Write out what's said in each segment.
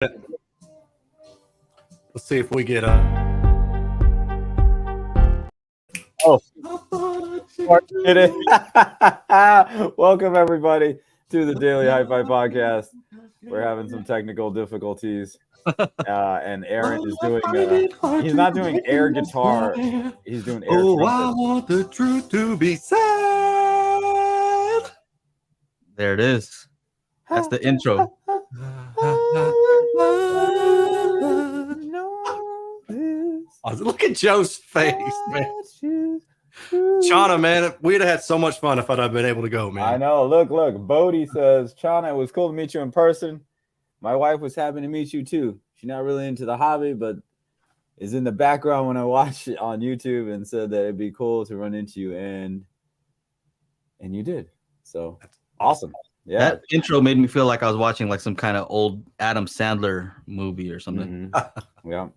Let's see if we get Oh, get it. Welcome everybody to the Daily HiFi podcast. We're having some technical difficulties, and Aaron is doing. He's not doing air guitar. He's doing air. Oh, trumpet. I want the truth to be said. There it is. That's the intro. Oh, look at Joe's face, man. Chana, man, we'd have had so much fun if I'd have been able to go, man. I know. Look. Bodie says, Chana, it was cool to meet you in person. My wife was happy to meet you too. She's not really into the hobby, but is in the background when I watch it on YouTube, and said that it'd be cool to run into you, and you did. So awesome. Yeah. That intro made me feel like I was watching like some kind of old Adam Sandler movie or something. Mm-hmm. Yeah.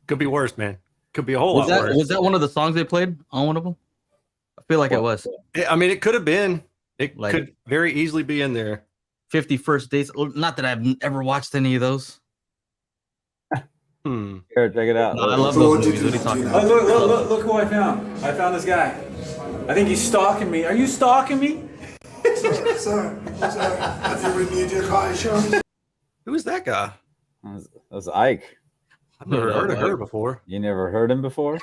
Could be worse, man. Could be a whole lot worse. Was that one of the songs they played on one of them? I feel like it was. I mean, it could have been. It Like- could very easily be in there. 50 First Dates. Not that I've ever watched any of those. Here, check it out. No, I love those movies. What are you talking about? Look who I found. I found this guy. I think he's stalking me. Are you stalking me? Sir, have you renewed your car insurance? Who is that guy? That was Ike. I've never heard of her before. You never heard him before?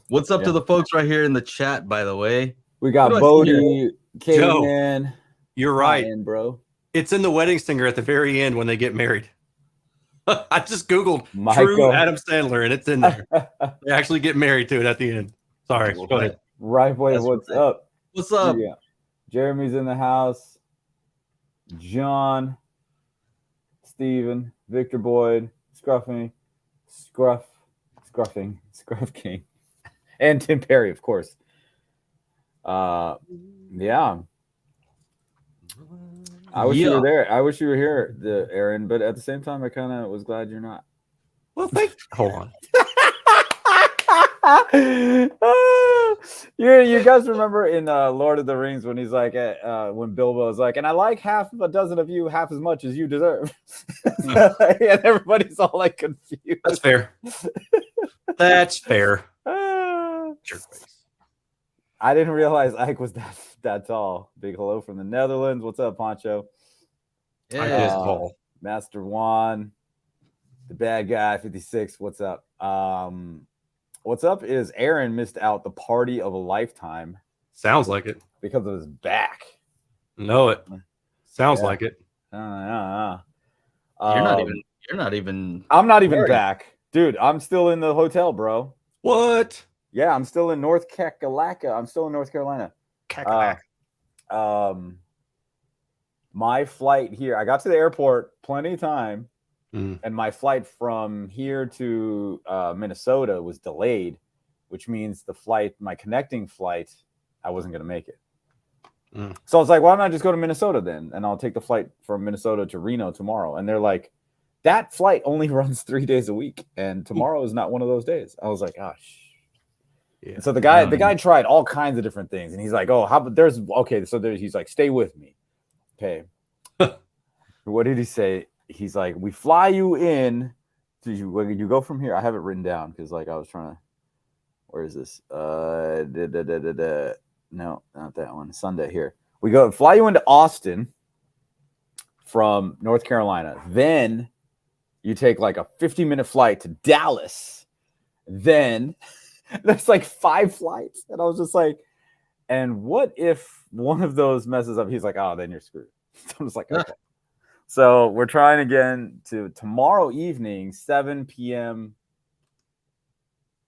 What's up to the folks right here in the chat, by the way? We got What do I see Bodie, Joe, K-Man. You're right. Ryan, bro. It's in The Wedding Singer at the very end when they get married. I just Googled Michael. true Adam Sandler, and it's in there. They actually get married to it at the end. Sorry. Go ahead. Right boy, That's what's right. up? What's up? Yeah. Jeremy's in the house. John, Steven, Victor Boyd, Scruff King, and Tim Perry, of course. Yeah. I wish you were there. I wish you were here, Aaron, but at the same time, I kind of was glad you're not. Well, hold on. You guys remember in Lord of the Rings when he's like, when Bilbo is like, and I like half a dozen of you half as much as you deserve. And everybody's all like confused. That's fair. That's fair. Jerk face. I didn't realize Ike was that tall. Big hello from the Netherlands. What's up, Poncho? I just tall. Master Juan, the bad guy, 56. What's up? What's up is Aaron missed out the party of a lifetime Sounds like it. because of his back. Know it. Sounds Yeah. like it. You're You're not even. I'm not even Where are you? back, dude. I'm still in the hotel, bro. What? Yeah, I'm still in North Kakalaka. I'm still in North Carolina. My flight here, I got to the airport plenty of time, and my flight from here to Minnesota was delayed, which means my connecting flight, I wasn't going to make it. So I was like, why don't I just go to Minnesota then? And I'll take the flight from Minnesota to Reno tomorrow. And they're like, that flight only runs 3 days a week, and tomorrow is not one of those days. I was like, gosh. Yeah. And so the guy tried all kinds of different things, and he's like, "Oh, he's like, stay with me, okay." What did he say? He's like, "We fly you in. When you go from here." I have it written down because like I was trying to. Where is this? No, not that one. Sunday here. We fly you into Austin from North Carolina. Then you take like a 50-minute flight to Dallas. Then. There's like 5 flights. And I was just like, and what if one of those messes up? He's like, oh, then you're screwed. So I'm just like, okay. So we're trying again to tomorrow evening, 7 p.m.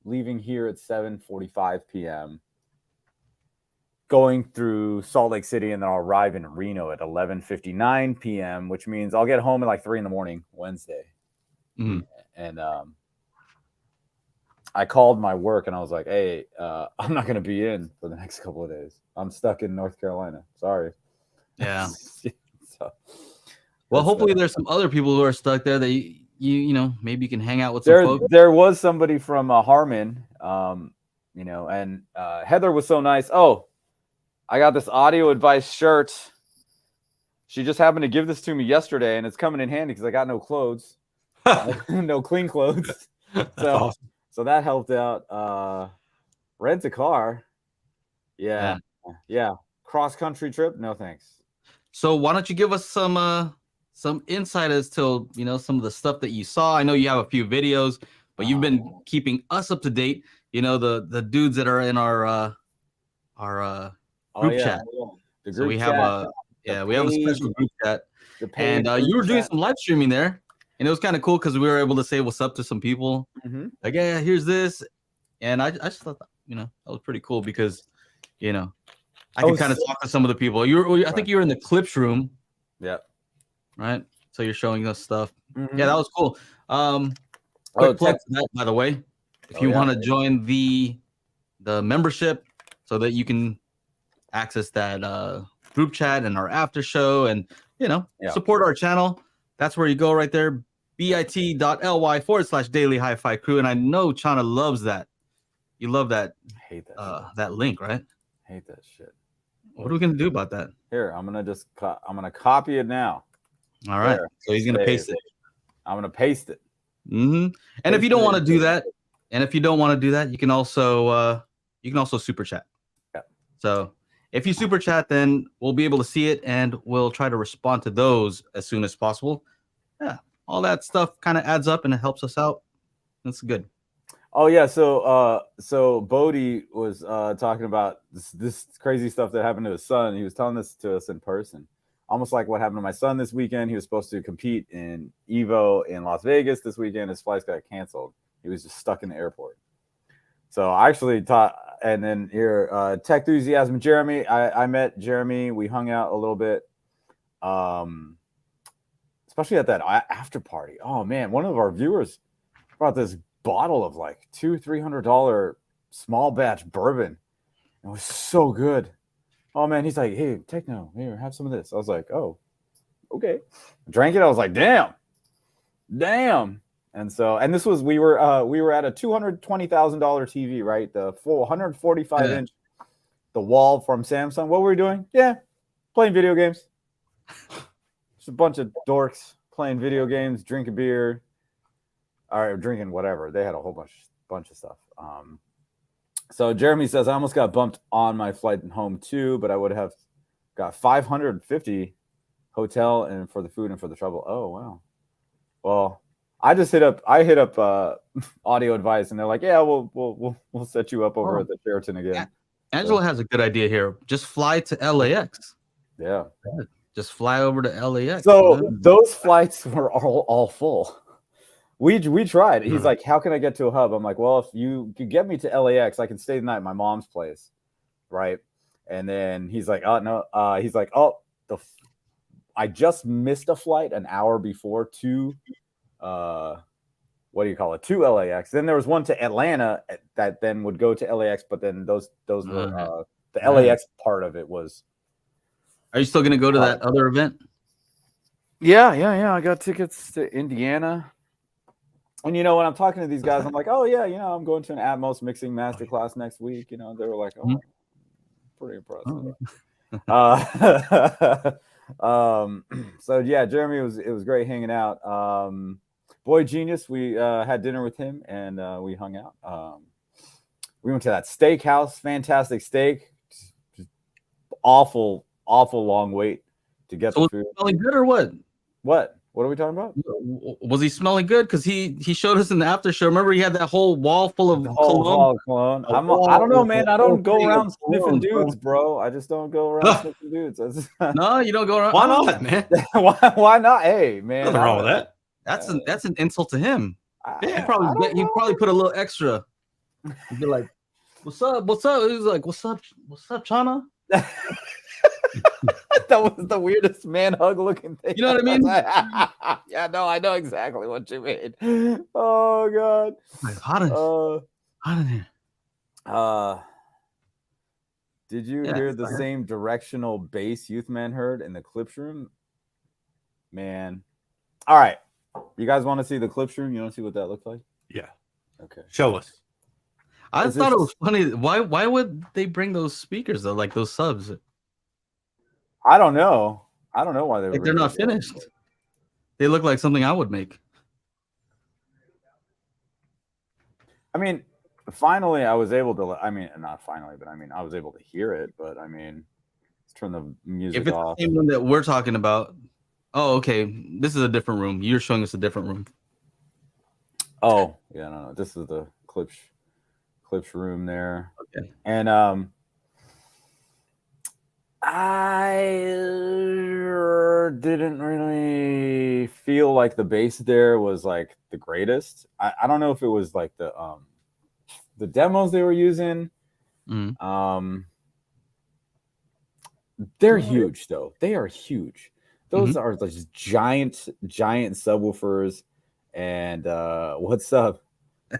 Leaving here at 7:45 p.m. Going through Salt Lake City, and then I'll arrive in Reno at 11:59 p.m., which means I'll get home at like 3 a.m. Wednesday. Mhm. And I called my work and I was like, hey, I'm not going to be in for the next couple of days. I'm stuck in North Carolina. Sorry. Yeah. So, Well, hopefully there's some other people who are stuck there that you know, maybe you can hang out with some there, folks. there was somebody from Harmon, and Heather was so nice. Oh, I got this audio advice shirt. she just happened to give this to me yesterday, and it's coming in handy because I got no clothes, no clean clothes. Awesome. So that helped out. Rent a car. Yeah. Cross country trip. No thanks. So why don't you give us some insight as to some of the stuff that you saw? I know you have a few videos, but you've been keeping us up to date. The dudes that are in our group chat. The group so we chat, have we have a special group chat, and you were doing some live streaming there, and it was kind of cool because we were able to say what's up to some people. Like, yeah, here's this, and I just thought that was pretty cool because I can kind of talk to some of the people. I think you were in the Klipsch room. Yeah. Right. So you're showing us stuff. Yeah, that was cool. Quick plug for that, by the way. If you want to join the membership so that you can access that group chat and our after show and support our channel, that's where you go right there. bit.ly/Daily HiFi Crew. And I know Chana loves that. You love that. I hate that. That link, right? I hate that shit. What are we gonna do about that? Here, I'm gonna copy it now. All right. So he's gonna paste it. I'm gonna paste it. And if you don't want to do that, you can also super chat. Yeah. So if you super chat, then we'll be able to see it and we'll try to respond to those as soon as possible. Yeah, all that stuff kind of adds up and it helps us out. That's good. Oh yeah, so Bodie was talking about this crazy stuff that happened to his son. He was telling this to us in person, almost like what happened to my son this weekend. He was supposed to compete in Evo in Las Vegas this weekend. His flights got canceled. He was just stuck in the airport. So I actually taught, and then here, Tech Enthusiasm Jeremy. I met Jeremy. We hung out a little bit, especially at that after party. Oh man, one of our viewers brought this bottle of like $200-300 small batch bourbon. It was so good. Oh man, he's like, hey, Techno, here, have some of this. I was like, oh, okay. Drank it. I was like, damn. And so, and this was we were at a $220,000 TV, right? The full 145-inch, the wall from Samsung. What were we doing? Yeah, playing video games. Just a bunch of dorks playing video games, drinking beer. Or drinking whatever. They had a whole bunch of stuff. So Jeremy says, I almost got bumped on my flight home too, but I would have got $550 hotel and for the food and for the trouble. Oh wow. Well, I hit up Audio Advice and they're like, yeah, we'll set you up over at the Sheraton again. Yeah. Angela has a good idea here. Just fly to LAX. Yeah. Just fly over to LAX. So those flights were all full. We tried. He's like, how can I get to a hub? I'm like, well, if you could get me to LAX, I can stay the night at my mom's place, right? And then he's like, oh no. He's like, oh, I just missed a flight an hour before to, what do you call it? To LAX. Then there was one to Atlanta that then would go to LAX, but then those were the LAX part of it was. Are you still gonna go to that other event? Yeah. I got tickets to Indiana. And when I'm talking to these guys, I'm like, oh yeah, I'm going to an Atmos mixing masterclass next week. They were like, oh, pretty impressive. So yeah, Jeremy it was great hanging out. Boy Genius, we had dinner with him and we hung out. We went to that steakhouse, fantastic steak. Just awful long wait to get the food. Smelling good or what? What are we talking about? Was he smelling good? Because he showed us in the after show. Remember, he had that whole wall full of cologne. I don't know, man. I don't go around sniffing dudes, bro. I just don't go around sniffing dudes. No, you don't go around. Why not, man? Why not? Hey, man. Nothing wrong with that. That's an insult to him. Yeah, he probably put a little extra. He'd be like, "What's up? What's up?" He's like, "What's up, Chana?" That was the weirdest man hug looking thing. You know what I mean? Yeah, no, I know exactly what you mean. Oh god. Like, hot in here. Did you hear the same directional bass Youth Man heard in the Klipsch room? Man. All right. You guys want to see the Klipsch room? You want to see what that looks like? Yeah. Okay. Show us. I thought it was funny. Why would they bring those speakers though, like those subs? I don't know. I don't know why they're not finished. They look like something I would make. I mean, finally, I was able to. I mean, not finally, but I mean, I was able to hear it. But I mean, let's turn the music if it's off. The same one that we're talking about. Oh, okay. This is a different room. You're showing us a different room. Oh, yeah, no. This is the Klipsch room there. Okay. And I didn't really feel like the bass there was like the greatest. I don't know if it was like the demos they were using. They're huge though. They are huge. Those are just giant subwoofers. And what's up?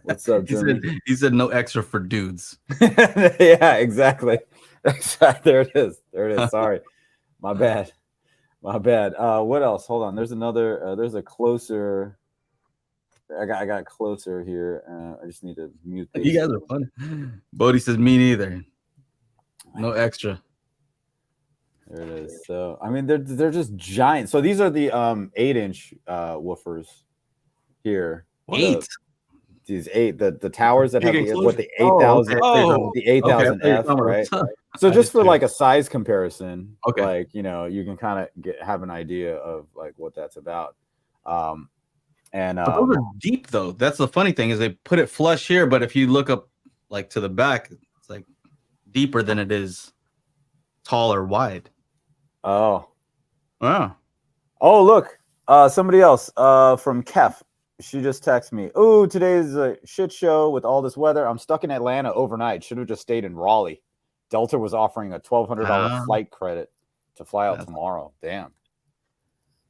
What's up, Jeremy? He said no extra for dudes. Yeah, exactly. There it is. Sorry. My bad. What else? Hold on. There's another there's a closer. I got closer here. I just need to mute this. You guys are funny. Bodhi says me neither. No extra. There it is. So I mean they're just giant. So these are the 8-inch woofers here. These the towers that have the 8,000 the 8,000 F, right? So just for like a size comparison, like you can kind of have an idea of like what that's about. But those are deep though. That's the funny thing is they put it flush here, but if you look up like to the back, it's like deeper than it is tall or wide. Oh, wow. Oh, look, somebody else from Kef. She just texted me. Oh, today's a shit show with all this weather. I'm stuck in Atlanta overnight. Should have just stayed in Raleigh. Delta was offering a $1,200 flight credit to fly out tomorrow. Damn.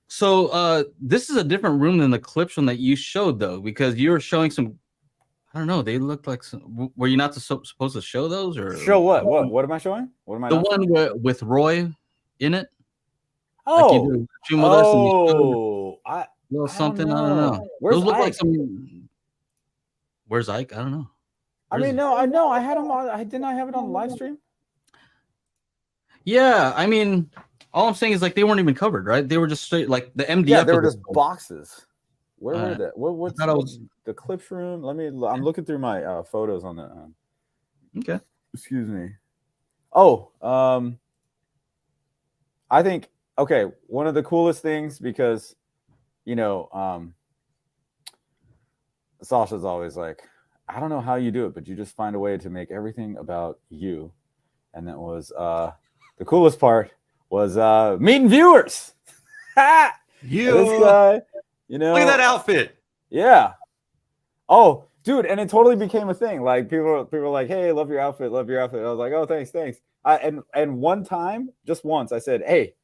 So this is a different room than the Klipsch one that you showed, though, because you were showing some. I don't know. They looked like some. Were you not supposed to show those or show what? What am I showing? What am I? The one with Roy in it. Oh, like you do with us and something. I don't know. Where's those look Ike? like some. Where's Ike? I don't know. I mean, no, I know. I had him on. Didn't I have it on the live stream? Yeah, I mean, all I'm saying is like they weren't even covered, right? They were just straight like the MDF. Yeah, they were just boxes. Where were they? What's the Klipsch room? I'm looking through my photos on the. Okay. Excuse me. Oh, I think one of the coolest things because, Sasha's always like, I don't know how you do it, but you just find a way to make everything about you, and that was the coolest part was meeting viewers. This guy. Look at that outfit. Yeah. Oh, dude, and it totally became a thing. Like people were like, "Hey, love your outfit." I was like, "Oh, thanks." And one time, just once, I said, "Hey,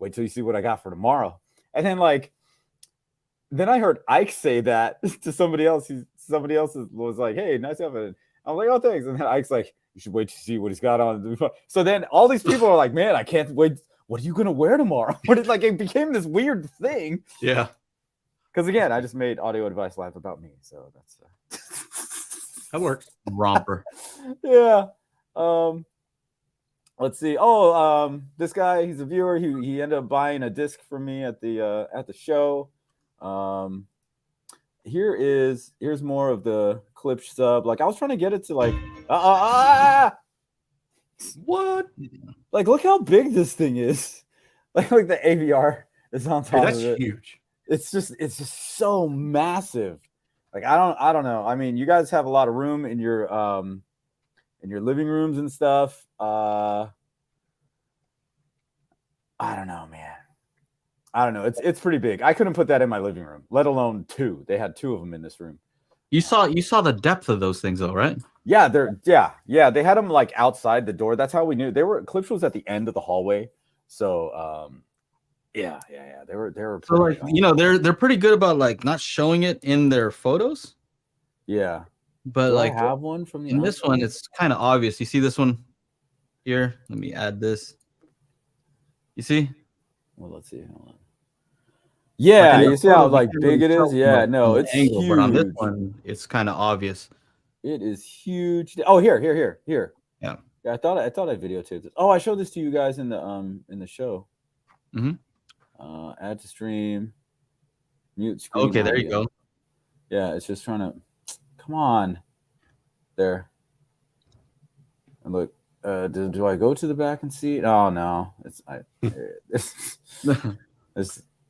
wait till you see what I got for tomorrow." And then I heard Ike say that to somebody else. Somebody else was like, "Hey, nice outfit." I'm like, "Oh, thanks." And then Ike's like, "You should wait to see what he's got on." So then all these people are like, "Man, I can't wait. What are you gonna wear tomorrow?" But it became this weird thing. Yeah. Because again, I just made Audio Advice Live about me, so that's that works. Romper. Yeah. Let's see. This guy, he's a viewer. He ended up buying a disc from me at the show. Here's more of the Klipsch sub. Like I was trying to get it to like what? Like look how big this thing is. Like the AVR is on top of it. That's huge. It's just so massive. Like I don't know. I mean, you guys have a lot of room in your living rooms and stuff. I don't know, man. I don't know. It's pretty big. I couldn't put that in my living room, let alone two. They had two of them in this room. You saw the depth of those things though, right? Yeah, they had them like outside the door. That's how we knew Klipsch was at the end of the hallway. So yeah. They were so like they're pretty good about like not showing it in their photos. Yeah. But Do like I have one from in this one, it's kind of obvious. You see this one here? Let me add this. You see? Well, let's see. Hold on. Yeah, you see how like big it is? Yeah, no, it's angle, huge. But on this one, it's kind of obvious. It is huge. Oh, here. Yeah. Yeah, I thought I videotaped it. Oh, I showed this to you guys in the show. Add to stream. Mute screen. Okay, there you go. Yeah, it's just trying to. Come on. There. And look, do I go to the back and see it? Oh no,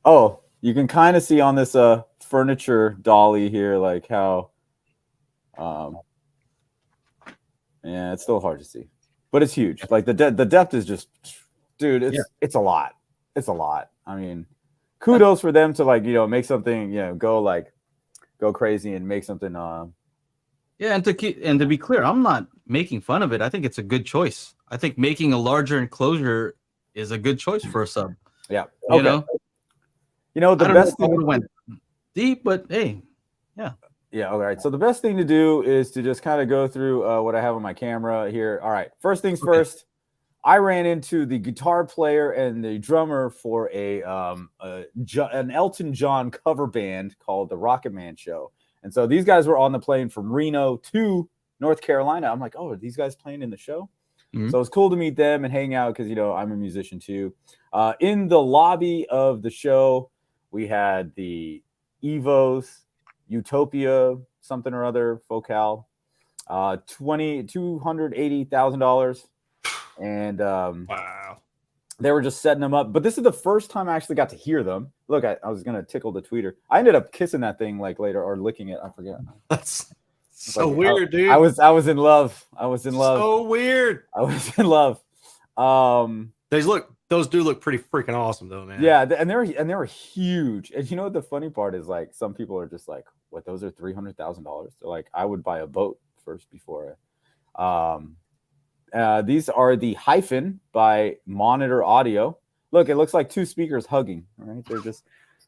oh, you can kind of see on this furniture dolly here, like how, yeah, it's still hard to see, but it's huge. Like the depth is just, dude, it's a lot. It's a lot. I mean, kudos for them to make something, go crazy and make something. Yeah, and to be clear, I'm not making fun of it. I think it's a good choice. I think making a larger enclosure is a good choice for a sub. Yeah. Okay. The best thing went deep, but hey, yeah. Yeah. All right. So the best thing to do is to just kind of go through what I have on my camera here. All right. First things first. I ran into the guitar player and the drummer for an Elton John cover band called the Rocket Man Show. And so these guys were on the plane from Reno to North Carolina. I'm like, oh, are these guys playing in the show? So it's cool to meet them and hang out because, I'm a musician too. In the lobby of the show, we had the Evos, Utopia, something or other, Focal, $280,000. And wow, they were just setting them up. But this is the first time I actually got to hear them. Look, I was gonna tickle the tweeter. I ended up kissing that thing later or licking it. I forget. That's so weird, dude. I was in love. I was in love. So weird. I was in love. Those do look pretty freaking awesome though, man. Yeah, and they were huge. And what the funny part is, like, some people are just like, what, those are $300,000? They're like, I would buy a boat first before these are the Hyphen by Monitor Audio. Look, it looks like two speakers hugging, right?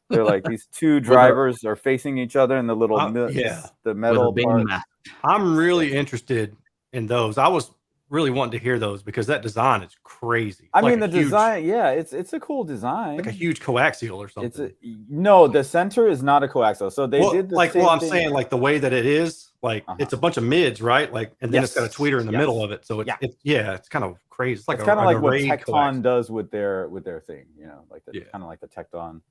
They're like these two drivers are facing each other in the little the metal part. I'm really interested in those. I was really wanting to hear those because that design is crazy. I mean, the design, it's a cool design. Like a huge coaxial or something. No, the center is not a coaxial. So they did the same I'm thing. saying, like, the way that it is, like, it's a bunch of mids, right? Like, and then it's got a tweeter in the middle of it. So it's kind of crazy. It's like kind of like what Tecton Tecton does with their thing, like kind of like the Tecton.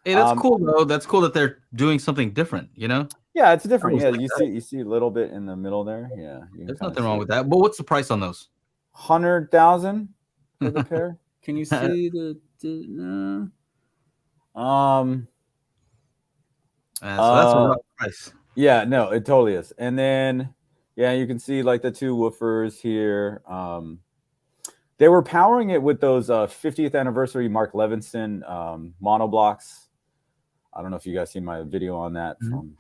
Hey, that's cool though. That's cool that they're doing something different, Yeah, it's different. Yeah, you see a little bit in the middle there. Yeah, there's nothing wrong with that. But what's the price on those? 100,000 for the pair. Can you see the so that's a rough price. Yeah, no, it totally is. And then you can see like the two woofers here. They were powering it with those 50th anniversary Mark Levinson monoblocks. I don't know if you guys seen my video on that from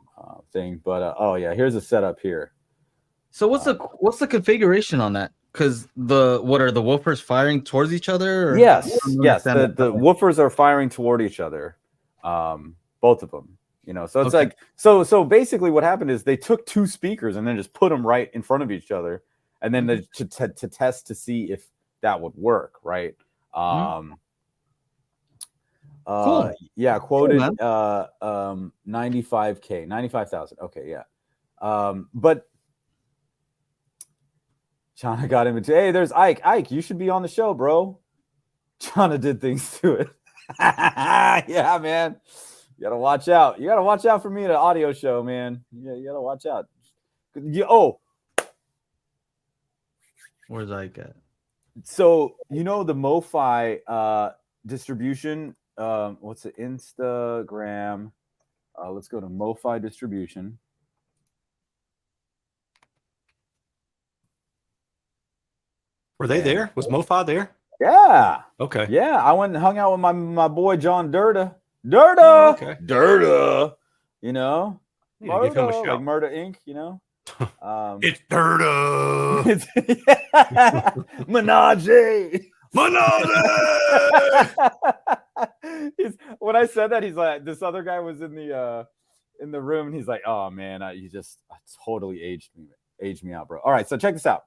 thing, but here's a setup here. So what's the configuration on that? Because what are the woofers firing towards each other? Or? Yes. The woofers are firing toward each other, both of them. So it's like so basically what happened is they took two speakers and then just put them right in front of each other, and then to test to see if that would work, right? Cool. Yeah, quoted 95K, 95,000. Okay, yeah. But Chana got him into, hey, there's Ike. Ike, you should be on the show, bro. Chana did things to it. Yeah, man. You gotta watch out. You gotta watch out for me at an audio show, man. Yeah, you gotta watch out. Where's Ike at? So the MoFi distribution. What's the Instagram? Let's go to MoFi distribution. Were they there? Was MoFi there? Yeah. Okay. Yeah, I went and hung out with my boy John Durda. Oh, okay. Durda. Give him a shout. Like Murder Inc. It's Durda. Menage. When I said that, he's like, this other guy was in the room, and he's like, oh man, you just totally aged me out, bro. All right, so check this out.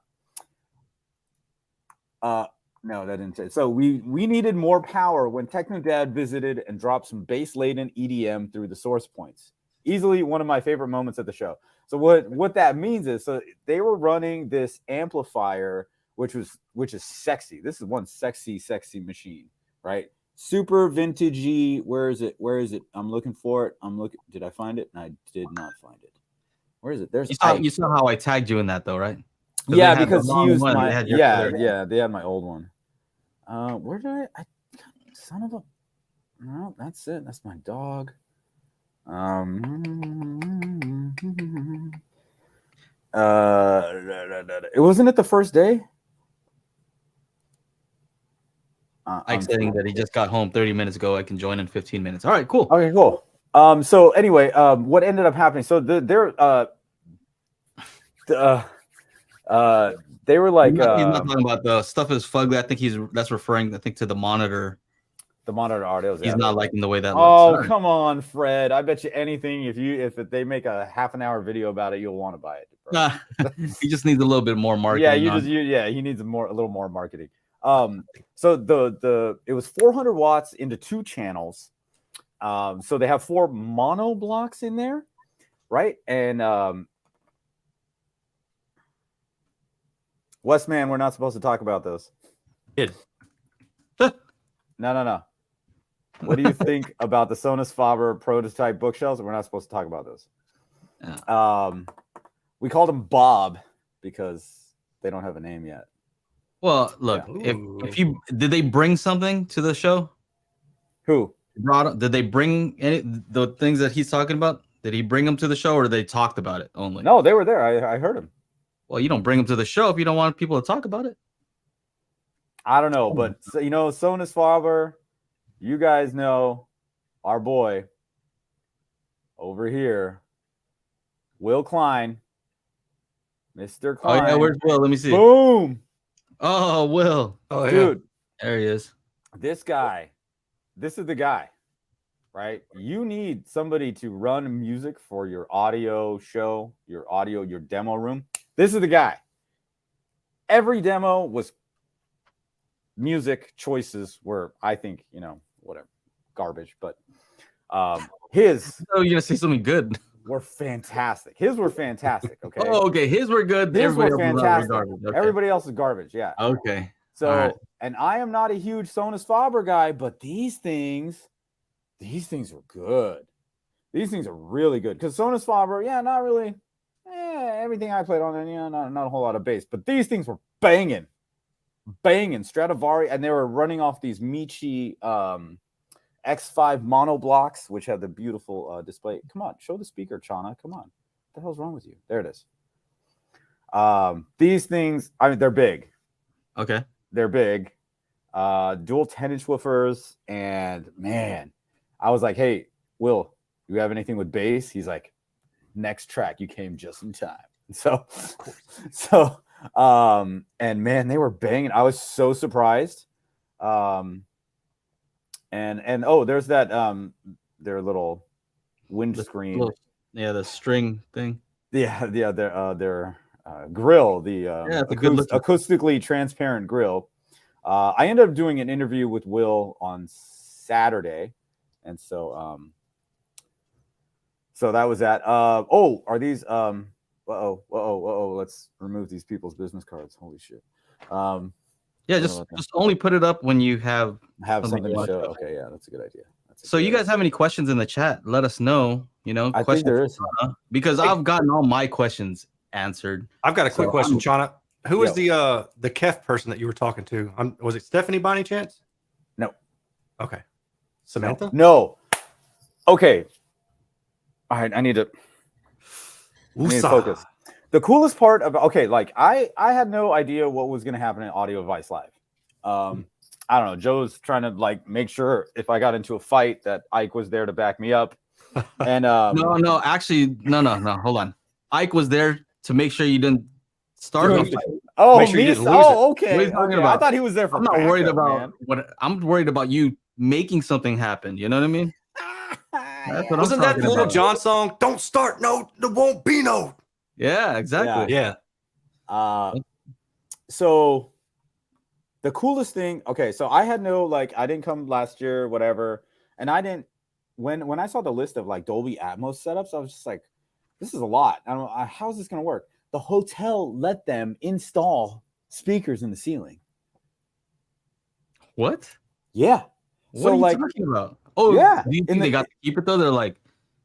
No, that didn't say. So we needed more power when Technodad visited and dropped some bass-laden EDM through the source points. Easily one of my favorite moments of the show. So what that means is, so they were running this amplifier, which is sexy. This is one sexy machine, right? super vintagey. Where is it? I'm looking for it. Did I find it? I did not find it. Where is it? There's you saw how I tagged you in that though, right? Yeah, because he used my they had my old one. Where did I son of a no, that's it. That's my dog. It wasn't it the first day? Ike saying that he just got home 30 minutes ago. I can join in 15 minutes. All right, cool. Okay, cool. So anyway, what ended up happening? So they were like, he's not talking about the stuff is fugly. I think that's referring, I think, to the monitor. The monitor art. He's not liking the way that looks. looks. Come on, Fred. I bet you anything if they make a half-an-hour video about it, you'll want to buy it. He just needs a little bit more marketing. He needs a little more marketing. So it was 400 watts into 2 channels. So they have 4 mono blocks in there, right? And Westman, we're not supposed to talk about this. No. What do you think about the Sonus Faber prototype bookshelves? We're not supposed to talk about those. Yeah. We called them Bob because they don't have a name yet. Well, look, did they bring something to the show? Who did they bring the things that he's talking about? Did he bring them to the show, or they talked about it only? No, they were there. I heard them. Well, you don't bring them to the show if you don't want people to talk about it. I don't know, but Sonus Faber, you guys know our boy over here, Will Klein, Mr. Klein. Oh yeah, where's Will? Let me see. Boom. Oh, Will. Oh, dude, there he is. This is the guy, right? You need somebody to run music for your audio show, your demo room. This is the guy. Every demo was music choices were, I think, whatever, garbage, but his you're gonna say something good. Were fantastic. His were fantastic. Okay. Oh, okay. His were good. His were fantastic. Okay. Everybody else is garbage. Yeah. Okay. So, and I am not a huge Sonus Faber guy, but these things are good. These things are really good because Sonus Faber, not really. Everything I played on, and not a whole lot of bass, but these things were banging Stradivari, and they were running off these Michi X5 mono blocks, which have the beautiful display. Come on, show the speaker, Chana. Come on, what the hell's wrong with you? There it is. These things, they're big. Okay, they're big. Dual 10-inch woofers, and man, I was like, hey, Will, you have anything with bass? He's like, next track, you came just in time. So and man, they were banging. I was so surprised. And there's that their little windscreen. The string thing. Their grill, the acoustically transparent grill. I ended up doing an interview with Will on Saturday, and so that was that. Are these let's remove these people's business cards. Holy shit. Just only put it up when you have something to show. Okay, yeah, that's a good idea. So you guys have any questions in the chat? Let us know. I think there is, because I've gotten all my questions answered. I've got a quick question, Chana. Who was the Kef person that you were talking to? Was it Stephanie by any chance? No. Okay. Samantha? No. Okay. All right, I need to focus. The coolest part about I had no idea what was going to happen in Audio Vice Live. I don't know. Joe's trying to make sure if I got into a fight that Ike was there to back me up. And no, actually, no. Hold on. Ike was there to make sure you didn't start. Okay. I thought he was there for. I'm not worried about I'm worried about you making something happen. You know what I mean? Wasn't that the Little John song? Don't start, no, there won't be no. Yeah, exactly. Yeah. So the coolest thing, so I had no I didn't come last year, whatever, and I didn't when I saw the list of Dolby Atmos setups, I was just like, this is a lot. I don't know how is this gonna work. The hotel let them install speakers in the ceiling. What? Yeah. What are you talking about? Oh, yeah. Do you think they got to keep it though? They're like,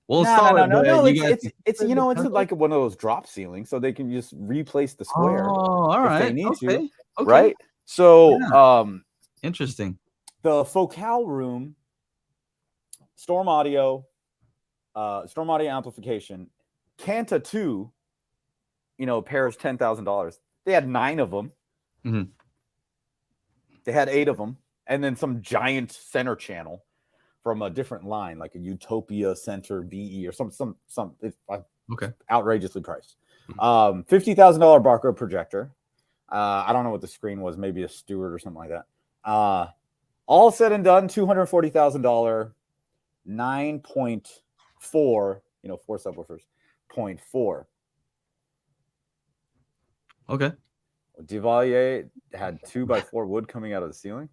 we'll no, install no. it. It's you know, it's like one of those drop ceilings, so they can just replace the square. Oh, all right. If they need to, okay. right? So, Interesting. The Focal room, storm audio amplification, Canta 2, you know, pairs $10,000. They had 9 of them. Mm-hmm. They had 8 of them, and then some giant center channel from a different line, like a Utopia Center BE or some outrageously priced. $50,000 Barco projector. I don't know what the screen was, maybe a Stewart or something like that. All said and done, $240,000, 9.4, you know, 4 subwoofers, 0.4. Okay. Duvalier had 2x4 wood coming out of the ceiling.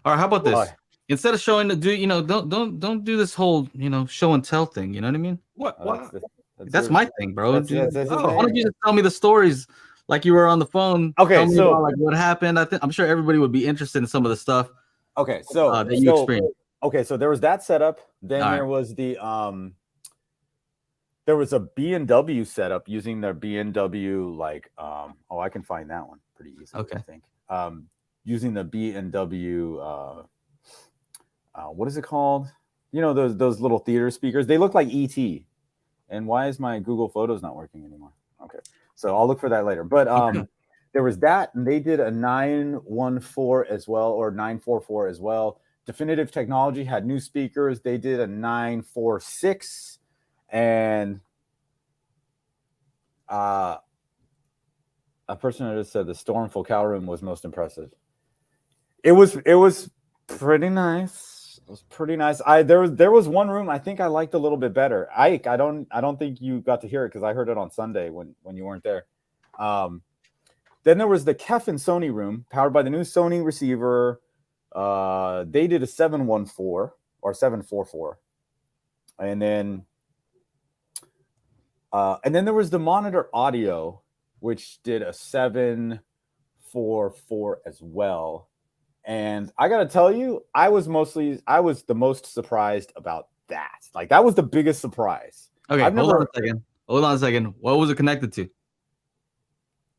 All right, how about this? Instead of showing don't do this whole, you know, show and tell thing. You know what I mean? What? That's my thing, bro. That's why don't you just tell me the stories like you were on the phone? Okay, tell me about, like, what happened. I'm sure everybody would be interested in some of the stuff. Okay, so that you experienced. Okay, so there was that setup. Then there was the there was a B&W setup using their B&W I can find that one pretty easily. Okay. I think using the B&W what is it called? You know, those little theater speakers. They look like ET. And why is my Google Photos not working anymore? Okay, so I'll look for that later. But there was that, and they did a 914 as well, or 944 as well. Definitive Technology had new speakers. They did a 946, and a person just said the Storm Focal room was most impressive. It was pretty nice. It was pretty nice. There was one room I think I liked a little bit better. Ike, I don't think you got to hear it because I heard it on Sunday when you weren't there. Then there was the Kef and Sony room, powered by the new Sony receiver. They did a 714 or 744, and then there was the Monitor Audio, which did a 744 as well. And I gotta tell you, I was the most surprised about that. Like, that was the biggest surprise. Okay, hold on a second. What was it connected to?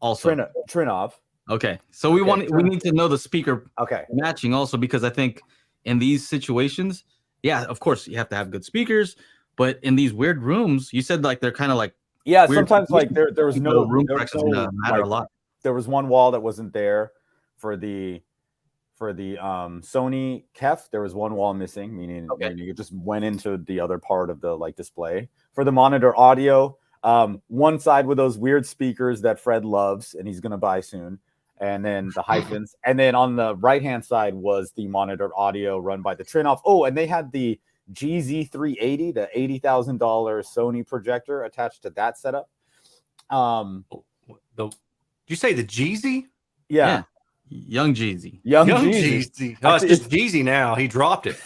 Also, Trinov. Okay, so we need to know the speaker matching also, because I think in these situations, yeah, of course you have to have good speakers, but in these weird rooms, you said like they're kind of like sometimes like there was no room matter a lot. There was one wall that wasn't there for the Sony Kef. There was one wall missing, meaning you just went into the other part of the display. For the Monitor Audio, one side with those weird speakers that Fred loves and he's gonna buy soon, and then the hyphens, and then on the right hand side was the Monitor Audio run by the Trinov. Oh, and they had the GZ380, the $80,000 Sony projector attached to that setup. Did you say the Jeezy? Yeah. Young Jeezy. Young Jeezy. Oh, it's just Jeezy now. He dropped it.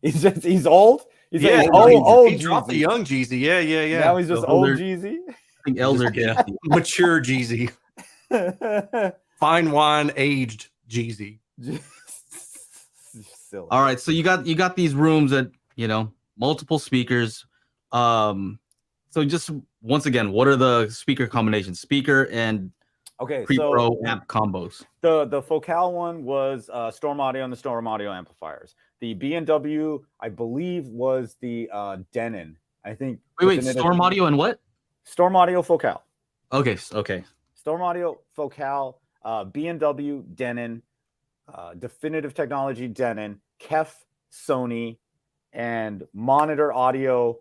he's old. He's old. He dropped the young Jeezy. Yeah. Now he's just old Jeezy. I think elder Jeezy. Mature Jeezy. Fine wine aged Jeezy. Silly. All right, so you got these rooms that, you know, multiple speakers. So just once again, what are the speaker combinations? Speaker and pre-pro amp combos. The Focal one was Storm Audio and the Storm Audio amplifiers. The B&W, I believe, was the Denon. I think. Wait, Storm Audio and what? Storm Audio Focal. Okay. Storm Audio Focal, B&W Denon, Definitive Technology Denon, Kef Sony, and Monitor Audio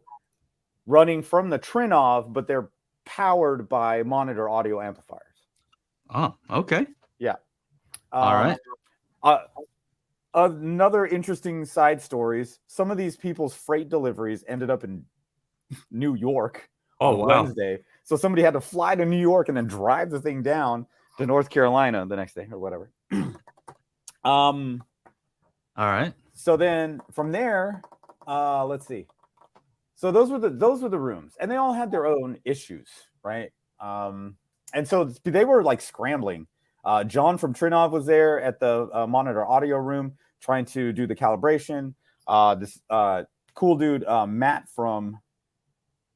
running from the Trinov, but they're powered by Monitor Audio amplifiers. Oh, okay. Yeah. All right. Another interesting side stories. Some of these people's freight deliveries ended up in New York on Wednesday. So somebody had to fly to New York and then drive the thing down to North Carolina the next day or whatever. All right. So then from there, let's see. So those were the rooms, and they all had their own issues, right? And so they were like scrambling. John from Trinov was there at the Monitor Audio room trying to do the calibration. This cool dude, Matt from.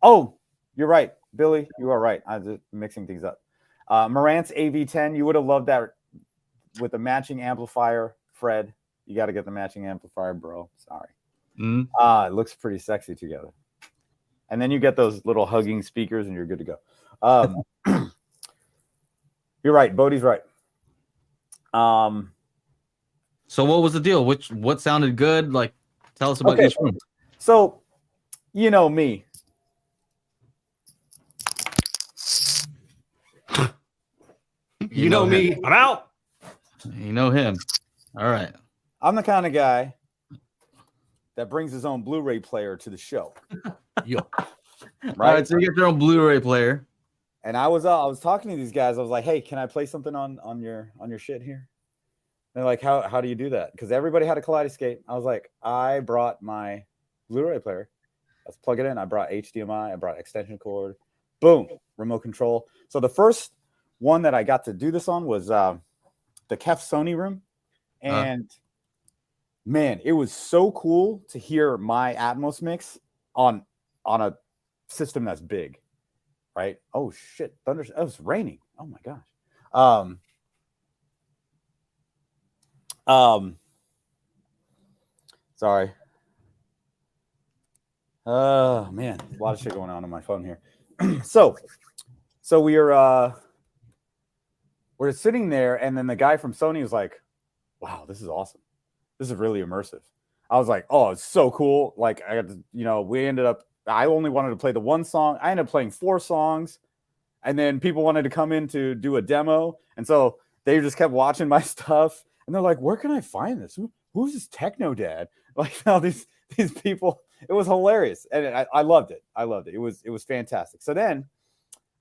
Oh, you're right, Billy. You are right. I'm just mixing things up. Marantz AV10. You would have loved that with the matching amplifier. Fred, you got to get the matching amplifier, bro. Sorry. It looks pretty sexy together. And then you get those little hugging speakers, and you're good to go. You're right. Bodie's right. So what was the deal? What sounded good? Like, tell us about each room. So, you know me. You know me. I'm out. You know him. All right. I'm the kind of guy that brings his own Blu-ray player to the show. Yo. Right. All right, so you get your own Blu-ray player. And I was talking to these guys. I was like, "Hey, can I play something on your shit here?" And they're like, "How do you do that?" Because everybody had a Kaleidoscape. I was like, "I brought my Blu-ray player. Let's plug it in." I brought HDMI. I brought extension cord. Boom, remote control. So the first one that I got to do this on was the Kef Sony room, and man, it was so cool to hear my Atmos mix on a system that's big. Right? Oh shit! Thunder! It was raining. Oh my gosh. Sorry. Oh man, a lot of shit going on my phone here. So we're sitting there, and then the guy from Sony was like, "Wow, this is awesome. This is really immersive." I was like, "Oh, it's so cool!" Like I got to, we ended up. I only wanted to play the one song. I ended up playing 4 songs, and then people wanted to come in to do a demo, and so they just kept watching my stuff, and they're like, "Where can I find this? Who's this techno dad?" Like all these people. It was hilarious, and I loved it. I loved it. It was fantastic. So then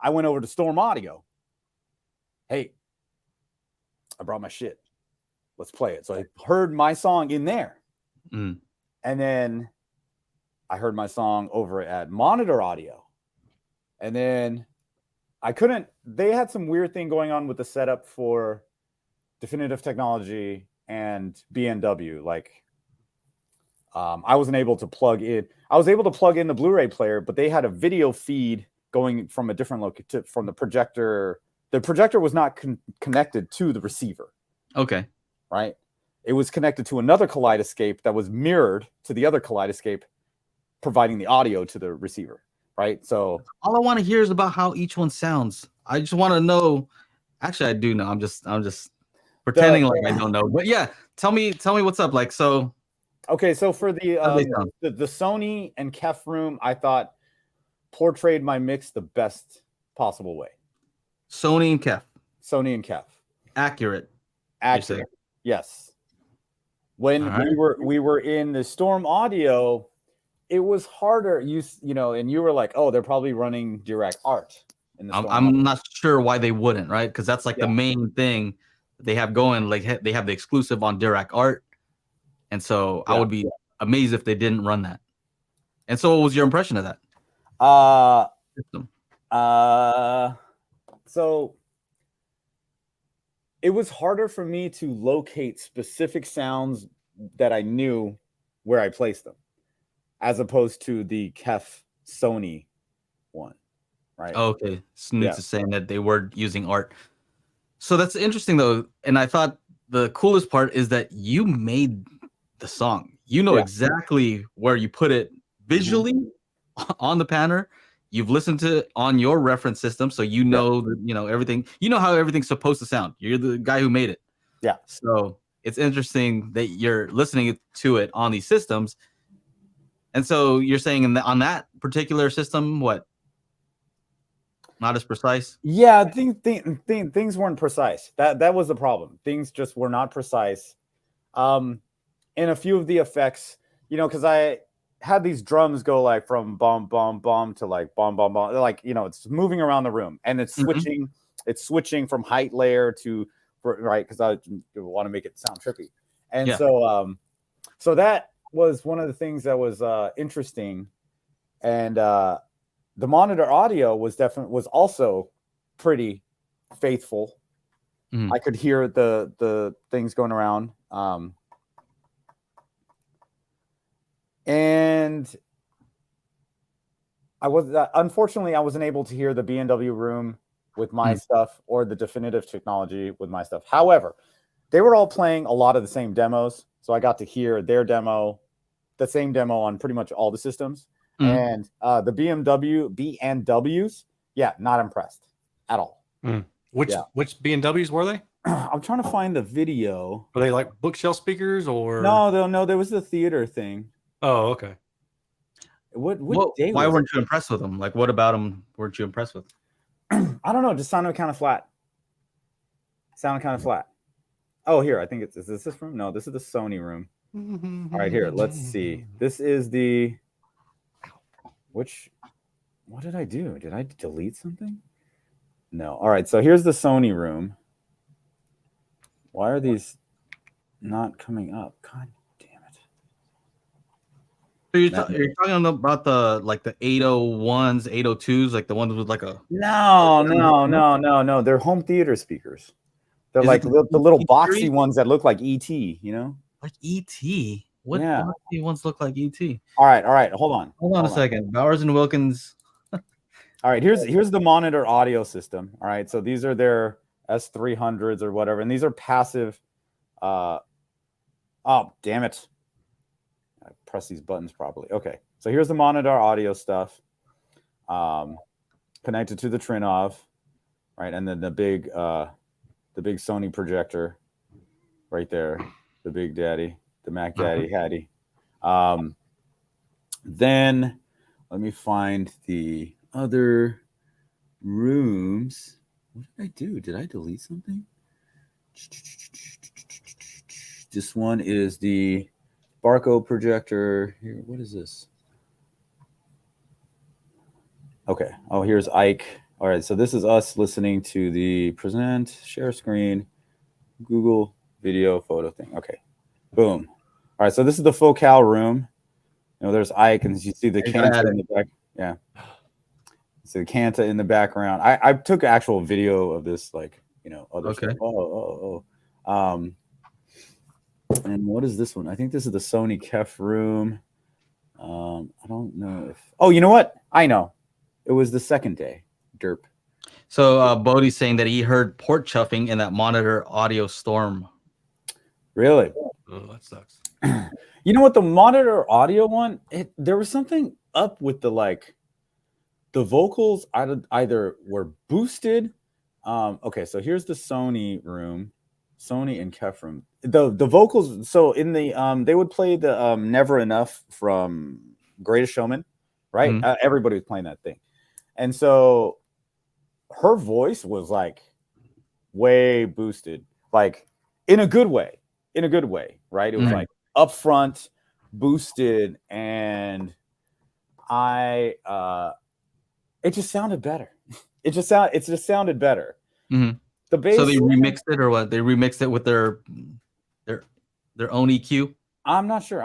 I went over to Storm Audio. Hey, I brought my shit. Let's play it. So I heard my song in there, and then I heard my song over at Monitor Audio. And then they had some weird thing going on with the setup for Definitive Technology and B&W. Like, I wasn't able to plug in. I was able to plug in the Blu-ray player, but they had a video feed going from a different location from the projector. The projector was not connected to the receiver. Okay. Right? It was connected to another Kaleidoscape that was mirrored to the other Kaleidoscape, providing the audio to the receiver, right? So all I want to hear is about how each one sounds. I just want to know. Actually, I do know. I'm just pretending like I don't know. But yeah, tell me what's up. Like, so. Okay, so for the Sony and Kef room, I thought portrayed my mix the best possible way. Sony and Kef. Accurate. Yes. When we were in the Storm Audio, it was harder. You and you were like, "Oh, they're probably running Dirac ART." I'm not sure why they wouldn't, right? Because that's like the main thing they have going. Like they have the exclusive on Dirac ART, and so I would be amazed if they didn't run that. And so, what was your impression of that? System. So it was harder for me to locate specific sounds that I knew where I placed them, as opposed to the Kef Sony one, right? Okay, Snoots is saying that they were using art. So that's interesting though, and I thought the coolest part is that you made the song. You know exactly where you put it visually on the panner. You've listened to it on your reference system, so you know everything. You know how everything's supposed to sound. You're the guy who made it. Yeah. So it's interesting that you're listening to it on these systems. And so you're saying on that particular system, what? Not as precise? Yeah, things weren't precise. That was the problem. Things just were not precise. And a few of the effects, because I had these drums go like from bomb bomb bomb to like bomb bomb bomb, like it's moving around the room, and it's switching. It's switching from height layer to right, because I want to make it sound trippy, and so that was one of the things that was interesting, and the Monitor Audio was also pretty faithful. I could hear the things going around. And I was unfortunately I wasn't able to hear the B&W room with my stuff or the definitive technology with my stuff. However, they were all playing a lot of the same demos, so I got to hear their demo, the same demo on pretty much all the systems. And the B&Ws, yeah, not impressed at all. Which B&Ws were they? I'm trying to find the video. Were they like bookshelf speakers or No, there was the theater thing. Oh, okay. What day why was weren't you impressed with them? Like, what about them weren't you impressed with? I don't know. It just sounded kind of flat. Oh, here. I think is this room? No, this is the Sony room. All right, here. Let's see. This is the what did I do? Did I delete something? No. All right. So here's the Sony room. Why are these not coming up? God damn it. So you're talking about the 801s, 802s, like the ones with like a No. They're home theater speakers. They're like the little boxy ones that look like ET, you know? Like ET. What boxy ones look like ET? All right. Hold on a second. Bowers and Wilkins. All right, here's the monitor audio system. All right, so these are their S300s or whatever, and these are passive. Oh, damn it! I press these buttons properly. Okay, so here's the monitor audio stuff, connected to the Trinov, right, and then the big Sony projector, right there, the Big Daddy, the Mac Daddy Hattie. Then let me find the other rooms. What did I do? Did I delete something? This one is the Barco projector. Here, what is this? Okay. Oh, here's Ike. All right. So this is us listening to the present, share screen, Google video photo thing. Okay. Boom. All right. So this is the focal room. You know, there's Ike, and you see the Canta in the back. Yeah. So Canta in the background. I took actual video of this, like, you know, other stuff. And what is this one? I think this is the Sony Kef room. I don't know if. Oh, you know what? I know. It was the second day. Derp. So Bodie's saying that he heard port chuffing in that monitor audio storm. Really? Oh, that sucks. You know what? The monitor audio one, there was something up with the vocals either were boosted. Okay, so here's the Sony room, Sony and Kef room. The vocals. So in the they would play the Never Enough from Greatest Showman, right? Everybody was playing that thing, and so her voice was like way boosted, like in a good way, right? It was like upfront, boosted, and it just sounded better. It just sounded better. The bass. So they remixed it, or what? They remixed it with their own EQ. I'm not sure.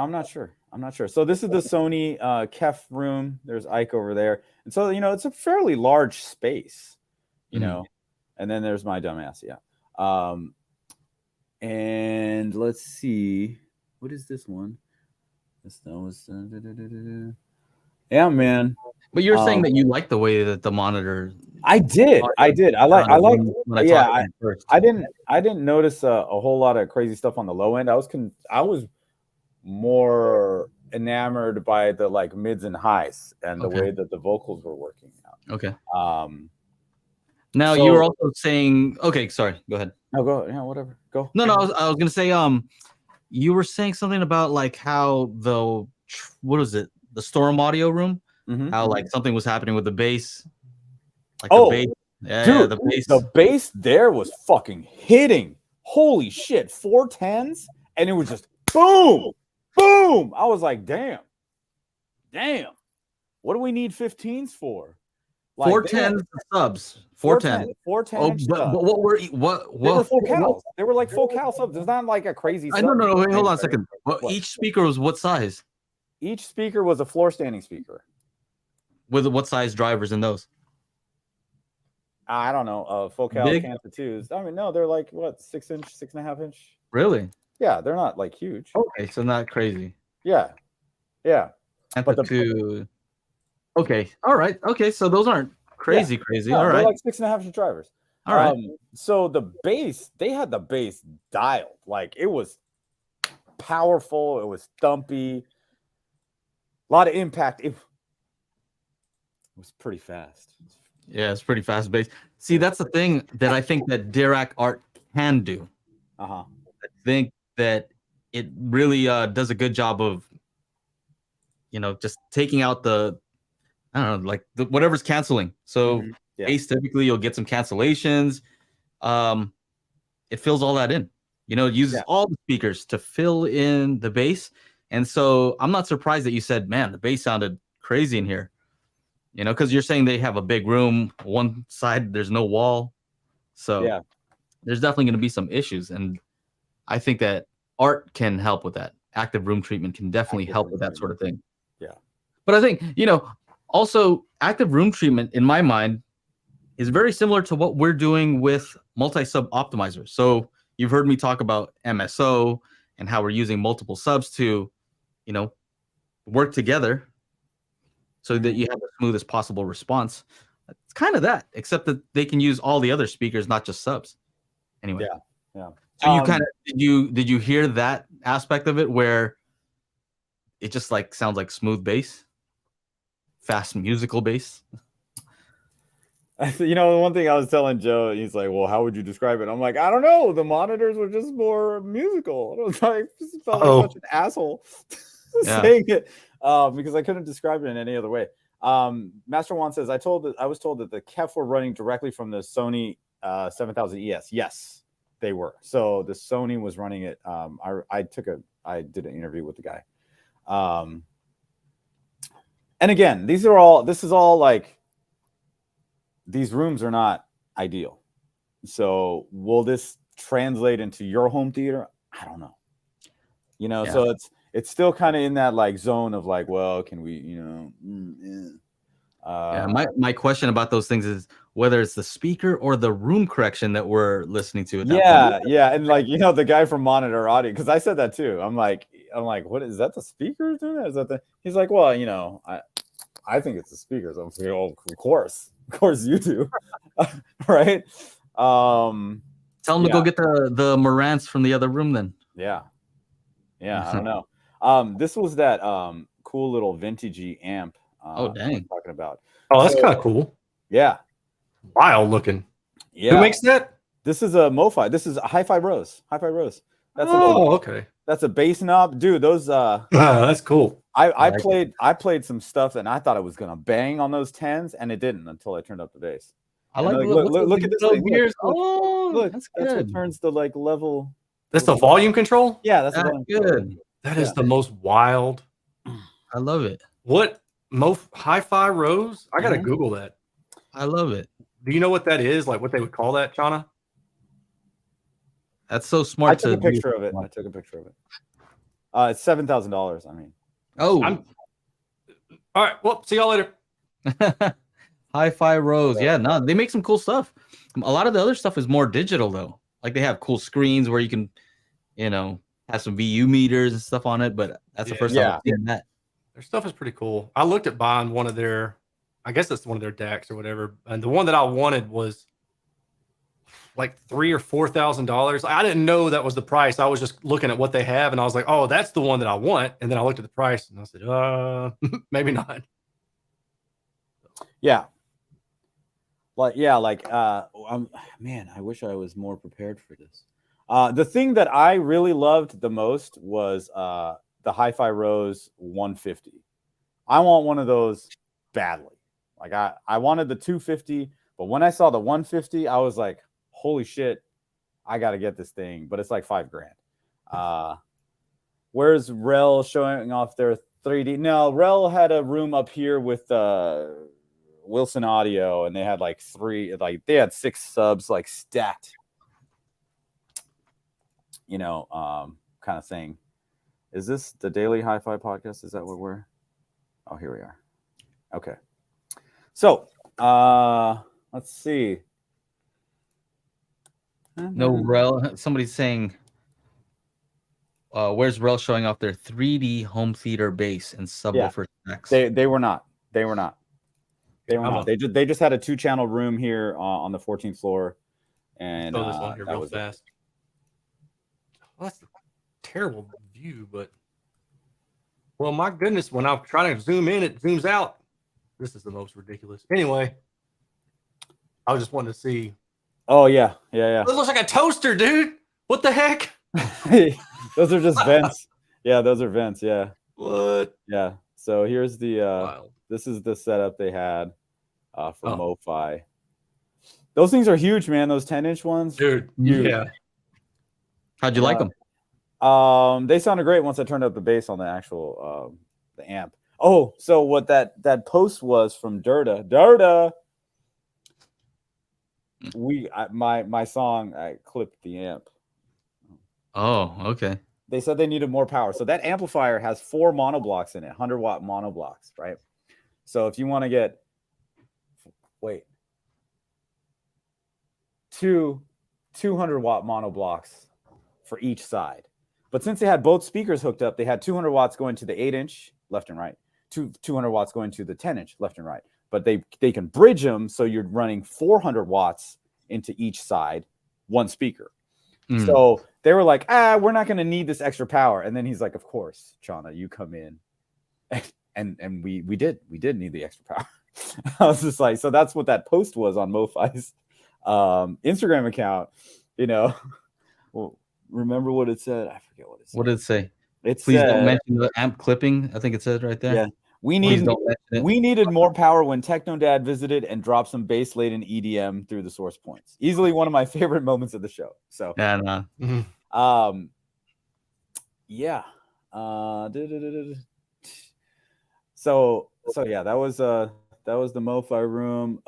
So this is the Sony Kef room. There's Ike over there, and so you know it's a fairly large space, you know. And then there's my dumbass, yeah. And let's see, what is this one? Yeah, man. But you're saying that you like the way that the monitor. I did. I like. Yeah, I didn't notice a whole lot of crazy stuff on the low end. I was more enamored by the like mids and highs and the way that the vocals were working out. Okay. Now you were also saying. Okay, sorry. Go ahead. No, go. Yeah, whatever. Go. No. I was gonna say. You were saying something about like how the storm audio room. How like something was happening with the bass. Like the bass. Yeah, dude, the bass. The bass there was fucking hitting. Holy shit, 410s, and it was just boom, boom. I was like, damn. What do we need 15s for? Like 410s subs. 410. 410. But what were They were full cows. They were like full cow subs. There's not like a crazy. No. Wait, hold on a second. Well, each speaker was what size? Each speaker was a floor standing speaker. With what size drivers in those? I don't know. Full cow Canta 2s. I mean, no, they're like what, 6-inch, 6.5-inch. Really? Yeah, they're not like huge. Okay, so not crazy. Yeah. Yeah. But okay. All right. Okay. So those aren't crazy. No, all they're right. like 6.5-inch drivers. All right. So the bass, they had the bass dialed. Like it was powerful. It was thumpy. A lot of impact. It was pretty fast. Yeah, it's pretty fast bass. See, that's the thing that I think that Dirac ART can do. Uh-huh. I think that it really does a good job of, just taking out I don't know, like whatever's canceling. So bass, typically you'll get some cancellations. It fills all that in. It uses all the speakers to fill in the bass. And so I'm not surprised that you said, man, the bass sounded crazy in here. Because you're saying they have a big room. One side, there's no wall. So there's definitely going to be some issues. And I think that art can help with that. Active room treatment can definitely help with that sort of thing. Yeah. But I think, also active room treatment, in my mind, is very similar to what we're doing with multi-sub optimizers. So you've heard me talk about MSO and how we're using multiple subs to, work together so that you have the smoothest possible response. It's kind of that, except that they can use all the other speakers, not just subs. Anyway. Yeah. So you kind of did you hear that aspect of it where it just like sounds like smooth bass, fast musical bass? One thing I was telling Joe, he's like, "Well, how would you describe it?" I'm like, "I don't know. The monitors were just more musical." I was like, felt like such an asshole saying it because I couldn't describe it in any other way. Master Juan says, I was told that the KEF were running directly from the Sony 7000 ES. Yes, they were. So the Sony was running it. I did an interview with the guy. And again, this is all like, these rooms are not ideal. So will this translate into your home theater? I don't know. So it's still kind of in that like zone of like, well, can we, my question about those things is whether it's the speaker or the room correction that we're listening to. And like, the guy from Monitor Audio, because I said that too. I'm like, what is that? The speakers doing that? Is that the? He's like, well, I think it's the speakers. I'm like, oh, of course you do, right? Tell him to go get the Marantz from the other room then. Yeah, I don't know. This was that cool little vintagey amp. Oh dang! I'm talking about. Oh, that's kind of cool. Yeah, wild looking. Yeah. Who makes that? This is a MoFi. This is a HiFi Rose. HiFi Rose. That's okay. That's a bass knob, dude. Those that's cool. I played some stuff and I thought it was gonna bang on those 10s, and it didn't until I turned up the bass. I like look at this thing. Look, that's what turns the like level. That's the volume control? Yeah, that's good. That is the most wild. I love it. What HiFi Rose? I gotta Google that. I love it. Do you know what that is? Like what they would call that, Chana? That's so smart. I took a picture of it. It's $7,000. I mean, all right. Well, see y'all later. HiFi Rose. Yeah, no, they make some cool stuff. A lot of the other stuff is more digital though. Like they have cool screens where you can, have some VU meters and stuff on it. But that's the first time I've seen that. Their stuff is pretty cool. I looked at buying one of their, I guess that's one of their DACs or whatever. And the one that I wanted was like $3,000 or $4,000. I didn't know that was the price. I was just looking at what they have, and I was like, "Oh, that's the one that I want." And then I looked at the price, and I said, maybe not." Yeah. Man, I wish I was more prepared for this. The thing that I really loved the most was the HiFi Rose 150. I want one of those badly. Like I wanted the 250, but when I saw the 150, I was like, holy shit, I got to get this thing, but it's like $5,000. Where's Rel showing off their 3D? No, Rel had a room up here with Wilson Audio, and they had they had 6 subs like stacked, kind of thing. Is this the Daily HiFi podcast? Is that what we're? Oh, here we are. Okay. So, let's see. No, Rel. Somebody's saying where's Rel showing off their 3D home theater bass and subwoofer stacks? They were not. They were not. They were I'm not. They just had a 2-channel room here on the 14th floor, and throw this on here that real was fast. Well, that's a terrible view, but well, my goodness, when I'm trying to zoom in, it zooms out. This is the most ridiculous. Anyway, I was just wanting to see. Oh yeah. It looks like a toaster, dude. What the heck? Those are just vents. Yeah, those are vents. Yeah. What? Yeah. So here's the Wild. this is the setup they had for MoFi. Those things are huge, man. Those 10-inch ones, dude. Huge. Yeah. How'd you like them? They sounded great once I turned up the bass on the actual the amp. Oh, so what that post was from Dirta. My song, I clipped the amp. Oh, okay. They said they needed more power. So that amplifier has 4 monoblocks in it, 100-watt monoblocks, right? So if you want to get, 200-watt monoblocks for each side. But since they had both speakers hooked up, they had 200 watts going to the 8-inch left and right, 200 watts going to the 10-inch left and right. But they can bridge them so you're running 400 watts into each side, one speaker. So they were like, we're not going to need this extra power. And then he's like, of course, Chana, you come in. And we did need the extra power. I was just like, so that's what that post was on MoFi's Instagram account. Well, remember what it said? I forget what it said. What did it say? Please don't mention the amp clipping. I think it says right there. Yeah. We needed more power when Techno Dad visited and dropped some bass laden EDM through the source points. Easily one of my favorite moments of the show. So yeah. Yeah. So yeah, that was the MoFi room.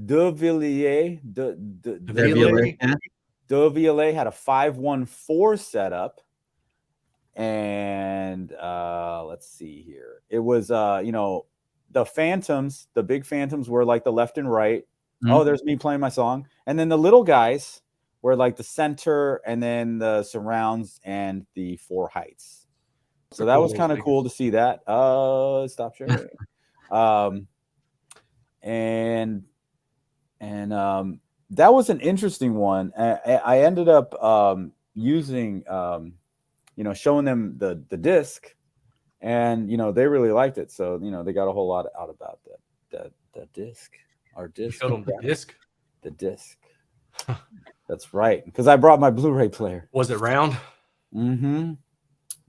De Villiers had a 514 setup. And let's see here. It was the phantoms, the big phantoms were like the left and right. Oh, there's me playing my song. And then the little guys were like the center, and then the surrounds and the 4 heights. So that was kind of cool to see that. Stop sharing. And that was an interesting one. I ended up using showing them the disc, and they really liked it. So they got a whole lot out about the disc. Our disc. You showed them the disc. The disc. That's right. Because I brought my Blu-ray player. Was it round? Mm-hmm.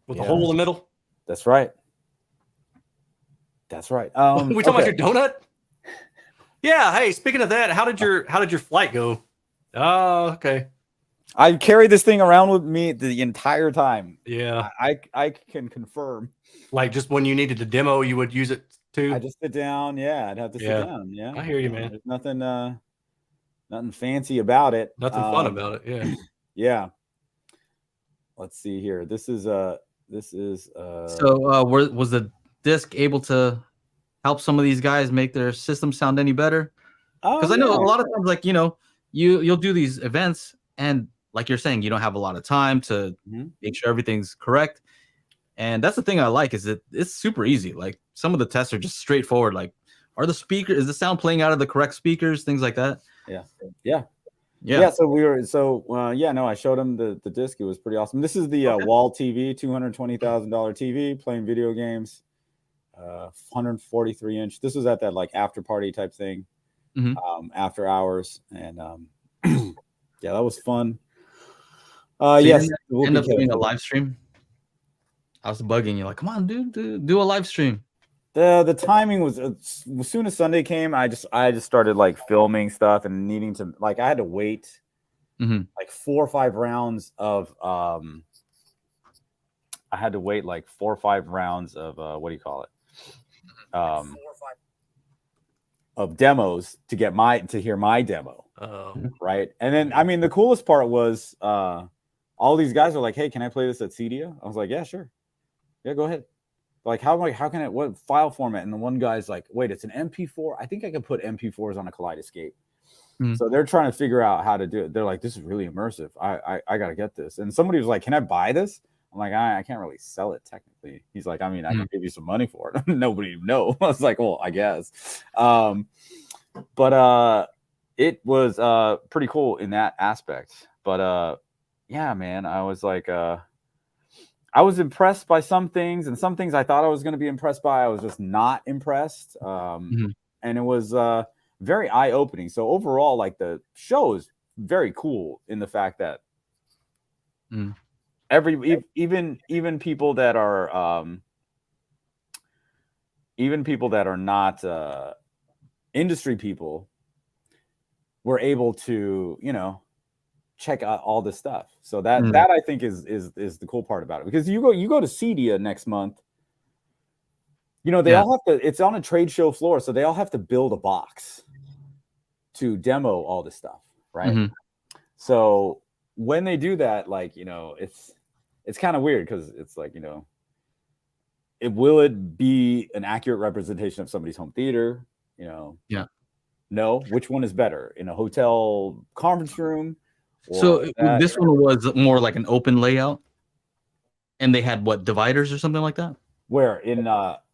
With a hole in the middle. That's right. That's right. We talking about your donut? Yeah. Hey, speaking of that, how did your flight go? Oh, okay. I carried this thing around with me the entire time. Yeah. I can confirm. Like just when you needed to demo, you would use it too? I just sit down. Yeah, I'd have to sit down. Yeah. I hear you, man. There's nothing fancy about it. Nothing fun about it. Yeah. Yeah. Let's see here. This is So was the disc able to help some of these guys make their system sound any better? Because I know a lot of times, like, you'll do these events, and like you're saying, you don't have a lot of time to make sure everything's correct. And that's the thing I like, is that it's super easy. Like some of the tests are just straightforward. Like, is the sound playing out of the correct speakers? Things like that. Yeah. So I showed him the disc. It was pretty awesome. This is the wall TV, $220,000 TV, playing video games, 143-inch. This was at that like after party type thing, after hours, and yeah, that was fun. Yes, we'll end up doing a live stream. I was bugging you, like, come on, dude, do a live stream. The timing was as soon as Sunday came, I just started like filming stuff and needing to, like, I had to wait like 4 or 5 rounds of what do you call it? Of demos to hear my demo. Right. And then I mean the coolest part was all these guys are like, hey, can I play this at Cedia? I was like, yeah, sure. Yeah, go ahead. Like, how can it, what file format? And the one guy's like, wait, it's an MP4. I think I can put MP4s on a Kaleidoscape. So they're trying to figure out how to do it. They're like, this is really immersive. I got to get this. And somebody was like, can I buy this? I'm like, I can't really sell it technically. He's like, I mean, I can give you some money for it. Nobody would know. I was like, well, I guess. But it was pretty cool in that aspect. But yeah, man, I was like, I was impressed by some things, and some things I thought I was going to be impressed by, I was just not impressed. And it was very eye-opening. So overall, like, the show is very cool in the fact that even people that are not industry people were able to, you know, check out all this stuff. So that I think is the cool part about it, because you go to CEDIA next month. You know, they all have to. It's on a trade show floor, so they all have to build a box to demo all this stuff, right? So when they do that, like, you know, it's kind of weird, because it's like, you know, will it be an accurate representation of somebody's home theater? You know, no. Which one is better, in a hotel conference room? So this one was more like an open layout, and they had what, dividers or something like that? Where in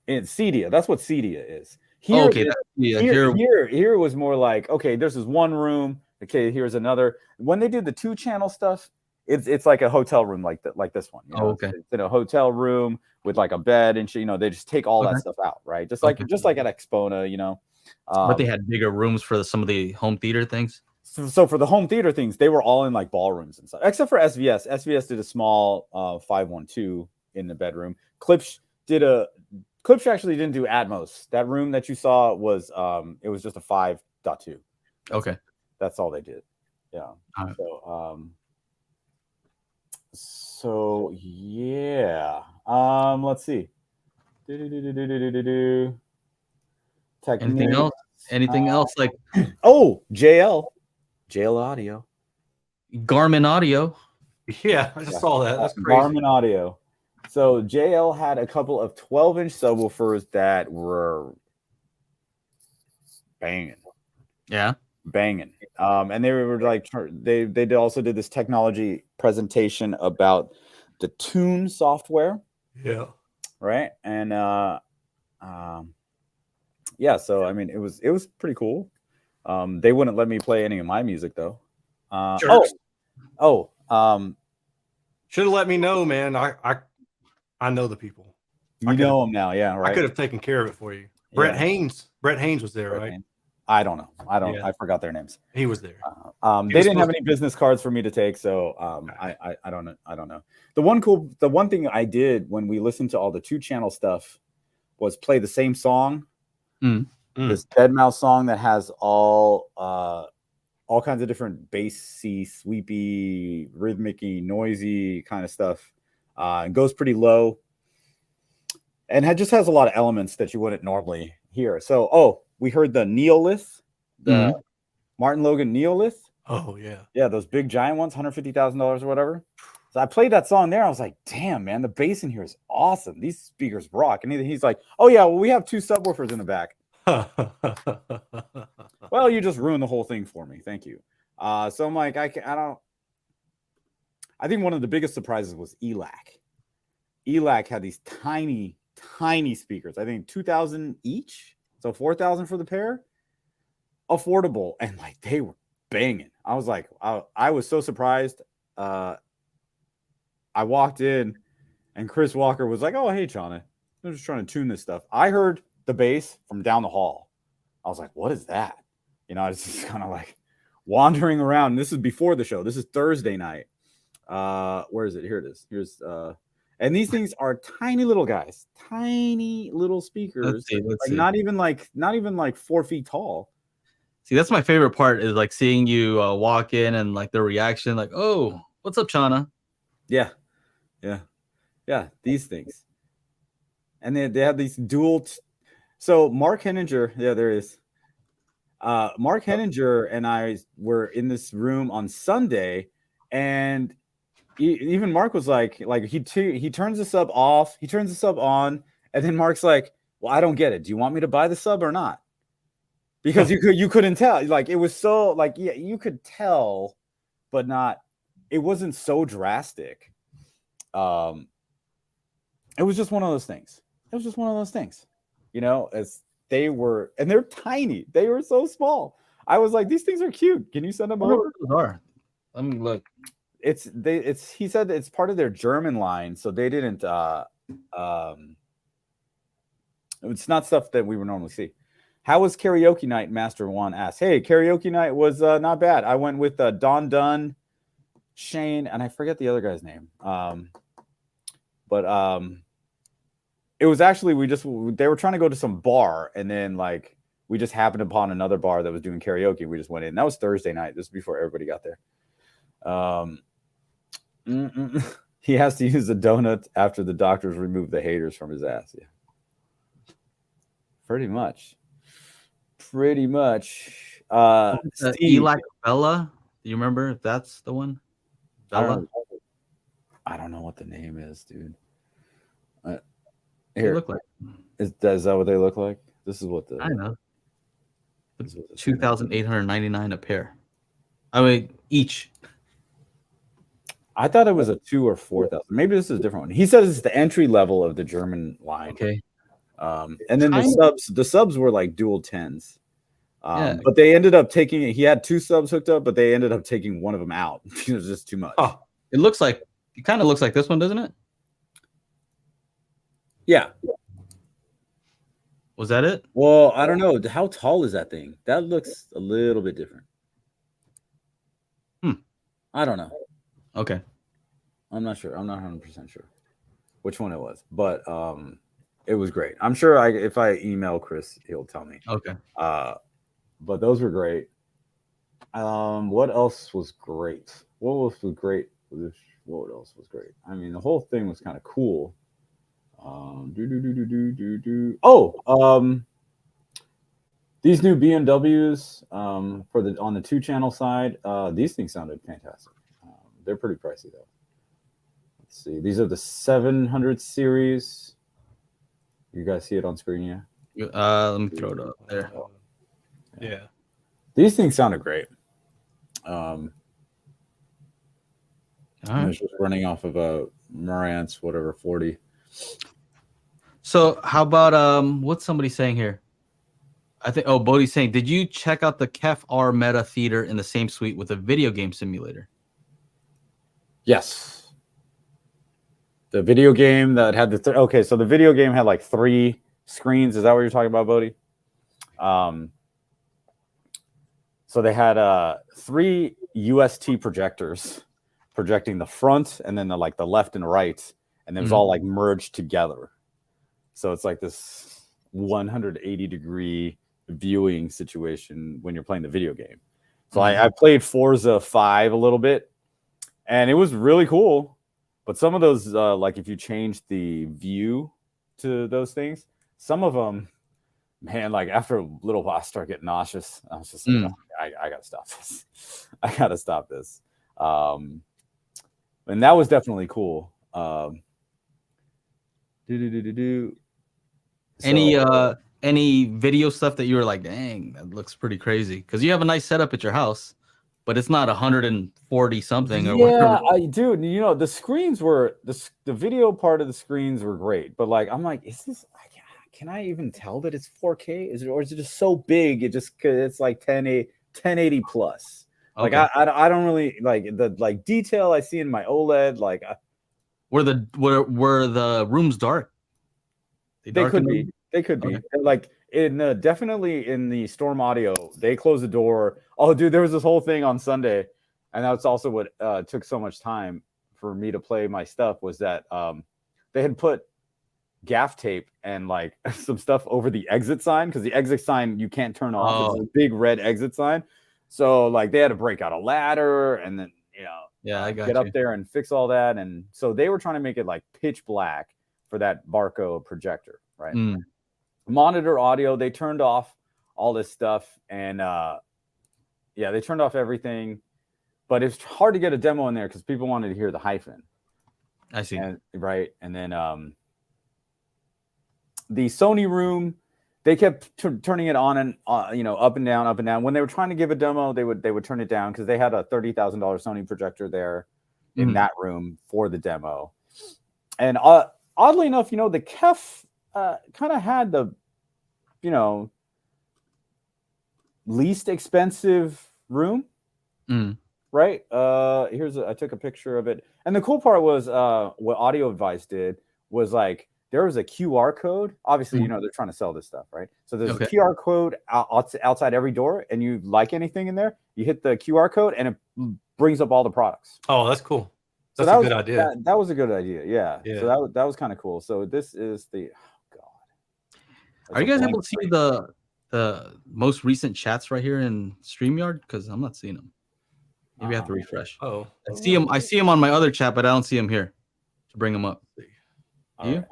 CEDIA? That's what CEDIA is. Here, here was more like, okay, this is one room. Okay, here's another. When they did the 2-channel stuff, it's like a hotel room, like this one. You know? Okay. It's in a hotel room with like a bed and shit. You know, they just take all that stuff out, right? Just like at Expona, you know. But they had bigger rooms for some of the home theater things. So for the home theater things, they were all in like ballrooms and stuff, except for SVS. SVS did a small 512 in the bedroom. Klipsch actually didn't do Atmos. That room that you saw was it was just a 5.2. Okay. That's all they did. Yeah. Right. So yeah. Let's see. Anything else? Anything else? Like JL Audio. Garmin Audio. Yeah, I just saw that. That's crazy. Garmin Audio. So JL had a couple of 12-inch subwoofers that were banging. Yeah. Banging. And they were like, they also did this technology presentation about the Tune software. Yeah. Right. And yeah, so I mean, it was pretty cool. They wouldn't let me play any of my music though. Should have let me know, man. I know the people. You know them now, yeah, right. I could have taken care of it for you. Brett Haynes was there, right? Haynes. I don't know. I forgot their names. He was there. They didn't have any business cards for me to take, so I don't know. The one thing I did when we listened to all the 2-channel stuff was play the same song. This Deadmau5 song that has all kinds of different bassy, sweepy, rhythmic-y, noisy kind of stuff. It goes pretty low, and it just has a lot of elements that you wouldn't normally hear. So, we heard the Neolith, the Martin Logan Neolith. Oh yeah, yeah, those big giant ones, $150,000 or whatever. So I played that song there. I was like, damn, man, the bass in here is awesome. These speakers rock. And he's like, oh yeah, well, we have 2 subwoofers in the back. Well, you just ruined the whole thing for me. Thank you. So I'm like, I think one of the biggest surprises was ELAC. ELAC had these tiny speakers. I think 2,000 each. So 4,000 for the pair. Affordable. And like, they were banging. I was like, I was so surprised. I walked in and Chris Walker was like, oh, hey, Chana. I'm just trying to tune this stuff. I heard the bass from down the hall. I was like, what is that? You know, I was just kind of like wandering around. This is before the show. This is Thursday night. Where is it? Here it is. Here's and these things are tiny little guys, tiny little speakers. Let's see. Not even like 4 feet tall. See, that's my favorite part, is like seeing you walk in and like the reaction, like, oh, what's up, Chana? Yeah. These things, and they have these dual. So Mark Henninger, yeah, there is. Mark Henninger and I were in this room on Sunday, and even Mark was like he turns the sub off, he turns the sub on, and then Mark's like, well, I don't get it. Do you want me to buy the sub or not? Because you couldn't tell. Like, it was so like, yeah, you could tell, but not. It wasn't so drastic. it was just one of those things. It was just one of those things, you know, as they were, and they're tiny. They were so small. I was like, these things are cute. Can you send them over? Let me look. He said it's part of their German line, so they didn't it's not stuff that we would normally see. How was karaoke night? Master One asked. Hey, karaoke night was not bad. I went with Don Dunn, Shane, and I forget the other guy's name. But it was actually they were trying to go to some bar, and then like we just happened upon another bar that was doing karaoke. We just went in. That was Thursday night. This was before everybody got there. He has to use a donut after the doctors remove the haters from his ass. Yeah, pretty much. Eli Bella. Do you remember if that's the one? Bella. I don't know what the name is, dude. They look like. Is that what they look like? This is what I know. 2,899 a pair. I mean, each. I thought it was a 2,000 or 4,000. Maybe this is a different one. He says it's the entry level of the German line. Okay. And then the subs were like dual 10s. But they ended up taking it. He had 2 subs hooked up, but they ended up taking one of them out. It was just too much. Oh, it kind of looks like this one, doesn't it? Yeah. Was that it? Well, I don't know. How tall is that thing? That looks a little bit different. I don't know. Okay. I'm not sure. I'm not 100% sure which one it was, but it was great. I'm sure if I email Chris, he'll tell me. Okay. But those were great. What else was great? What else was great? What else was great? I mean, the whole thing was kind of cool. These new BMWs on the 2-channel side, these things sounded fantastic. They're pretty pricey though. Let's see. These are the 700 series. You guys see it on screen, yeah? Let me throw it up there. Yeah. These things sounded great. Right. It's just running off of a Marantz, whatever, 40. So how about what's somebody saying here? I think Bodhi's saying, did you check out the Kef R Meta Theater in the same suite with a video game simulator? Yes. The video game that had okay, so the video game had like 3 screens. Is that what you're talking about, Bodhi? So they had 3 UST projectors projecting the front and then the left and right, and it was all like merged together. So it's like this 180-degree viewing situation when you're playing the video game. So I played Forza 5 a little bit, and it was really cool. But some of those, like if you change the view to those things, some of them, man, like after a little while, I start getting nauseous. I was just like, I gotta stop this. I gotta stop this. And that was definitely cool. Any video stuff that you were like, dang, that looks pretty crazy? Because you have a nice setup at your house, but it's not 140 something or whatever. Dude, you know, the screens were the video part of the screens were great, but like I'm like, is this? Can I even tell that it's 4K? Is it just so big? It's like 1080 plus. Okay. Like I don't really like the detail I see in my OLED. Like were the rooms dark? They could be. They could be. Okay. Like definitely in the Storm Audio, they closed the door. Oh, dude, there was this whole thing on Sunday, and that's also what took so much time for me to play my stuff. Was that they had put gaff tape and like some stuff over the exit sign, because the exit sign you can't turn off. It's a big red exit sign. So like they had to break out a ladder and then get up there and fix all that. And so they were trying to make it like pitch black for that Barco projector, right? Monitor audio, they turned off all this stuff, and they turned off everything. But it's hard to get a demo in there because people wanted to hear the hyphen. I see. Right. And then the Sony room, they kept turning it on and up and down, up and down. When they were trying to give a demo, they would turn it down because they had a $30,000 Sony projector there in that room for the demo. And oddly enough, you know, the Kef kind of had the, you know, least expensive room, right? I took a picture of it, and the cool part was what Audio Advice did was like there was a QR code. Obviously, you know, they're trying to sell this stuff, right? So there's a QR code outside every door, and you like anything in there, you hit the QR code, and it brings up all the products. Oh, that's cool. So that's a good idea. That was a good idea. Yeah. Yeah. So that was kind of cool. So this is the Are you guys able to see the most recent chats right here in StreamYard? Because I'm not seeing them. Maybe I have to refresh. Oh, I see them. I see them on my other chat, but I don't see them here to bring them up. Right.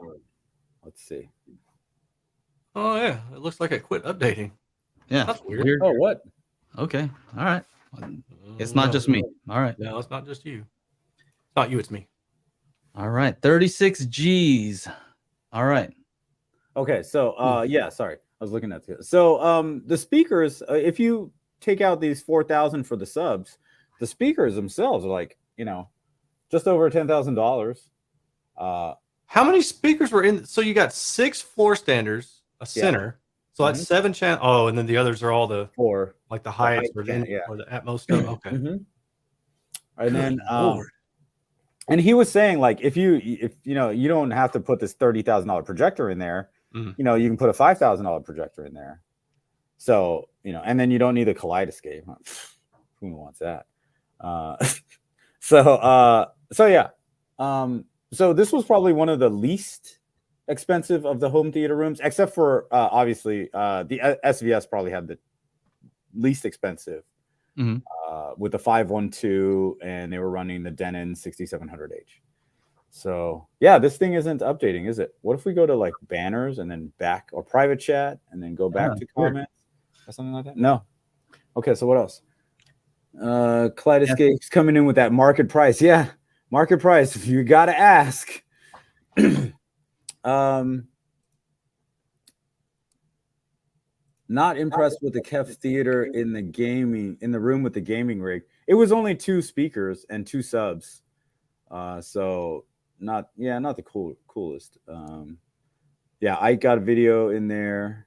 Let's see. Oh yeah, it looks like it quit updating. Yeah, that's weird. Oh, what? Okay, all right. It's not just me. All right. No, it's not just you. It's not you. It's me. All right, 36 G's. All right. Okay, so yeah, sorry, I was looking at this. So the speakers, if you take out these 4,000 for the subs, the speakers themselves are like, you know, just over $10,000. How many speakers were in? So you got 6 floor standers, a center. So that's 7 channels. Oh, and then the others are all the 4, like the highest or the Atmos stuff. Okay. And then and he was saying like if you know you don't have to put this $30,000 projector in there, you know, you can put a $5,000 projector in there. So, you know, and then you don't need a kaleidoscope. Who wants that? So yeah. So this was probably one of the least expensive of the home theater rooms, except for obviously the SVS probably had the least expensive with the 512, and they were running the Denon 6700H. So yeah, this thing isn't updating, is it? What if we go to like banners and then back, or private chat and then go back to comments or something like that? No. Okay, so what else? Kaleidoscope's coming in with that market price. Yeah, market price. If you got to ask. Not impressed with the Kef theater in the room with the gaming rig. It was only 2 speakers and 2 subs. So not the coolest. Yeah, I got a video in there.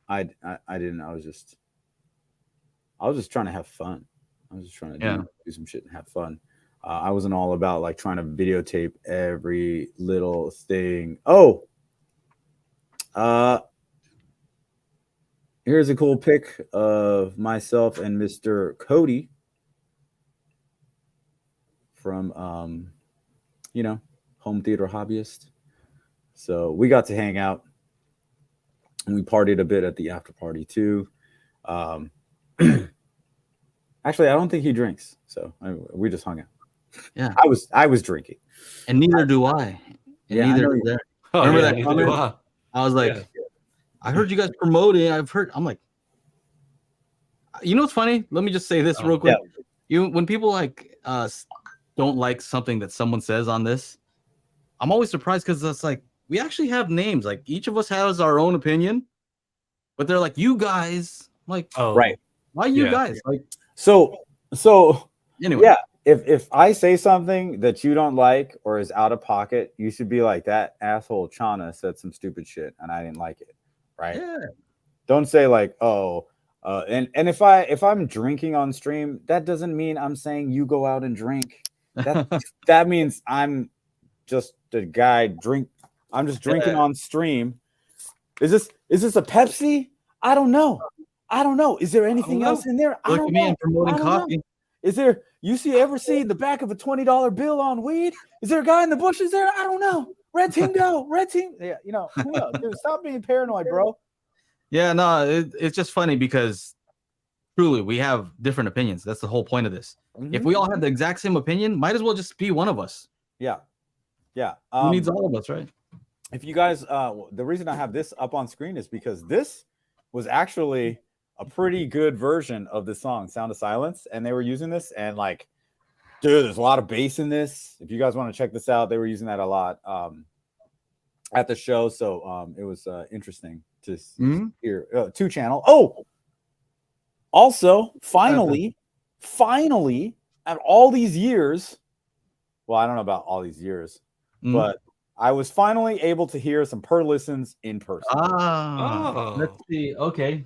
I didn't. I was just trying to have fun. I was just trying to do some shit and have fun. I wasn't all about like trying to videotape every little thing. Oh, here's a cool pic of myself and Mr. Cody from, you know, home theater hobbyist. So we got to hang out and we partied a bit at the after party too. Actually, I don't think he drinks, so we just hung out. Yeah, I was drinking, and neither do I. And neither is there. Oh, remember yeah, that comment? I was like, I heard you guys promoting. I'm like, you know what's funny? Let me just say this real quick. When people like don't like something that someone says on this, I'm always surprised because it's like we actually have names. Like each of us has our own opinion, but they're like, you guys. I'm like, oh, right? Why you guys? Like, so anyway, yeah. If I say something that you don't like or is out of pocket, you should be like, that asshole Chana said some stupid shit and I didn't like it, right? Yeah. Don't say like, oh, and if I'm drinking on stream, that doesn't mean I'm saying you go out and drink. That means I'm just a guy I'm just drinking on stream. Is this a Pepsi? I don't know. Is there anything else in there? Look at me, I'm promoting coffee. Is there? Ever see the back of a $20 bill on weed? Is there a guy in the bushes there? I don't know. Red team go. Red team. Yeah, you know. Who knows? Dude, stop being paranoid, bro. Yeah, no, it's just funny because truly we have different opinions. That's the whole point of this. If we all had the exact same opinion, might as well just be one of us. Yeah. Who needs all of us, right? If you guys, the reason I have this up on screen is because this was actually a pretty good version of the song Sound of Silence, and they were using this, and like, dude, there's a lot of bass in this. If you guys want to check this out, they were using that a lot at the show, so it was interesting to hear 2-channel. Oh, also, finally, at all these years, well, I don't know about all these years, but I was finally able to hear some per listens in person. Let's see. Okay.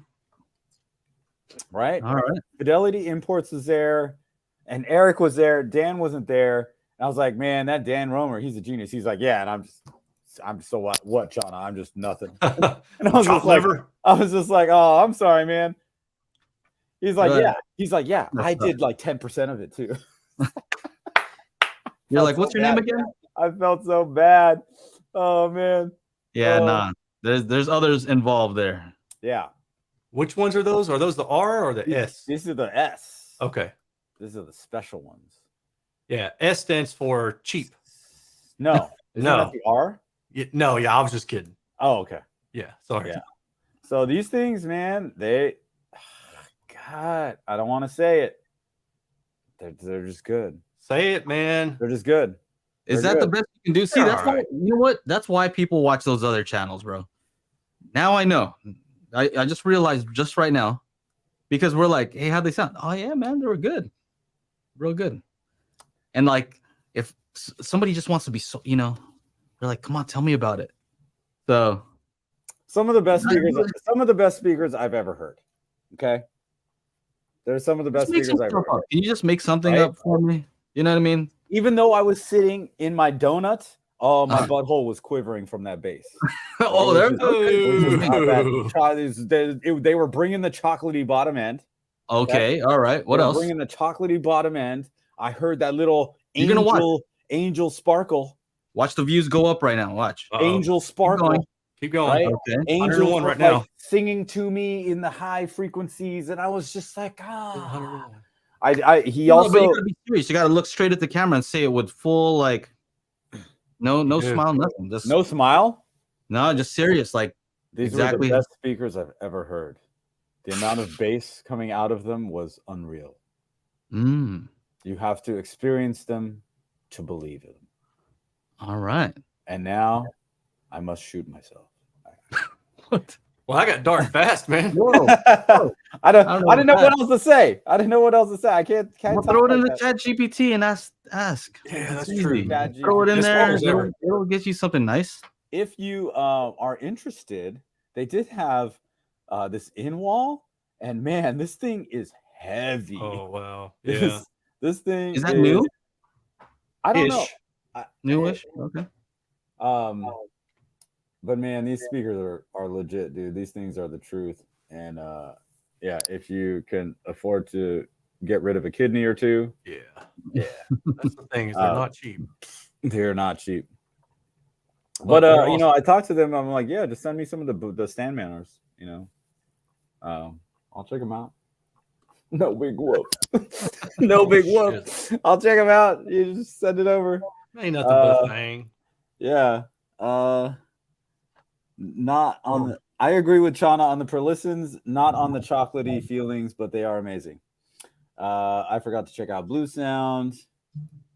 Right. All right. Fidelity Imports was there, and Eric was there. Dan wasn't there. And I was like, man, that Dan Romer, he's a genius. He's like, yeah, and I'm so what, John? I'm just nothing. And I was just like, oh, I'm sorry, man. He's like, yeah. He's like, yeah, I did like 10% of it too. You're like, what's your name again? I felt so bad. Oh man. Yeah, nah. There's others involved there. Yeah. Which ones are those? Are those the R or the S? These are the S. Okay. These are the special ones. Yeah. S stands for cheap. No. Isn't that the R? No, I was just kidding. Oh, okay. Yeah, sorry. Yeah. So these things, man, God, I don't want to say it. They're just good. Say it, man. They're just good. Is that the best you can do? See, that's why, you know what? That's why people watch those other channels, bro. Now I know. I just realized just right now, because we're like, hey, how'd they sound? Oh yeah, man, they were good, real good. And like, if somebody just wants to be, so, they're like, come on, tell me about it. So, some of the best speakers I've ever heard. Okay, there's some of the best speakers I've ever heard. Can you just make something up for me? You know what I mean? Even though I was sitting in my donut, oh, my butthole was quivering from that bass. They were bringing the chocolatey bottom end. Okay, all right. What else? Bringing the chocolatey bottom end. I heard that little angel sparkle. Watch the views go up right now. Watch. Angel sparkle. Keep going. Right? Okay. Angel one right now. Singing to me in the high frequencies, and I was just like, He but you gotta be serious. You gotta look straight at the camera and say it with full no smile, nothing. Just no smile. No, just serious. Like these exactly were the best speakers I've ever heard. The amount of bass coming out of them was unreal. You have to experience them to believe in them. All right. And now I must shoot myself. What? Well, I got dark fast, man. Whoa. I didn't know what else to say. I can't throw it in the chat GPT and ask. Yeah, that's true. Throw it in there. It'll get you something nice. If you are interested, they did have this in wall, and man, this thing is heavy. Oh wow. Yeah. This thing is that new? I don't know. Newish. Okay. But man, these speakers are legit, dude. These things are the truth. And yeah, if you can afford to get rid of a kidney or two. Yeah. That's the thing, is they're not cheap. They're not cheap. But I talked to them. I'm like, yeah, just send me some of the stand manners, I'll check them out. No big whoop. No big whoop. I'll check them out. You just send it over. Ain't nothing but a thing. Yeah. Not on the, I agree with Chana on the per listens, not on the chocolatey feelings, but they are amazing. I forgot to check out Blue Sound.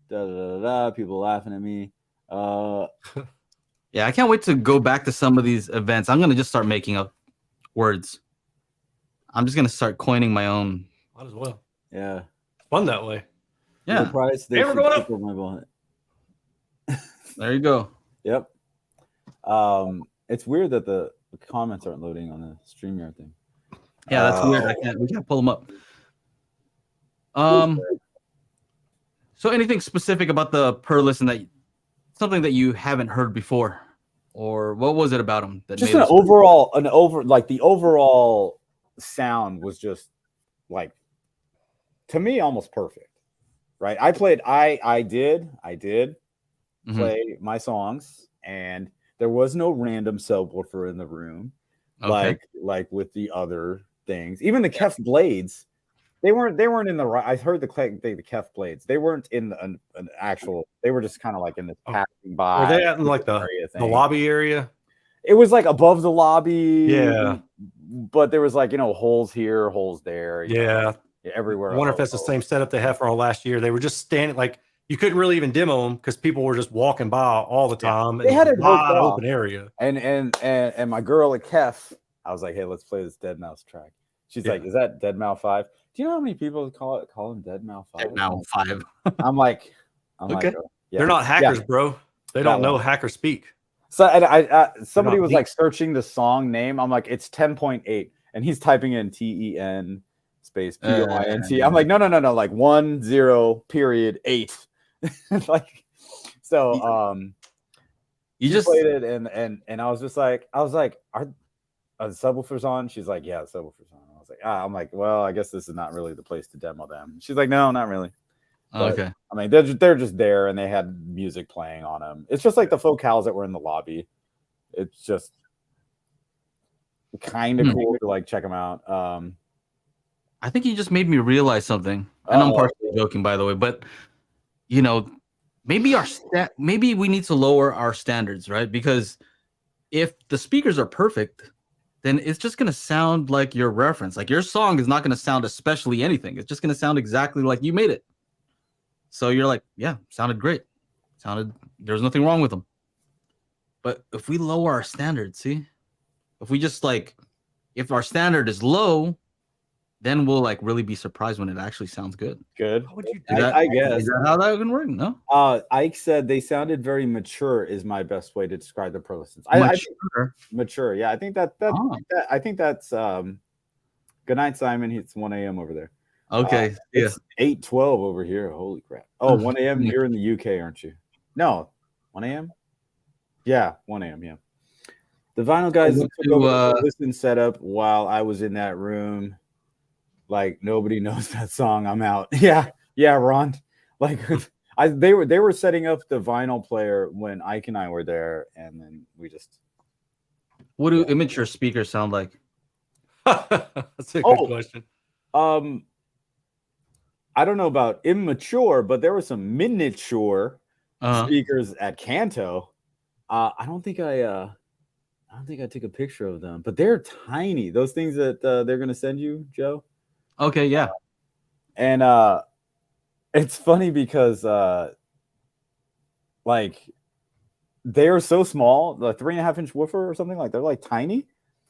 People laughing at me. Yeah, I can't wait to go back to some of these events. I'm gonna just start making up words. I'm just gonna start coining my own. Might as well. Yeah. Fun that way. Yeah. Price, hey, we're going up. There you go. Yep. It's weird that the comments aren't loading on the StreamYard thing. Yeah, that's weird. We can't pull them up. So anything specific about the per listen something that you haven't heard before, or what was it about them that just made the overall sound was just like, to me, almost perfect. Right? I did play my songs, and there was no random subwoofer in the room, like with the other things. Even the Kef blades, they weren't in the right. I heard the Kef blades. They weren't in an actual. They were just kind of like in the passing by. Were they out in like the lobby area? It was like above the lobby. Yeah, but there was like holes here, holes there. Yeah, everywhere. I wonder if that's the same setup they had for our last year. They were just standing like. You couldn't really even demo them because people were just walking by all the time. They had a wide open area. And my girl at Kef, I was like, hey, let's play this Dead Mouse track. She's like, is that Dead Mouse 5? Do you know how many people call him Dead Mouse 5? Dead Mouse 5. I'm like, okay. They're not hackers, bro. They don't know hacker speak. So somebody was like searching the song name. I'm like, it's 10.8, and he's typing in TEN space POINT. I'm like, no, like 10.8. Like, so you just played it, and I was like, are the subwoofers on? She's like, yeah, the subwoofers on. I was like, I'm like, well, I guess this is not really the place to demo them. She's like, no, not really. But, okay. I mean, they're just there, and they had music playing on them. It's just like the focals that were in the lobby. It's just kind of cool to like check them out. I think you just made me realize something, and I'm partially joking, by the way. But you know, maybe maybe we need to lower our standards, right? Because if the speakers are perfect, then it's just gonna sound like your reference. Like your song is not gonna sound especially anything. It's just gonna sound exactly like you made it. So you're like, yeah, sounded great. There's nothing wrong with them. But if we lower our standards, if we just like, if our standard is low, then we'll like really be surprised when it actually sounds good. Good. How would you do I guess. Is that how that would work? No. Ike said they sounded very mature. Is my best way to describe the Pro Listens. Mature. Yeah, I think I think that's good night, Simon. It's 1 a.m. over there. Okay. It's 8:12 over here. Holy crap. Oh, 1 a.m. You're in the UK, aren't you? No, 1 a.m. Yeah, 1 a.m. Yeah. The vinyl guys took over the listen setup while I was in that room. Like nobody knows that song. I'm out. Yeah, Ron. Like they were setting up the vinyl player when Ike and I were there, and then we just. What do immature speakers sound like? That's a good question. I don't know about immature, but there were some miniature speakers at Kanto. I don't think I took a picture of them, but they're tiny. Those things that they're gonna send you, Joe. Okay, yeah. And it's funny because like they are so small, the 3.5-inch woofer or something, like they're like tiny.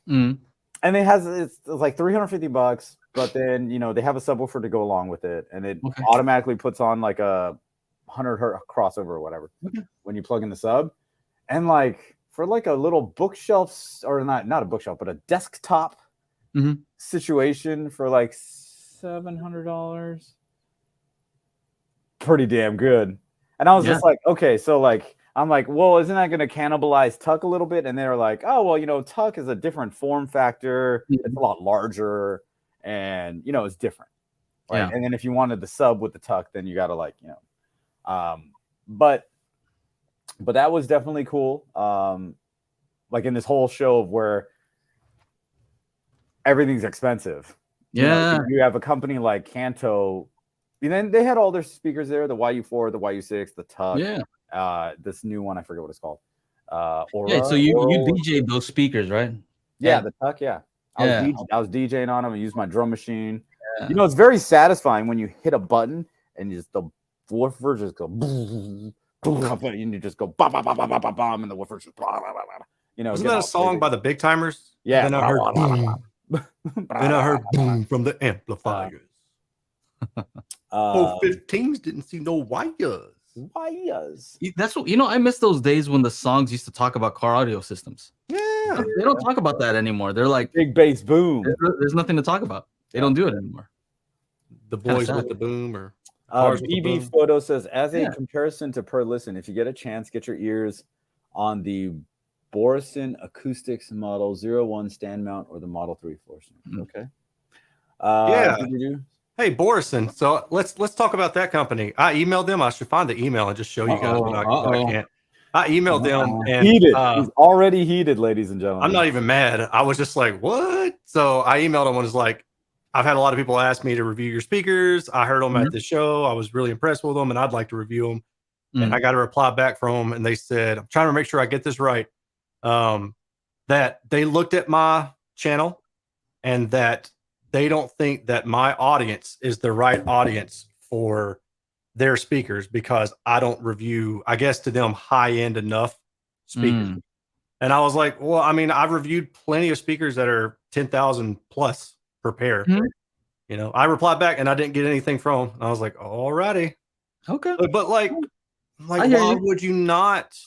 Mm. And it's like $350, but then they have a subwoofer to go along with it, and it automatically puts on like a 100 Hz crossover or whatever when you plug in the sub. And like for like a little bookshelf, or not a bookshelf, but a desktop situation for like $700, pretty damn good. And I was just like, okay, so like I'm like, well, isn't that going to cannibalize Tuck a little bit? And they're like, oh, well, Tuck is a different form factor. It's a lot larger, and it's different. Right. Yeah. And then if you wanted the sub with the Tuck, then you got to like, but that was definitely cool. Like in this whole show of where everything's expensive. Yeah. You have a company like Kanto, and then they had all their speakers there, the YU4, the YU6, the Tuck. Yeah. This new one, I forget what it's called. Aura, yeah, so you DJ'd those speakers, right? Yeah, the Tuck, yeah. I was DJing on them. I used my drum machine. Yeah. It's very satisfying when you hit a button and the woofer just go boom, boom, and you just go bam, bam, bam, bam, bam, bam, and the woofer just blah, blah, blah, blah. Isn't that a song by the Big Timers? Yeah. Then I heard boom. Then I heard boom from the amplifiers. 415s didn't see no wires. That's what I miss those days when the songs used to talk about car audio systems. Yeah, they don't talk about that anymore. They're like big bass boom. There's nothing to talk about. They don't do it anymore. The boys with the boom, or BB Photo says, as a comparison to Per Listen, if you get a chance, get your ears on the Borison Acoustics Model 01 stand mount or the Model 3 floor stand. Okay. Hey, Borison. So let's talk about that company. I emailed them. I should find the email and just show you guys, but I can't. I emailed them and heated. He's already heated, ladies and gentlemen. I'm not even mad. I was just like, what? So I emailed them and was like, I've had a lot of people ask me to review your speakers. I heard them at the show. I was really impressed with them, and I'd like to review them. And I got a reply back from them, and they said, I'm trying to make sure I get this right, that they looked at my channel and that they don't think that my audience is the right audience for their speakers because I don't review, I guess to them, high-end enough speakers. And I was like, well, I mean, I've reviewed plenty of speakers that are 10,000 plus per pair. I replied back and I didn't get anything from them. I was like, all righty. Okay. But like, Like, why would you not?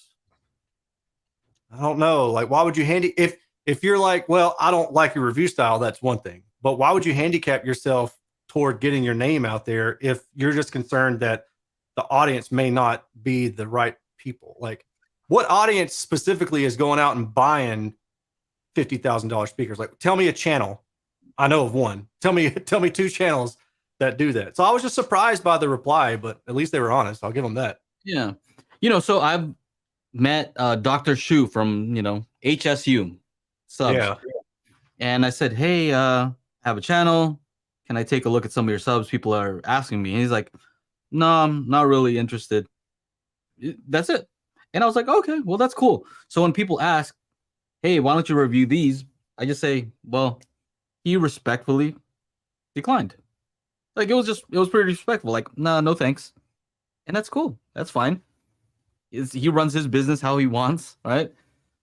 I don't know. Like, why would you if you're like, well, I don't like your review style, that's one thing. But why would you handicap yourself toward getting your name out there if you're just concerned that the audience may not be the right people? Like, what audience specifically is going out and buying $50,000 speakers? Like, tell me a channel. I know of one. Tell me 2 channels that do that. So I was just surprised by the reply, but at least they were honest. I'll give them that. Yeah. So I've met Dr. Shu from, HSU subs. Yeah. And I said, hey, I have a channel. Can I take a look at some of your subs? People are asking me. And he's like, no, I'm not really interested. That's it. And I was like, okay, well, that's cool. So when people ask, hey, why don't you review these? I just say, well, he respectfully declined. Like, it was pretty respectful. Like, no thanks. And that's cool. That's fine. He runs his business how he wants, right?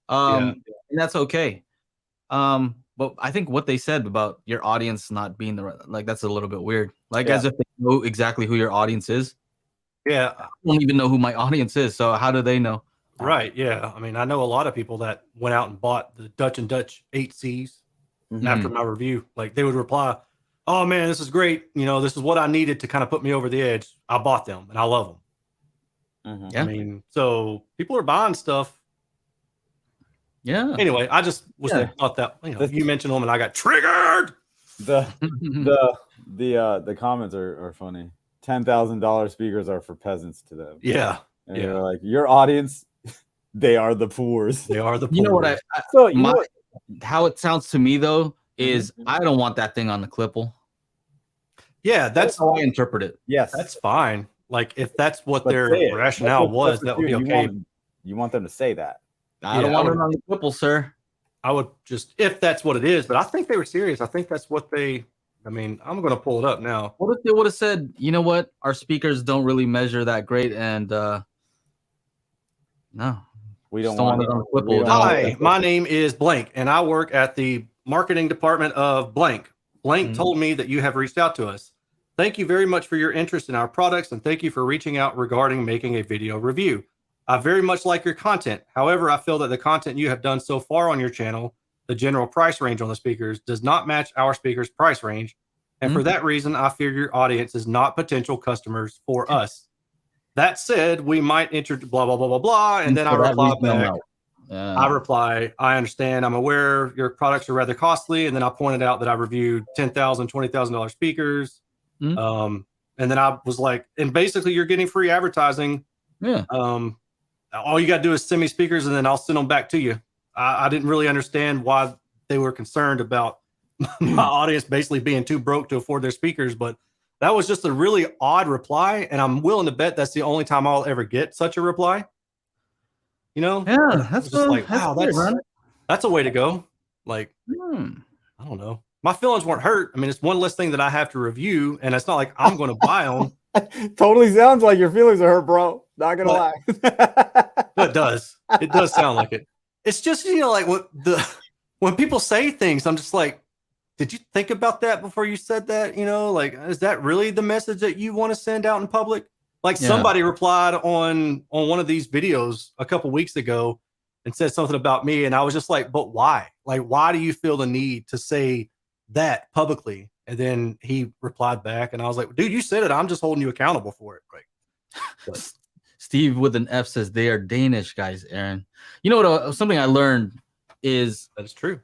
And that's okay. But I think what they said about your audience not being that's a little bit weird. Like, as if they know exactly who your audience is. Yeah. I don't even know who my audience is. So how do they know? Right. Yeah. I mean, I know a lot of people that went out and bought the Dutch and Dutch 8Cs after my review. Like, they would reply, oh man, this is great. This is what I needed to kind of put me over the edge. I bought them and I love them. Yeah. I mean, so people are buying stuff. Yeah. Anyway, I just thought that, you mentioned them and I got triggered. The comments are funny. $10,000 speakers are for peasants to them. Yeah. And you're like, your audience, they are the poors. They are the poors. You know what how it sounds to me though is I don't want that thing on the Klipsch. Yeah, that's how I interpret it. Yes, that's fine. Like, if that's what their rationale was, that would be okay. You want them to say that. I don't want it on the Klipsch, sir. I would just, if that's what it is, but I think they were serious. I think that's what I'm going to pull it up now. What if they would have said, you know what, our speakers don't really measure that great, and no, we don't want it on the Klipsch. Hi, my name is blank, and I work at the marketing department of blank. Blank told me that you have reached out to us. Thank you very much for your interest in our products, and thank you for reaching out regarding making a video review. I very much like your content. However, I feel that the content you have done so far on your channel, the general price range on the speakers, does not match our speakers' price range. And for that reason, I fear your audience is not potential customers for us. That said, we might enter blah, blah, blah, blah, blah. And then I reply back. I reply, I understand. I'm aware your products are rather costly. And then I pointed out that I reviewed $10,000, $20,000 speakers. And then I was like, and basically you're getting free advertising. Yeah. All you got to do is send me speakers and then I'll send them back to you. I didn't really understand why they were concerned about my audience basically being too broke to afford their speakers, but that was just a really odd reply. And I'm willing to bet that's the only time I'll ever get such a reply. Yeah, that's just like, wow, that's a way to go. Like, I don't know. My feelings weren't hurt. I mean, it's one less thing that I have to review, and it's not like I'm going to buy them. Totally sounds like your feelings are hurt, bro. Not gonna lie. It does. It does sound like it. It's just, like when people say things, I'm just like, did you think about that before you said that? Like, is that really the message that you want to send out in public? Like, somebody replied on one of these videos a couple weeks ago and said something about me, and I was just like, but why? Like, why do you feel the need to say that publicly? And then he replied back, and I was like, dude, you said it. I'm just holding you accountable for it. Like, Steve with an F says they are Danish guys, Aaron. You know what? Something I learned is that is true.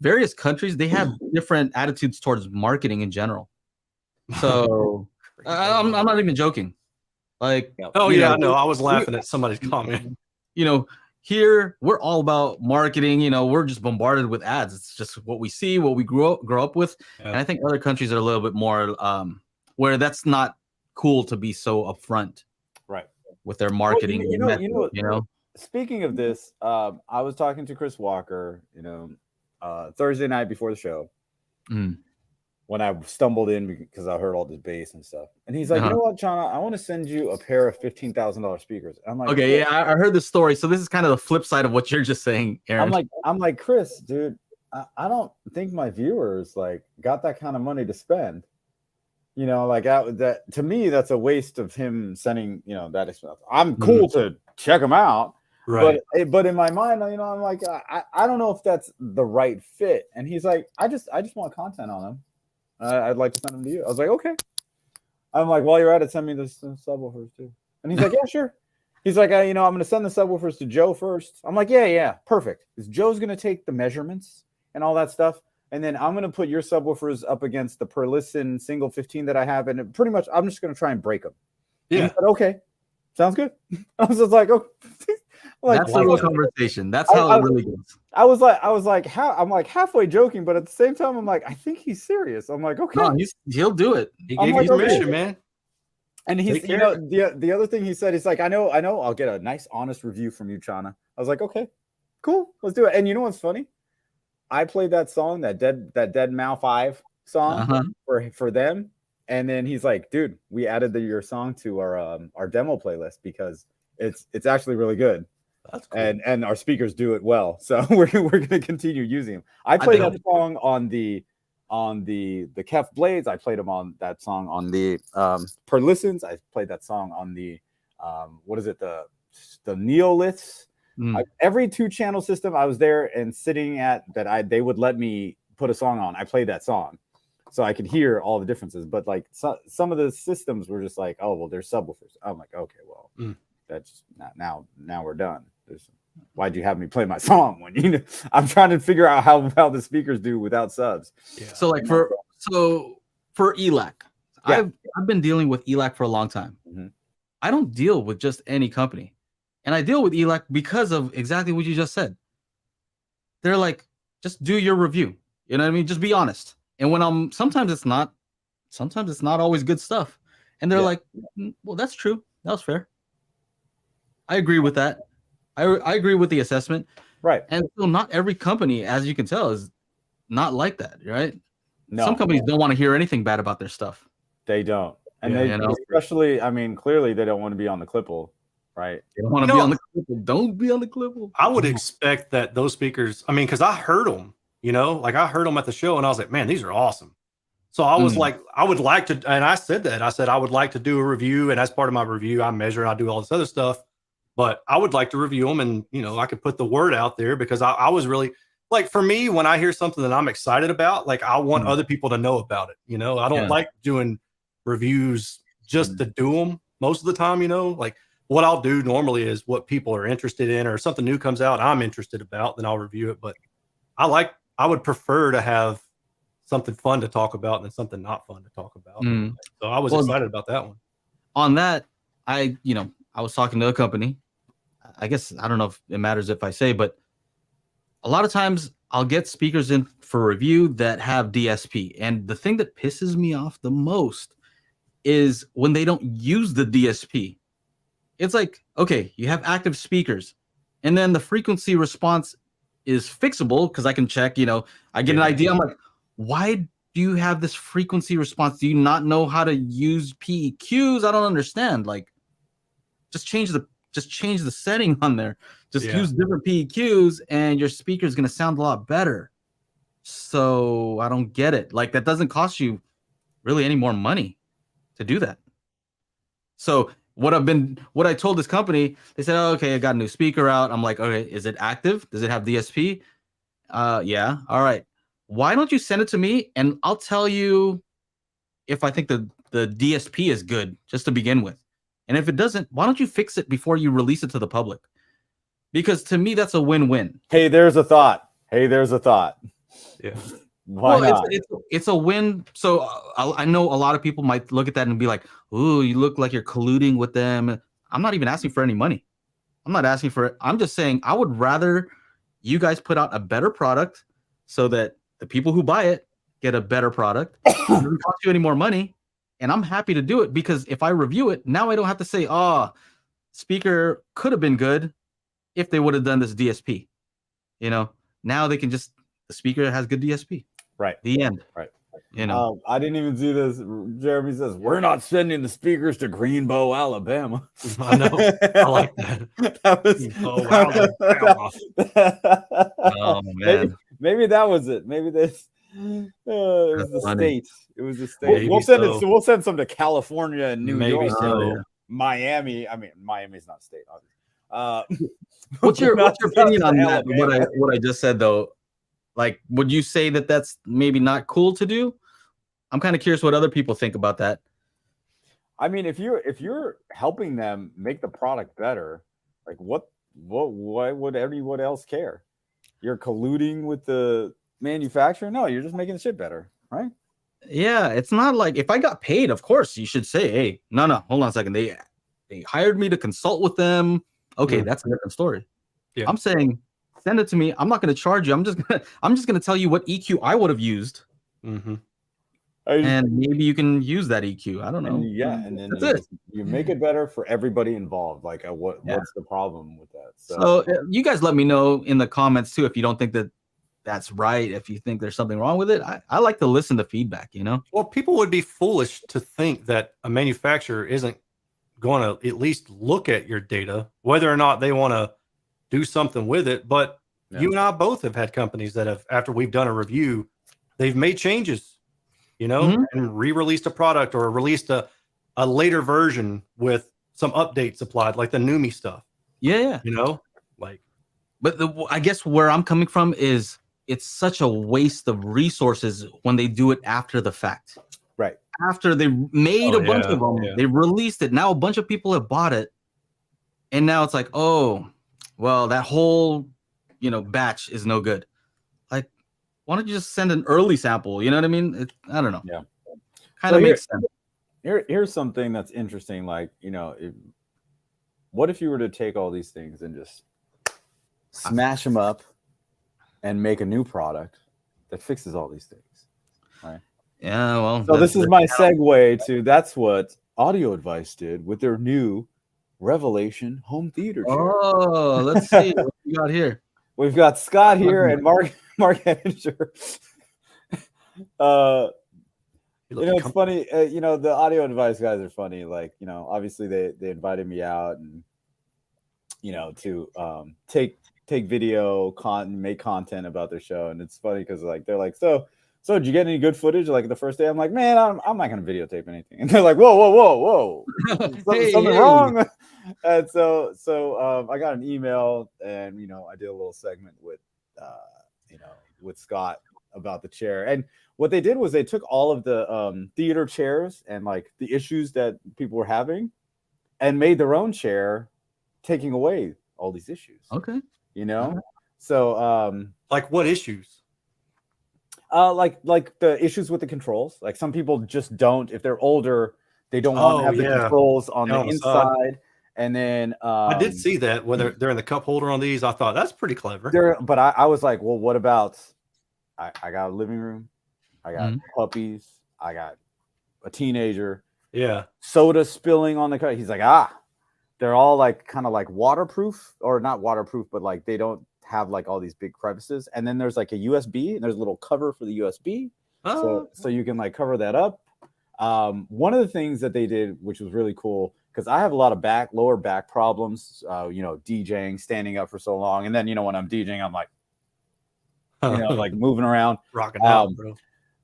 Various countries, they have different attitudes towards marketing in general. So I'm not even joking. Like, oh yeah, no, I was laughing at somebody's comment. Here we're all about marketing. We're just bombarded with ads. It's just what we see, what we grow up with. And I think other countries are a little bit more where that's not cool to be so upfront, right, with their marketing. Speaking of this, I was talking to Chris Walker, Thursday night before the show, when I stumbled in because I heard all this bass and stuff. And he's like, you know what, Chana, I want to send you a pair of $15,000 speakers. I'm like, okay, yeah, I heard the story. So this is kind of the flip side of what you're just saying, Aaron. I'm like, Chris, dude, I don't think my viewers got that kind of money to spend. You know, like that to me, that's a waste of him sending, you know, that stuff. I'm cool to check him out, Right. But in my mind, you know, I'm like, I don't know if that's the right fit. And he's like, I just want content on him. I'd like to send them to you. I was like, okay. I'm like, while you're at it, send me the subwoofers too. And he's like, yeah, sure. He's like, you know, I'm going to send the subwoofers to Joe first. I'm like, yeah, perfect. Because Joe's going to take the measurements and all that stuff. And then I'm going to put your subwoofers up against the per listen single 15 that I have. And pretty much, I'm just going to try and break them. Yeah. And he said, okay. Sounds good. I was just like, oh. Like, that's a real conversation. That's how it really goes. I was like, I'm like halfway joking, but at the same time, I'm like, I think he's serious. I'm like, okay. No, he'll do it. He gave you permission, man. And he's, you know, the other thing he said, he's like, I know, I'll get a nice, honest review from you, Chana. I was like, okay, cool, let's do it. And you know what's funny? I played that song, that Dead Mouse 5 song for them. And then he's like, dude, we added your song to our demo playlist because it's actually really good. That's cool. And our speakers do it well. So we're gonna continue using them. I played that song on the Kef Blades. I played them on that song on the Per Listens. I played that song on the what is it, the Neoliths. Every 2-channel system I was there and sitting at that they would let me put a song on. I played that song so I could hear all the differences. But like some of the systems were just like, oh well, there's subwoofers. I'm like, okay, well, that's not now we're done. Why'd you have me play my song when you know I'm trying to figure out how the speakers do without subs? Yeah. So like for ELAC, I've been dealing with ELAC for a long time. I don't deal with just any company. And I deal with ELAC because of exactly what you just said. They're like, just do your review. You know what I mean? Just be honest. And when sometimes it's not always good stuff. And they're like, well, that's true. That was fair. I agree with that. I agree with the assessment. Right. And so not every company, as you can tell, is not like that, right? No. Some companies don't want to hear anything bad about their stuff. They don't. And they especially, I mean, clearly they don't want to be on the Klipsch. Right. You don't want to be on the Klipsch. Don't be on the Klipsch. I would expect that those speakers, I mean, because I heard them, you know, like I heard them at the show and I was like, man, these are awesome. So I was like, I would like to, and I said that. I said I would like to do a review, and as part of my review, I measure and I do all this other stuff. But I would like to review them, and you know, I could put the word out there because I was really like, for me, when I hear something that I'm excited about, like I want other people to know about it. You know, I don't like doing reviews just to do them most of the time. You know, like what I'll do normally is what people are interested in, or something new comes out I'm interested about, then I'll review it. But I would prefer to have something fun to talk about than something not fun to talk about. So I was excited about that one. On that, I was talking to a company. I guess I don't know if it matters if I say, but a lot of times I'll get speakers in for review that have DSP. And the thing that pisses me off the most is when they don't use the DSP. It's like, okay, you have active speakers, and then the frequency response is fixable because I can check, you know, I get an idea. I'm like, why do you have this frequency response? Do you not know how to use PEQs? I don't understand. Like, just change the setting on there. Just use different PEQs, and your speaker is going to sound a lot better. So I don't get it. Like, that doesn't cost you really any more money to do that. So what I told this company, they said, oh, okay, I got a new speaker out. I'm like, okay, is it active? Does it have DSP? Yeah. All right. Why don't you send it to me, and I'll tell you if I think the DSP is good just to begin with. And if it doesn't, why don't you fix it before you release it to the public? Because to me, that's a win-win. Hey, there's a thought. Yeah. Why not? It's a win. So I know a lot of people might look at that and be like, ooh, you look like you're colluding with them. I'm not even asking for any money. I'm not asking for it. I'm just saying I would rather you guys put out a better product so that the people who buy it get a better product. It doesn't cost you any more money. And I'm happy to do it because if I review it, now I don't have to say, oh, speaker could have been good if they would have done this DSP. You know, now they can just, the speaker has good DSP. Right. The end. Right. You know, I didn't even see this. Jeremy says, we're not sending the speakers to Greenbow, Alabama. I know. I like that. That was, oh man. Maybe that was it. Maybe this. It was the funny. state. It was the state. Maybe We'll send it. so. We'll send some to California and New Maybe York, so. and Miami. I mean, Miami's not a state, obviously. What's your opinion on that? Alabama. What I just said though, like, would you say that that's maybe not cool to do? I'm kind of curious what other people think about that. I mean, if you're helping them make the product better, like why would anyone else care? You're colluding with the manufacturer? No, you're just making the shit better, right? Yeah, it's not like if I got paid, of course you should say, hey, no, hold on a second. They hired me to consult with them. Okay, that's a different story. Yeah. I'm saying send it to me. I'm not going to charge you. I'm just gonna tell you what EQ I would have used. Mm-hmm. And maybe you can use that EQ. I don't know. And then you make it better for everybody involved. Like, what's the problem with that? So you guys let me know in the comments too if you don't think that that's right. If you think there's something wrong with it, I like to listen to feedback. Well, people would be foolish to think that a manufacturer isn't going to at least look at your data, whether or not they want to do something with it. But you and I both have had companies that have, after we've done a review, they've made changes. And re-released a product or released a later version with some updates applied, like the Numi stuff. Yeah. But I guess where I'm coming from is it's such a waste of resources when they do it after the fact. Right. After they made a bunch of them, they released it. Now a bunch of people have bought it. And now it's like, oh, well, that whole, batch is no good. Like, why don't you just send an early sample? You know what I mean? I don't know. Yeah. Kind of makes sense. Here's something that's interesting. Like, what if you were to take all these things and just smash them up and make a new product that fixes all these things? Right. Yeah. Well, so this is my segue to that's what Audio Advice did with their new Revelation home theater chair. Oh, let's see what we got here. We've got Scott here and Mark Henninger. It's funny. The Audio Advice guys are funny. Like, obviously they invited me out and to take video make content about their show. And it's funny because they're like, so did you get any good footage? Like the first day, I'm like, man, I'm not gonna videotape anything. And they're like, whoa, something wrong. And so I got an email and I did a little segment with with Scott about the chair. And what they did was they took all of the theater chairs and like the issues that people were having and made their own chair, taking away all these issues. Okay. So like what issues? Like the issues with the controls. Like some people just don't, if they're older, they don't want to have the controls on the inside. And then I did see that when they're in the cup holder on these. I thought that's pretty clever. But I was like, well, what about I got a living room, I got puppies, I got a teenager. Yeah. Soda spilling on the car. He's like, they're all like kind of like waterproof, or not waterproof, but like they don't have like all these big crevices. And then there's like a USB and there's a little cover for the USB. So you can like cover that up. One of the things that they did, which was really cool, because I have a lot of lower back problems, DJing, standing up for so long. And then, when I'm DJing, I'm like, like moving around. Rocking out, bro.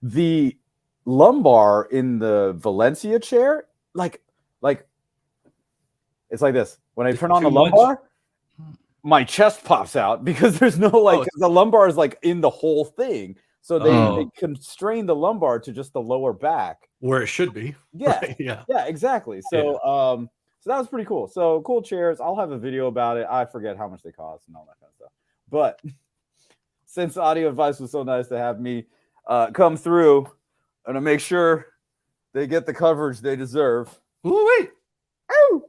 The lumbar in the Valencia chair, like it's like this. When I turn on the lumbar, my chest pops out because there's no the lumbar is like in the whole thing. So they constrain the lumbar to just the lower back where it should be. Yeah. Right? Yeah, exactly. So so that was pretty cool. So cool chairs. I'll have a video about it. I forget how much they cost and all that kind of stuff. But since Audio Advice was so nice to have me come through and to make sure they get the coverage they deserve. Ooh-wee. Ow!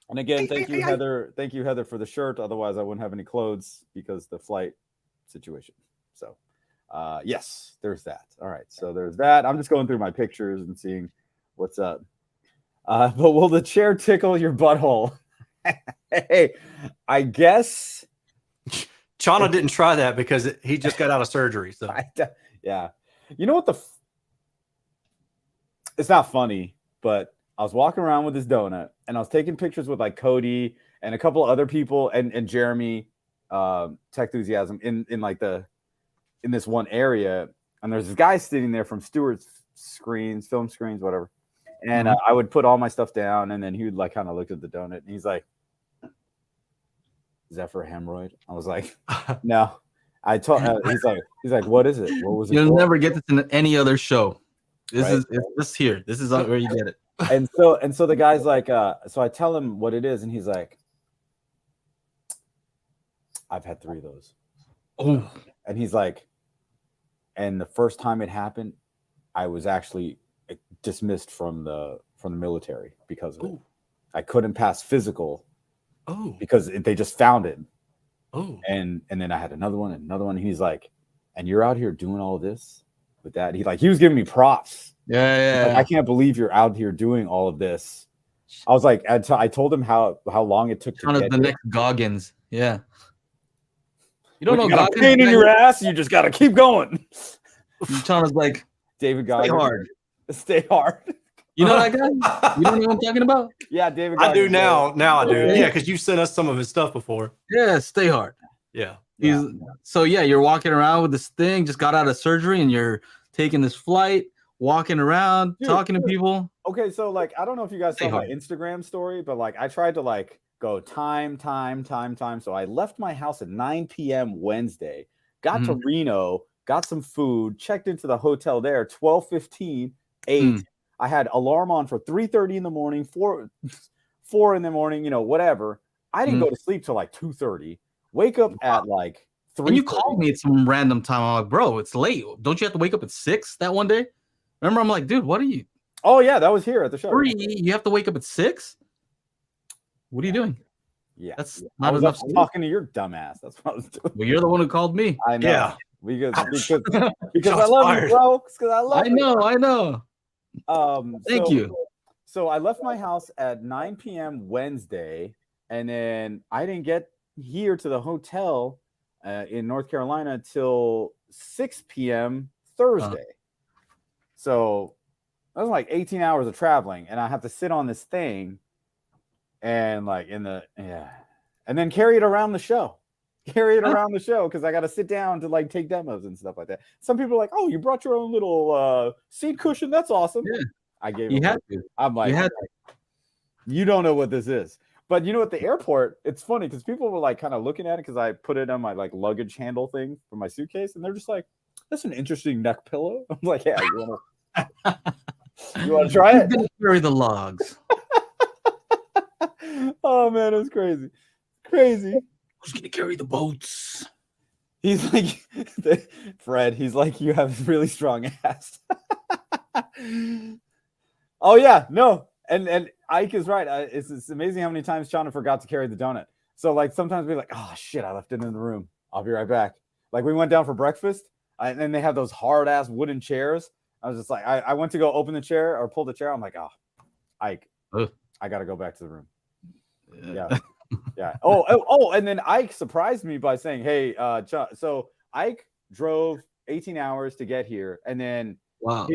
And again, thank you, Heather. Thank you, Heather, for the shirt. Otherwise, I wouldn't have any clothes because the flight situation. So, yes, there's that. All right, so there's that. I'm just going through my pictures and seeing what's up. But will the chair tickle your butthole? Hey, I guess. Chana didn't try that because he just got out of surgery. So yeah, you know what it's not funny, but I was walking around with this donut and I was taking pictures with like Cody and a couple of other people and Jeremy, Tech Enthusiasm in this one area. and there's this guy sitting there from Stewart's screens, film screens, whatever. And I would put all my stuff down, and then he would like kind of look at the donut, and he's like, "Is that for a hemorrhoid?" I was like, "No." I told he's like, "What is it? What was it?" You'll for? never get this in any other show. This Right? is it's just here. This is where you get it. And so the guy's like, so I tell him what it is, and he's like, "I've had 3 of those." Oh, And he's like, and the first time it happened, I was actually dismissed from the military because of it. I couldn't pass physical because they just found it. And then I had another one and another one. And he's like, and you're out here doing all this with that? He was giving me props. yeah. Like, I can't believe you're out here doing all of this. I was like, I told him how long it took to Kind of get the here. next Goggins. Yeah. You don't When know you got a Goggins? pain in your ass, you just got to keep going. Chana's like, David stay Goggins. hard. Stay hard. You know that guy? You don't know what I'm talking about? Yeah, David I Goggins. do now. Now I do. Yeah, because you sent us some of his stuff before. Yeah, stay hard. Yeah. So you're walking around with this thing, just got out of surgery, and you're taking this flight, walking around, talking to people. Okay, so like, I don't know if you guys saw my Instagram story, but like, I tried to like go time. So I left my house at 9 p.m. Wednesday, got to Reno, got some food, checked into the hotel there, 12:15, 8. I had alarm on for 3:30 in the morning, 4 in the morning, whatever. I didn't go to sleep till like 2:30. Wake up at like 3. And you called me at some random time. I'm like, bro, it's late. Don't you have to wake up at 6 that one day? Remember, I'm like, dude, what are you? Oh yeah, that was here at the show. 3? You have to wake up at 6? What are you doing? Yeah, that's I not was enough. talking to your dumbass. That's what I was doing. Well, you're the one who called me. I know. Yeah. Because I love you, bro. Because I love you. I know. Thank you. So I left my house at 9 p.m. Wednesday, and then I didn't get here to the hotel in North Carolina till 6 p.m. Thursday. So that was like 18 hours of traveling, and I have to sit on this thing and like and then carry it around the show. Around the show because I got to sit down to like take demos and stuff like that. Some people are like, "Oh, you brought your own little seat cushion? That's awesome." Yeah, I gave. You had to. I'm like, you don't know what this is. But at the airport, it's funny because people were like kind of looking at it because I put it on my like luggage handle thing for my suitcase, and they're just like, "That's an interesting neck pillow." I'm like, "Yeah, you want to try it?" Gonna carry the logs. Oh man, it was crazy. Who's gonna carry the boats? He's like, Fred. He's like, you have a really strong ass. Oh yeah, no, and Ike is right. It's amazing how many times Chana forgot to carry the donut. So like sometimes we're like, oh shit, I left it in the room. I'll be right back. Like we went down for breakfast, and then they have those hard ass wooden chairs. I was just like, I went to go open the chair or pull the chair. I'm like, oh, Ike, I gotta go back to the room. Yeah. Yeah. Oh, and then Ike surprised me by saying, "Hey, so Ike drove 18 hours to get here, and then wow,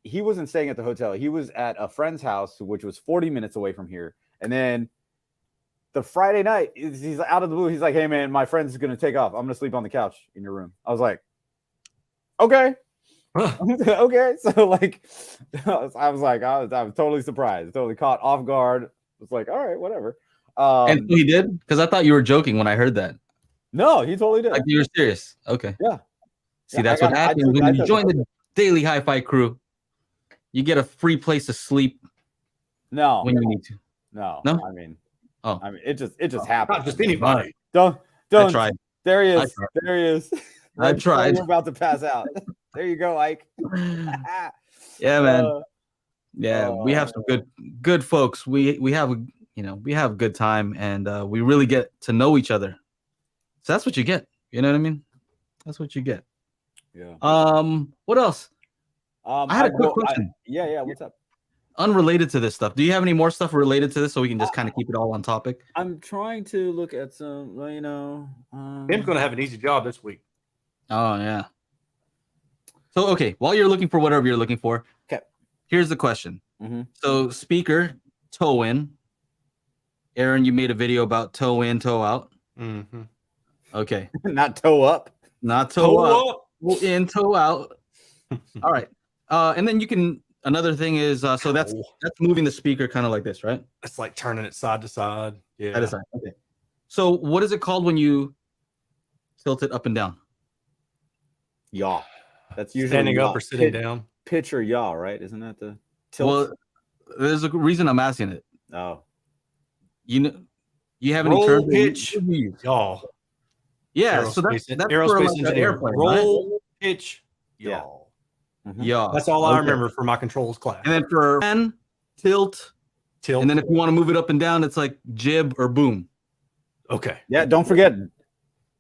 he wasn't staying at the hotel. He was at a friend's house, which was 40 minutes away from here. And then the Friday night, he's out of the blue. He's like, "Hey, man, my friend's gonna take off. I'm gonna sleep on the couch in your room." I was like, "Okay." Okay. So like, I was totally surprised, totally caught off guard. It's like, all right, whatever. And so he did? Because I thought you were joking when I heard that. No, he totally did. Like you were serious. Okay. Yeah. See, that's what happens when you join the Daily HiFi Crew. You get a free place to sleep. No. When you need to. No. No. I mean, it just happened. Not just anybody. Don't. I tried. There he is. There he is. I tried. We're about to pass out. There you go, Ike. Yeah, man. We have some good folks. We have a good time, and we really get to know each other. So that's what you get. You know what I mean? That's what you get. Yeah. What else? I had a quick question. Yeah. What's up? Unrelated to this stuff. Do you have any more stuff related to this so we can just kind of keep it all on topic? I'm trying to look at some, Tim's gonna have an easy job this week. Oh yeah. So okay, while you're looking for whatever you're looking for, okay. Here's the question. Mm-hmm. So speaker, toe in. Aaron, you made a video about toe in, toe out. Mm-hmm. Okay. Not toe up. Not toe up. Toe in, toe out. All right. And then you can, another thing is, so that's moving the speaker kind of like this, right? It's like turning it side to side. Yeah. Side to side. Okay. So what is it called when you tilt it up and down? Yaw. That's usually standing up or sitting down. Pitch or yaw, right? Isn't that the tilt? Well, there's a reason I'm asking it. Oh. You have Roll, any terms? pitch, yaw. Yeah, so that's aerospace like engineer. Airplane, roll, right? pitch, yaw. Yeah. Mm-hmm. Yeah, that's all I remember for my controls class. And then for pan, tilt, and then if you want to move it up and down, it's like jib or boom. Okay. Yeah, don't forget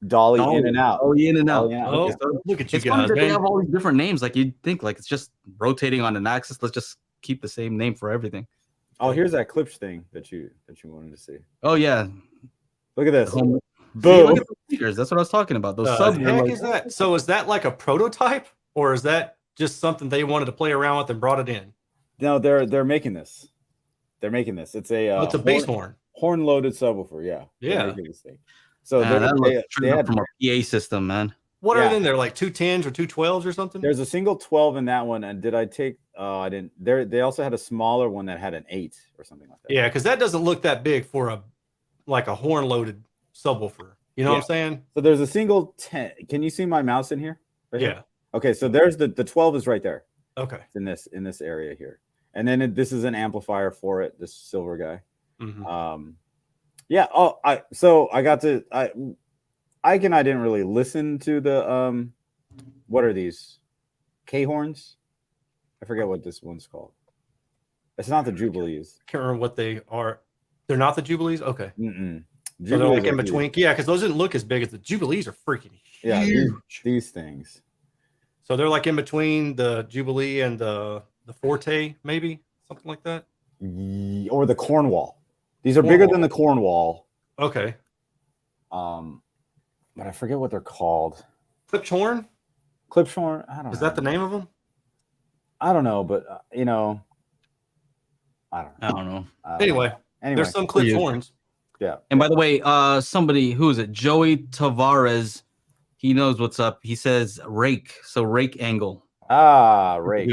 dolly in and out. Oh, in and out. Oh, okay. So look at you it's guys. Funny that they have all these different names. Like you'd think, like it's just rotating on an axis. Let's just keep the same name for everything. Oh, here's that Klipsch thing that you wanted to see. Oh yeah, look at this. Boom. Look at the speakers. That's what I was talking about. Those sub. Heck is that? So is that like a prototype, or is that just something they wanted to play around with and brought it in? No, they're making this. They're making this. It's a it's a bass horn. Horn loaded subwoofer. Yeah. Yeah. This thing. So they had from a PA system, man. What are in there? Like 210s or 212s or something? There's a single 12 in that one. And did I take? I didn't. They also had a smaller one that had an 8 or something like that. Yeah, because that doesn't look that big for a horn loaded subwoofer. You know what I'm saying? So there's a single 10. Can you see my mouse in here? Right here? Okay, so there's the 12 is right there. Okay. It's in this area here, and then this is an amplifier for it. This silver guy. Mm-hmm. Yeah. Oh, I got to Ike and I didn't really listen to the what are these K horns? I forget what this one's called. It's not the Jubilees. I can't remember what they are. They're not the Jubilees? Okay. Mm-mm. So they're like in between. Yeah, because those didn't look as big as the Jubilees are freaking huge. Yeah, these things. So they're like in between the Jubilee and the Forte, maybe something like that, or the Cornwall. These are bigger than the Cornwall. Okay. But I forget what they're called. Klipsch horn. Klipsch horn. I don't know. Is that the name of them? I don't know, but I don't know. Anyway, there's some Klipsch horns. Yeah. And by the way, somebody, who is it? Joey Tavares. He knows what's up. He says rake. So rake angle. Rake.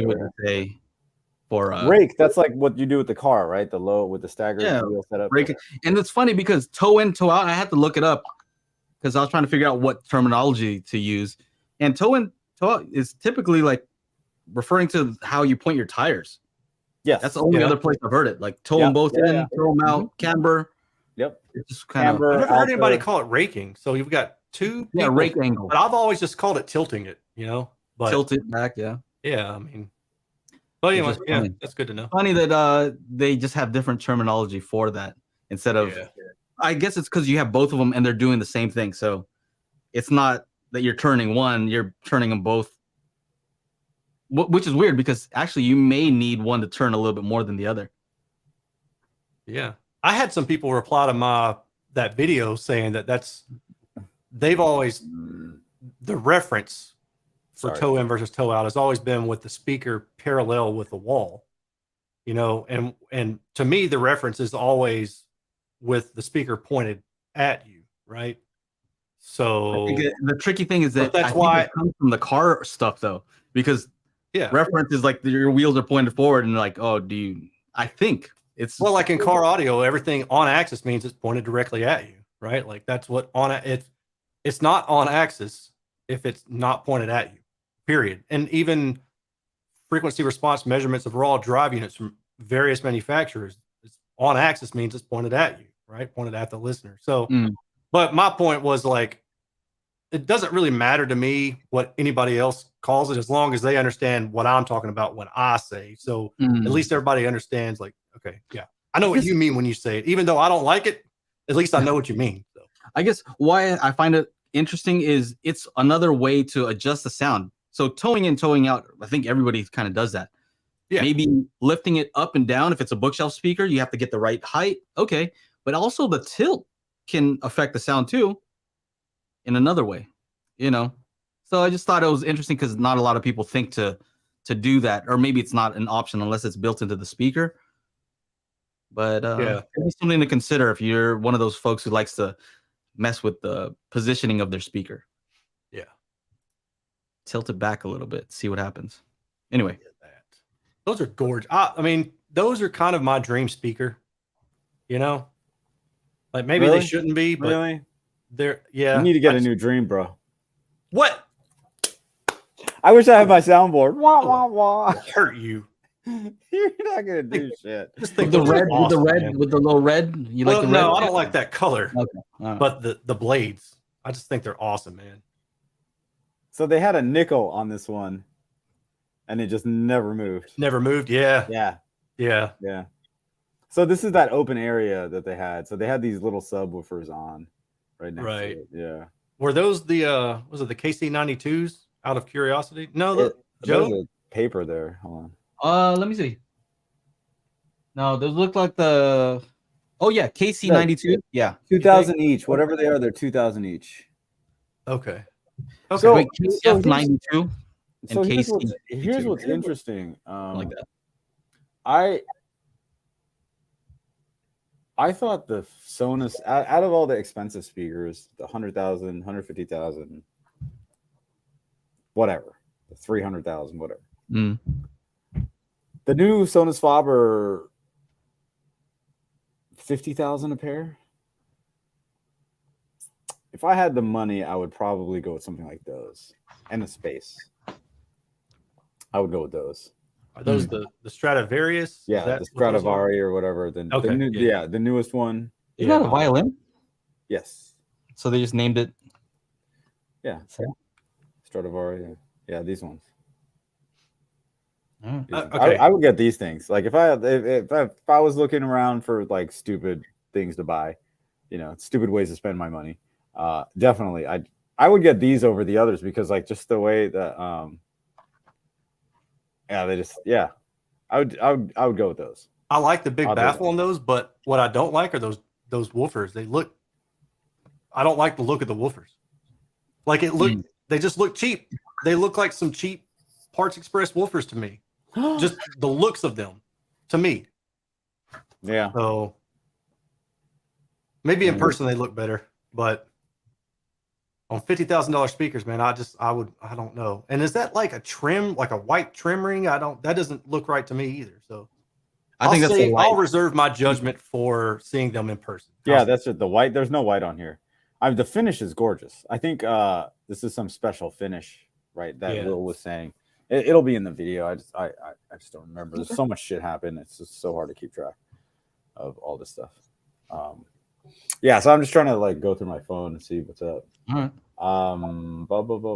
Rake. That's like what you do with the car, right? The low with the staggered wheel setup. Rake. And it's funny because toe in, toe out. I had to look it up because I was trying to figure out what terminology to use. And toe in, toe out is typically like referring to how you point your tires. Yes. That's the only other place I've heard it. Like toe them both in, toe them out, camber. Yep. It's just kind of. I've never heard anybody call it raking. So you've got two. Yeah, rake angle. But I've always just called it tilting it, But tilt it back, yeah. Yeah, I mean. But anyway, yeah, that's good to know. Funny that they just have different terminology for that instead of. Yeah. I guess it's because you have both of them and they're doing the same thing. So it's not that you're turning one; you're turning them both. Which is weird because actually you may need one to turn a little bit more than the other. Yeah, I had some people reply to that video saying they've always the reference for toe in versus toe out has always been with the speaker parallel with the wall, and to me the reference is always with the speaker pointed at you, right? So I think the tricky thing is that that's why it comes from the car stuff though, because reference is like your wheels are pointed forward and like, oh, I think it's like in car audio, everything on axis means it's pointed directly at you, right? Like that's what it's not on axis if it's not pointed at you, period. And even frequency response measurements of raw drive units from various manufacturers, it's on axis means it's pointed at you, right? Pointed at the listener. So, but my point was like, it doesn't really matter to me what anybody else calls it as long as they understand what I'm talking about when I say. So at least everybody understands like, okay, yeah, I know what you mean when you say it. Even though I don't like it, at least I know what you mean. So I guess why I find it interesting is it's another way to adjust the sound. So towing in, towing out, I think everybody kind of does that. Yeah. Maybe lifting it up and down. If it's a bookshelf speaker, you have to get the right height. Okay. But also the tilt can affect the sound too in another way, So I just thought it was interesting because not a lot of people think to do that, or maybe it's not an option unless it's built into the speaker. But it's something to consider if you're one of those folks who likes to mess with the positioning of their speaker. Yeah. Tilt it back a little bit, see what happens. Anyway, those are gorgeous. I mean, those are kind of my dream speaker. You know, like maybe Really? they shouldn't be, but Really? they're yeah. You need to get a new dream, bro. What? I wish I had my soundboard. Wah wah wah. Hurt you. You're not gonna do shit. Just with think the those red, are awesome, man. with the little red. You like Well, the red? no, I don't like that color. Okay. All right. But the blades, I just think they're awesome, man. So they had a nickel on this one, and it just never moved. Never moved. Yeah. Yeah, Yeah. yeah. So this is that open area that they had. So they had these little subwoofers on right next Right. to it. Yeah. Were those the was it the KC92s out of curiosity? No, There's Joe? a paper there. Hold on. Let me see. No, those look like the. Oh yeah, KC92. Yeah, 2,000 each. Whatever they are, they're 2,000 each. Okay. Okay. So- wait, KF92 and So here's KC. what's interesting. Like that. I thought the Sonus out of all the expensive speakers, the 100,000, 150,000, whatever, the 300,000, whatever. Mm. The new Sonus Faber, 50,000 a pair. If I had the money, I would probably go with something like those and the space. I would go with those. Are those the Stradivarius? Yeah, the Stradivari or whatever. The new, yeah. the newest one. Isn't that a violin? Yes. So they just named it. Yeah. Stradivari. Yeah, these ones. Okay. I would get these things. Like if I was looking around for like stupid things to buy, stupid ways to spend my money, definitely I would get these over the others because like just the way that I would go with those. I like the big I'll do baffle that. on those, but what I don't like are those woofers. I don't like the look of the woofers. Like they just look cheap. They look like some cheap Parts Express woofers to me. Just the looks of them to me. Yeah. So maybe in person they look better, but on $50,000 speakers, man, I don't know. And is that like a trim, like a white trim ring? That doesn't look right to me either. So I think I'll reserve my judgment for seeing them in person. Yeah, that's it. The white, there's no white on here. The finish is gorgeous. I think this is some special finish, right? That Will was saying. It'll be in the video. I just don't remember. There's so much shit happened. It's just so hard to keep track of all this stuff. So I'm just trying to like go through my phone and see what's up. All right.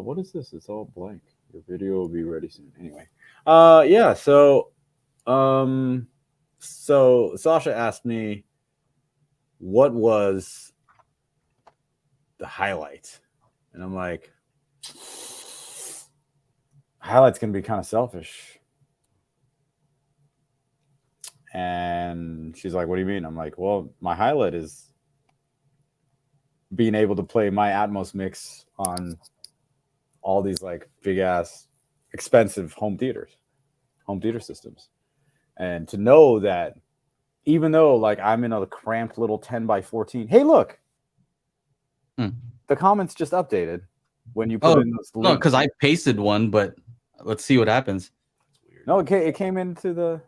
What is this? It's all blank. Your video will be ready soon. Anyway. So Sasha asked me what was the highlight, and I'm like, highlight's gonna be kind of selfish. And she's like, what do you mean? I'm like, well, my highlight is being able to play my Atmos mix on all these like big ass expensive home theater systems. And to know that even though like I'm in a cramped little 10x14, hey, look, the comments just updated when you put in those links. No, because I pasted one, but let's see what happens. No, it came into the.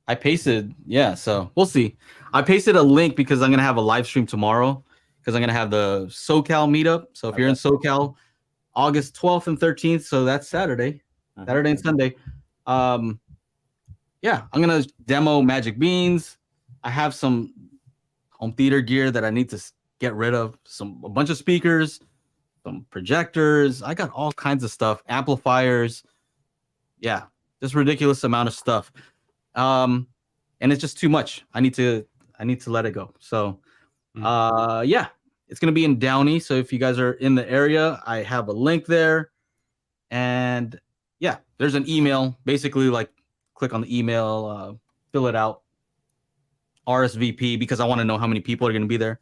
I pasted, so we'll see. I pasted a link because I'm gonna have a live stream tomorrow because I'm gonna have the SoCal meetup. So if you're in SoCal, August 12th and 13th, so that's Saturday and Sunday. I'm gonna demo Magic Beans. I have some home theater gear that I need to get rid of. A bunch of speakers, some projectors. I got all kinds of stuff, amplifiers. Yeah, just ridiculous amount of stuff. And it's just too much. I need to let it go. So, it's gonna be in Downey. So if you guys are in the area, I have a link there, and there's an email. Basically, like click on the email, fill it out, RSVP, because I want to know how many people are gonna be there.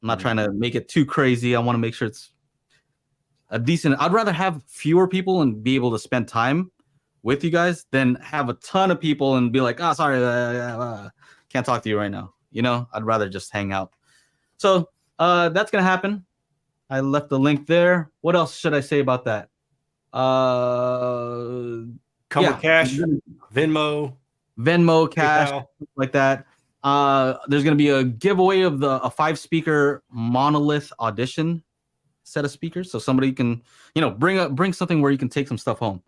I'm not trying to make it too crazy. I want to make sure it's a decent. I'd rather have fewer people and be able to spend time with you guys than have a ton of people and be like, sorry, can't talk to you right now. I'd rather just hang out. So that's gonna happen. I left the link there. What else should I say about that? come with cash, Venmo, cash, PayPal. like that. There's gonna be a giveaway of a 5-speaker monolith audition set of speakers, so somebody can, bring something where you can take some stuff home.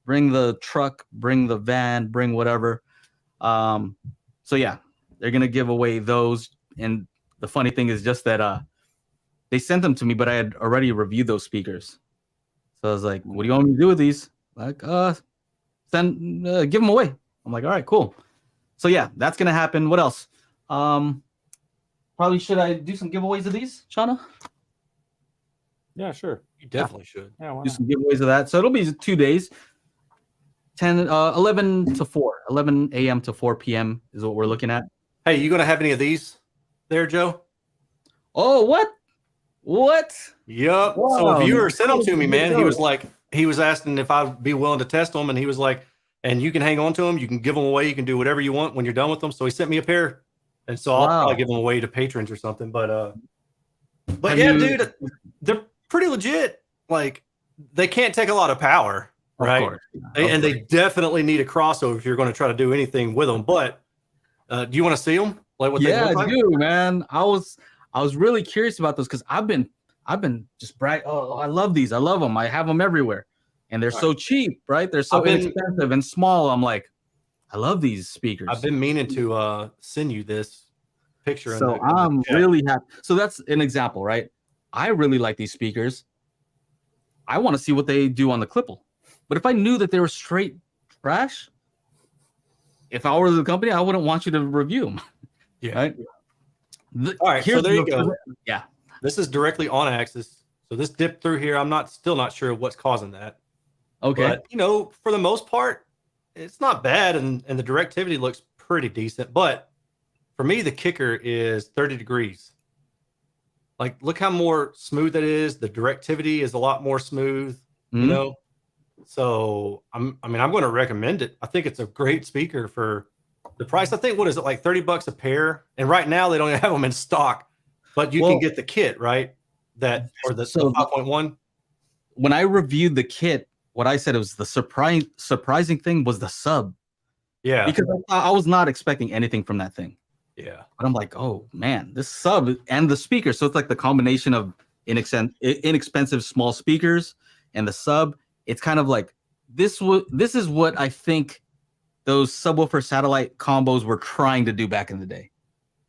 Bring the truck, bring the van, bring whatever. So yeah, they're gonna give away those. And the funny thing is just that they sent them to me, but I had already reviewed those speakers. So I was like, "What do you want me to do with these?" Like, give them away. I'm like, "All right, cool." So yeah, that's gonna happen. What else? Probably should I do some giveaways of these, Shauna? Yeah, sure. You definitely should. Yeah, why Do not? some giveaways of that. So it'll be 2 days. 11 to 4, 11 a.m. to 4 p.m. is what we're looking at. Hey, you gonna have any of these there, Joe? Oh, what? Yep. Wow, So a viewer sent them man. to me, man. He was asking if I'd be willing to test them, and he was like, and you can hang on to them, you can give them away, you can do whatever you want when you're done with them. So he sent me a pair, and so I'll probably give them away to patrons or something. But yeah, dude, they're pretty legit. Like, they can't take a lot of power, right? Of course. They definitely need a crossover if you're going to try to do anything with them. But do you want to see them? Like what they look like? I do, man. I was really curious about those because I've been just brag. Oh, I love these. I love them. I have them everywhere, and they're so cheap, right? They're so inexpensive and small. I'm like, I love these speakers. I've been meaning to send you this picture. So I'm really happy. So that's an example, right? I really like these speakers. I want to see what they do on the Klipsch. But if I knew that they were straight trash, if I were the company, I wouldn't want you to review them. Yeah. Right. All right. So there you go. Yeah. This is directly on axis. So this dip through here, I'm still not sure what's causing that. Okay. But, for the most part, it's not bad. And the directivity looks pretty decent. But for me, the kicker is 30 degrees. Like, look how more smooth it is. The directivity is a lot more smooth, So I'm going to recommend it. I think it's a great speaker for the price. I think, what is it, like $30 a pair? And right now they don't even have them in stock, but you can get the kit, right? The 5.1. When I reviewed the kit, what I said was the surprising thing was the sub. Yeah. Because I was not expecting anything from that thing. Yeah. But I'm like, oh man, this sub and the speaker. So it's like the combination of inexpensive small speakers and the sub. It's kind of like this is what I think those subwoofer satellite combos were trying to do back in the day.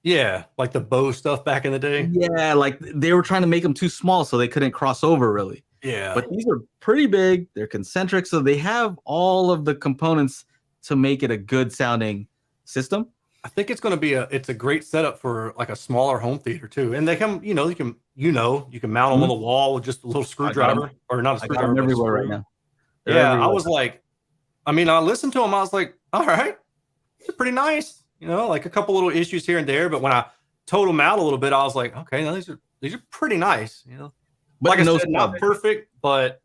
Yeah, like the Bow stuff back in the day. Yeah, like they were trying to make them too small so they couldn't cross over really. Yeah. But these are pretty big. They're concentric, so they have all of the components to make it a good sounding system. I think it's going to be a great setup for like a smaller home theater too. And they come, you can mount them on the wall with just a little screwdriver, or not a screwdriver. But everywhere right now. Yeah, everywhere. I was like, I listened to them. I was like, all right, they're pretty nice. Like a couple little issues here and there, but when I totaled them out a little bit, I was like, okay, now these are pretty nice. But like I said, not perfect, but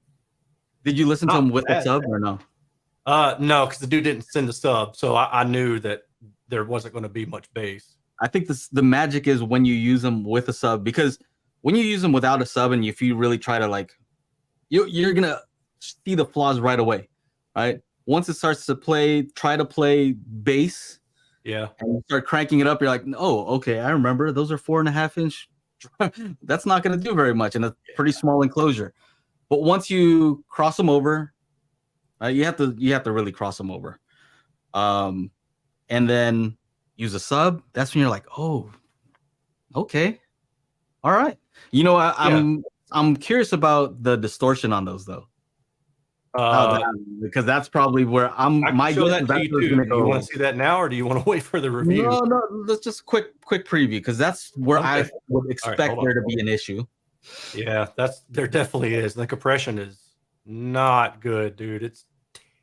did you listen to them with the sub or no? No, because the dude didn't send the sub, so I knew that there wasn't going to be much bass. I think the magic is when you use them with a sub, because when you use them without a sub and if you really try to you're gonna see the flaws right away, right? Once it starts to try to play bass, yeah, and you start cranking it up, you're like, oh, okay, I remember those are 4.5 inch. That's not going to do very much in a pretty small enclosure. But once you cross them over, you have to really cross them over, and then use a sub. That's when you're like, oh, okay, all right. I'm curious about the distortion on those though. Because that's probably where my show that to you too. Do you want to see that now, or do you want to wait for the review? No, let's just quick preview, because that's where I would expect there to be an issue. Yeah, there definitely is. The compression is not good, dude. It's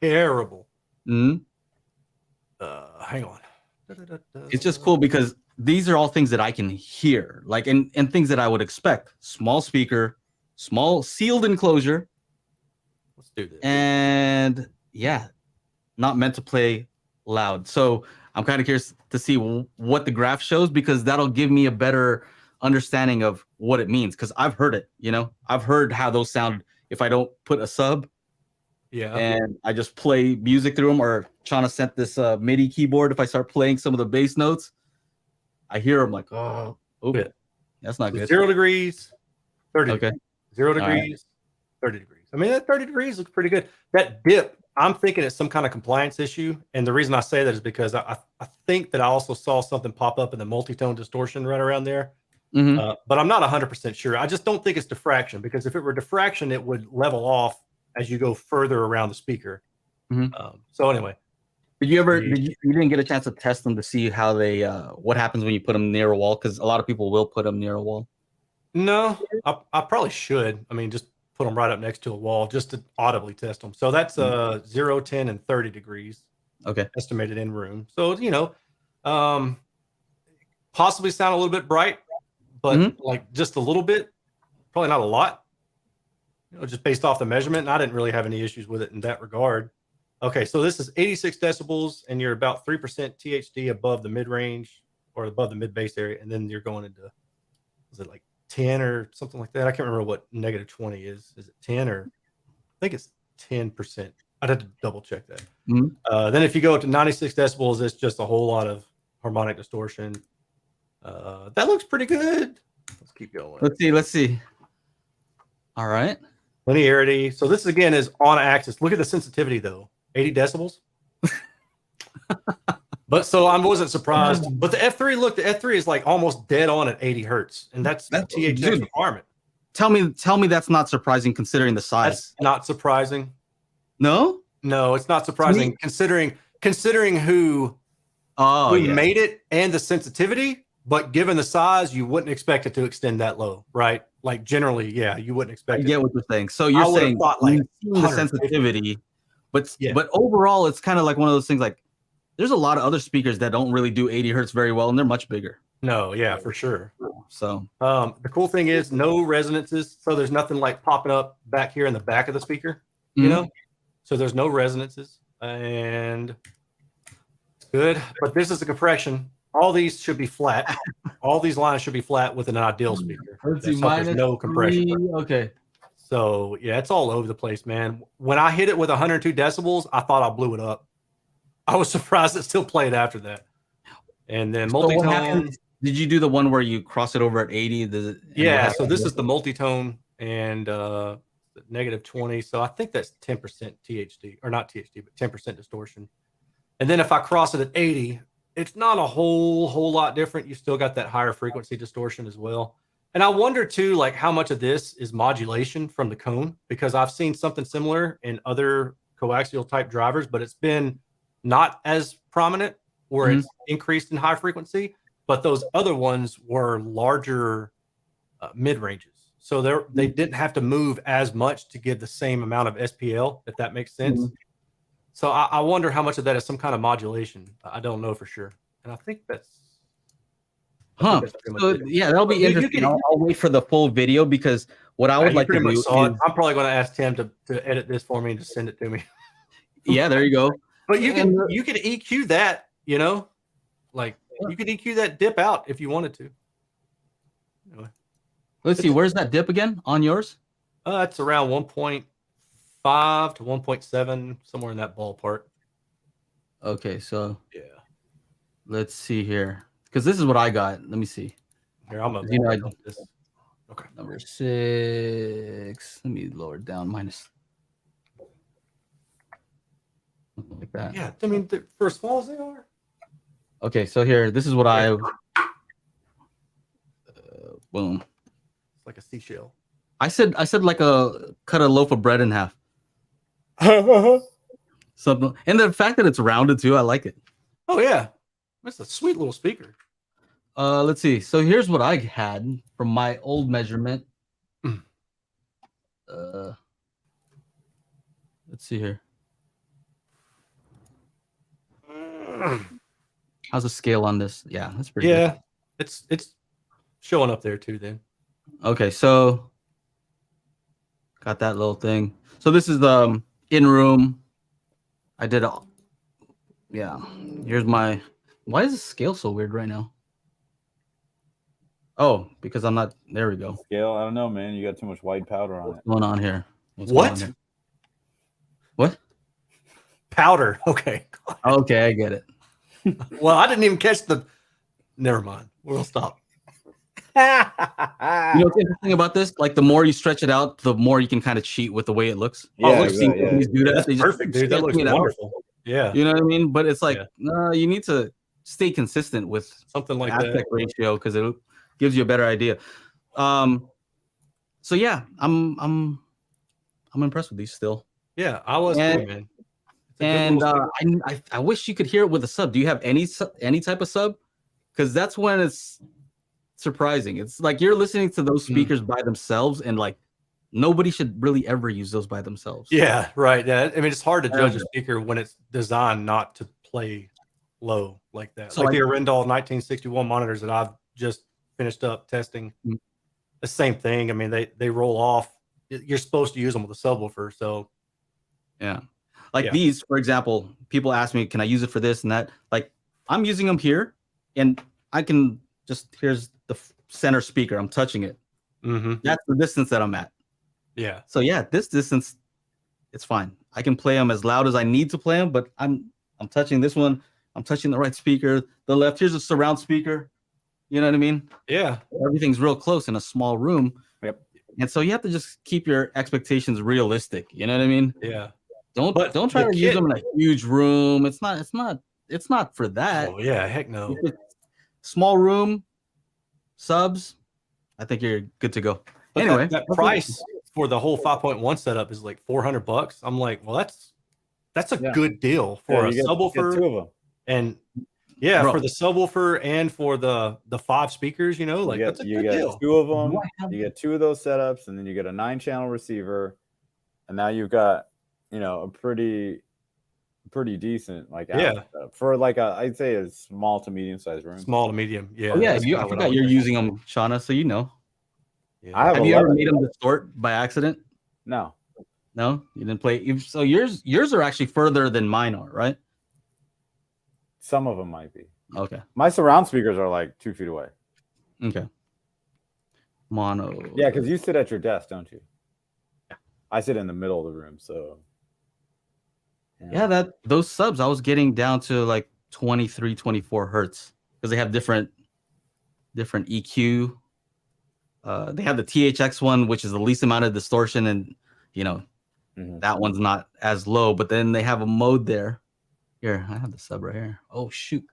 terrible. Mm-hmm. Hang on. It's just cool because these are all things that I can hear, like and things that I would expect. Small speaker, small sealed enclosure. Let's do this. And yeah, not meant to play loud. So I'm kind of curious to see what the graph shows, because that'll give me a better understanding of what it means. Because I've heard it, I've heard how those sound if I don't put a sub. Yeah. And I just play music through them, or Chana sent this MIDI keyboard. If I start playing some of the bass notes, I hear them like, oh, Yeah. that's not good. 0 degrees, 30 Okay. degrees. 0 degrees, 30 degrees. I mean, that 30 degrees looks pretty good. That dip, I'm thinking it's some kind of compliance issue. And the reason I say that is because I think that I also saw something pop up in the multi-tone distortion right around there. But I'm not 100% sure. I just don't think it's diffraction, because if it were diffraction, it would level off as you go further around the speaker. So anyway. Did you ever, you didn't get a chance to test them to see how they, what happens when you put them near a wall? Because a lot of people will put them near a wall. No, I probably should. I mean, just put them right up next to a wall just to audibly test them. So that's 0, 10, and 30 degrees. Okay. Estimated in room. So, you know, possibly sound a little bit bright, but like just a little bit, probably not a lot, you know, just based off the measurement. And I didn't really have any issues with it in that regard. Okay. So this is 86 decibels and you're about 3% THD above the mid range or above the mid bass area. And then you're going into, is it like 10 or something like that? I can't remember what negative 20 is. Is it 10 or I think it's 10%. I'd have to double check that. Then if you go up to 96 decibels, it's just a whole lot of harmonic distortion. That looks pretty good. Let's keep going. Let's see. All right. Linearity. So this again is on axis. Look at the sensitivity though. 80 decibels. But so I wasn't surprised. But the F3, look, the F3 is like almost dead on at 80 hertz. And that's THX requirement. Tell me that's not surprising considering the size. That's not surprising. No, it's not surprising considering who made it and the sensitivity. But given the size, you wouldn't expect it to extend that low, right? Like generally, yeah, you wouldn't expect. I get what you're saying. So you're saying like the sensitivity, but overall, it's kind of like one of those things. Like there's a lot of other speakers that don't really do 80 hertz very well, and they're much bigger. No, yeah, for sure. So the cool thing is no resonances, so there's nothing like popping up back here in the back of the speaker, you know. So there's no resonances, and it's good. But this is a compression. All these should be flat. All these lines should be flat with an ideal speaker. There's no compression. Okay. So yeah, it's all over the place, man. When I hit it with 102 decibels, I thought I blew it up. I was surprised it still played after that. And then multi-tone. Did you do the one where you cross it over at 80? Yeah, so this is the multi-tone and negative 20. So I think that's 10% THD, or not THD, but 10% distortion. And then if I cross it at 80, it's not a whole lot different. You still got that higher frequency distortion as well. And I wonder too, like how much of this is modulation from the cone, because I've seen something similar in other coaxial type drivers, but it's been not as prominent where it's increased in high frequency, but those other ones were larger mid ranges. So they didn't have to move as much to give the same amount of SPL, if that makes sense. So I wonder how much of that is some kind of modulation. I don't know for sure. And I think that's... So, yeah, that'll be interesting. I'll wait for the full video, because what I would like to do is... I'm probably going to ask Tim to edit this for me and just send it to me. Yeah, there you go. But you can EQ that, you know? Like, you could EQ that dip out if you wanted to. Anyway. Let's see, where's that dip again on yours? It's around 1.5 to 1.7, somewhere in that ballpark. Okay, so yeah, let's see here, because this is what I got. Let me see. Here, I'm this. Okay, number 6. Let me lower it down minus. Like that. Yeah, I mean, for as small as they are. Okay, so here, this is what I. Boom. It's like a seashell. I said like cut a loaf of bread in half. Something, and the fact that it's rounded too, I like it. Oh yeah, that's a sweet little speaker. Let's see. So here's what I had from my old measurement. Let's see here. How's the scale on this? Yeah, that's pretty good. It's showing up there too then. Okay, so got that little thing. So this is the in-room. I did here's my... Why is the scale so weird right now? Oh, because I'm not... There we go. Scale? I don't know, man. You got too much white powder on it. What's going on here? What? What? Powder. Okay. Okay, I get it. Well, I didn't even catch the. Never mind. We'll stop. You know what's interesting about this? Like the more you stretch it out, the more you can kind of cheat with the way it looks. Yeah, I've seen companies do that. That's They just perfect, dude. That sketch looks it out. wonderful. Yeah. You know what I mean? But it's like, Yeah. no, you need to stay consistent with Something like aspect that. ratio because it gives you a better idea. So yeah, I'm impressed with these still. Yeah, I was too, man. And I wish you could hear it with a sub. Do you have any type of sub? Because that's when it's surprising. It's like you're listening to those speakers by themselves, and like nobody should really ever use those by themselves. Yeah, right. Yeah, I mean, it's hard to judge a speaker when it's designed not to play low like that. So like the Arendal 1961 monitors that I've just finished up testing. The same thing. I mean, they roll off. You're supposed to use them with a subwoofer. So yeah. Like these, for example, people ask me, can I use it for this and that? Like I'm using them here and I can just, here's the center speaker. I'm touching it. That's the distance that I'm at. Yeah. So yeah, this distance, it's fine. I can play them as loud as I need to play them, but I'm touching this one. I'm touching the right speaker, the left. Here's a surround speaker. You know what I mean? Yeah. Everything's real close in a small room. Yep. And so you have to just keep your expectations realistic. You know what I mean? Yeah. Don't try to use them in a huge room. It's not for that. Oh yeah, heck no. Small room, subs. I think you're good to go. But anyway, that price for the whole 5.1 setup is like $400. I'm like, well, that's a good deal for a subwoofer. Two of them. And for the subwoofer and for the 5 speakers, you know, like that's a good deal. 2 of them. You get 2 of those setups, and then you get a 9-channel receiver, and now you've got, you know, a pretty decent for like I'd say a small to medium sized room. Small to medium, yeah. Oh, yeah, I forgot you're using them, Shauna, so you know. Yeah. Have you ever made them distort by accident? No, you didn't play. So yours are actually further than mine are, right? Some of them might be. Okay. My surround speakers are like 2 feet away. Okay. Mono. Yeah, because you sit at your desk, don't you? Yeah. I sit in the middle of the room, so. Yeah, those subs I was getting down to like 23, 24 hertz because they have different EQ. They have the THX one, which is the least amount of distortion, and you know that one's not as low. But then they have a mode there. Here, I have the sub right here. Oh shoot,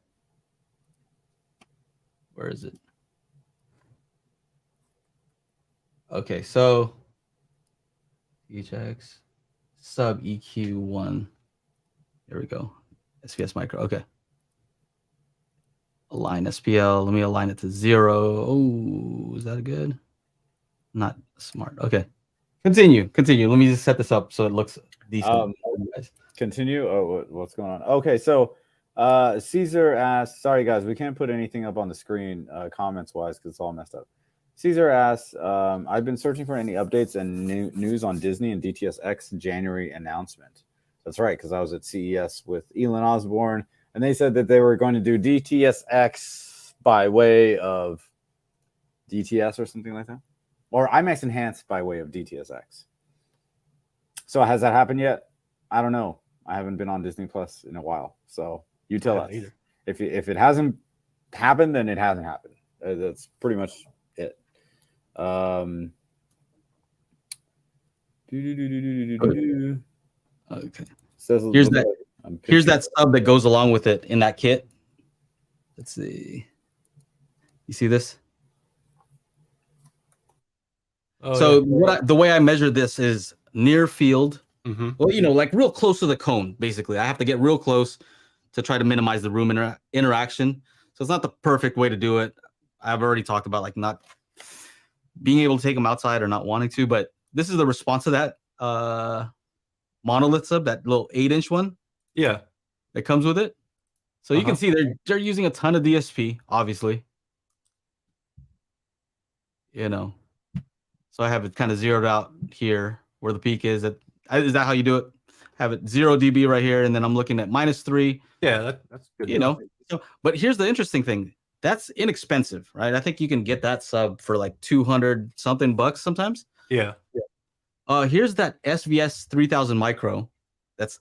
where is it? Okay, so THX sub EQ1. There we go. SPS micro. Okay. Align SPL. Let me align it to 0. Oh, is that good? Not smart. Okay. Continue. Let me just set this up so it looks decent. Continue. Oh, what's going on? Okay, so Caesar asks, sorry guys, we can't put anything up on the screen comments wise because it's all messed up. Caesar asks, I've been searching for any updates and news on Disney and DTSX January announcement. That's right, because I was at CES with Elon Osborne, and they said that they were going to do DTSX by way of DTS or something like that, or IMAX Enhanced by way of DTSX. So has that happened yet? I don't know. I haven't been on Disney Plus in a while, so you tell us. If it hasn't happened, then it hasn't happened. That's pretty much it. Okay. Here's that sub that goes along with it in that kit. Let's see. You see this? So the way I measure this is near field. Well, you know, like real close to the cone, basically. I have to get real close to try to minimize the room interaction. So it's not the perfect way to do it. I've already talked about like not being able to take them outside or not wanting to, but this is the response to that monolith sub, that little 8-inch one. Yeah, that comes with it. So you can see they're using a ton of DSP, obviously. You know, so I have it kind of zeroed out here where the peak is. Is that how you do it? Have it 0 dB right here, and then I'm looking at -3. Yeah, that's good. You know, so, but here's the interesting thing. That's inexpensive, right? I think you can get that sub for like 200 something bucks sometimes. Yeah. Here's that SVS 3000 micro. that's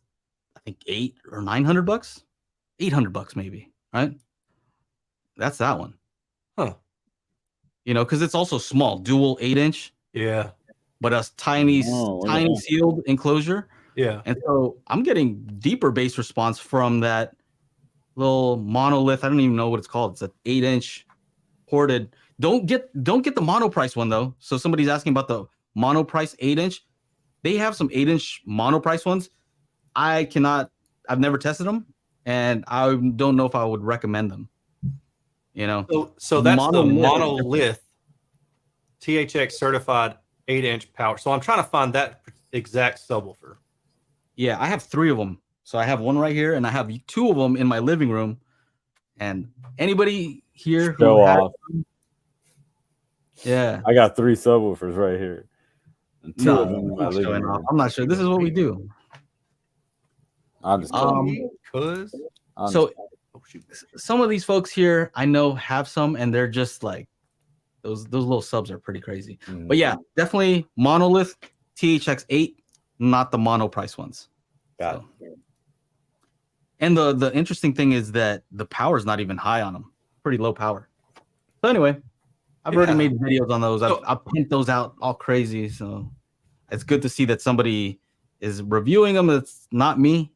I think $800 or $900, $800 maybe, right? That's that one. Huh. You know, because it's also small, dual 8-inch. Yeah. But a tiny that. sealed enclosure. Yeah. And so I'm getting deeper bass response from that little monolith. I don't even know what it's called. It's an 8-inch ported. Don't get the monoprice one though. So somebody's asking about the monoprice 8-inch. They have some 8-inch monoprice ones. I've never tested them, and I don't know if I would recommend them. You know, so that's the monolith THX certified 8-inch power. So I'm trying to find that exact subwoofer. Yeah, I have 3 of them. So I have one right here, and I have 2 of them in my living room. And anybody here Show off. Yeah, I got 3 subwoofers right here. And 2 of them in my living room. I'm not sure. This is what we do. I'm just some of these folks here I know have some, and they're just like those little subs are pretty crazy. Mm-hmm. But yeah, definitely monolith THX 8, not the mono price ones. Got it. And the interesting thing is that the power is not even high on them, pretty low power. So anyway, I've already made videos on those. I've pinned those out all crazy. So it's good to see that somebody is reviewing them. That's not me,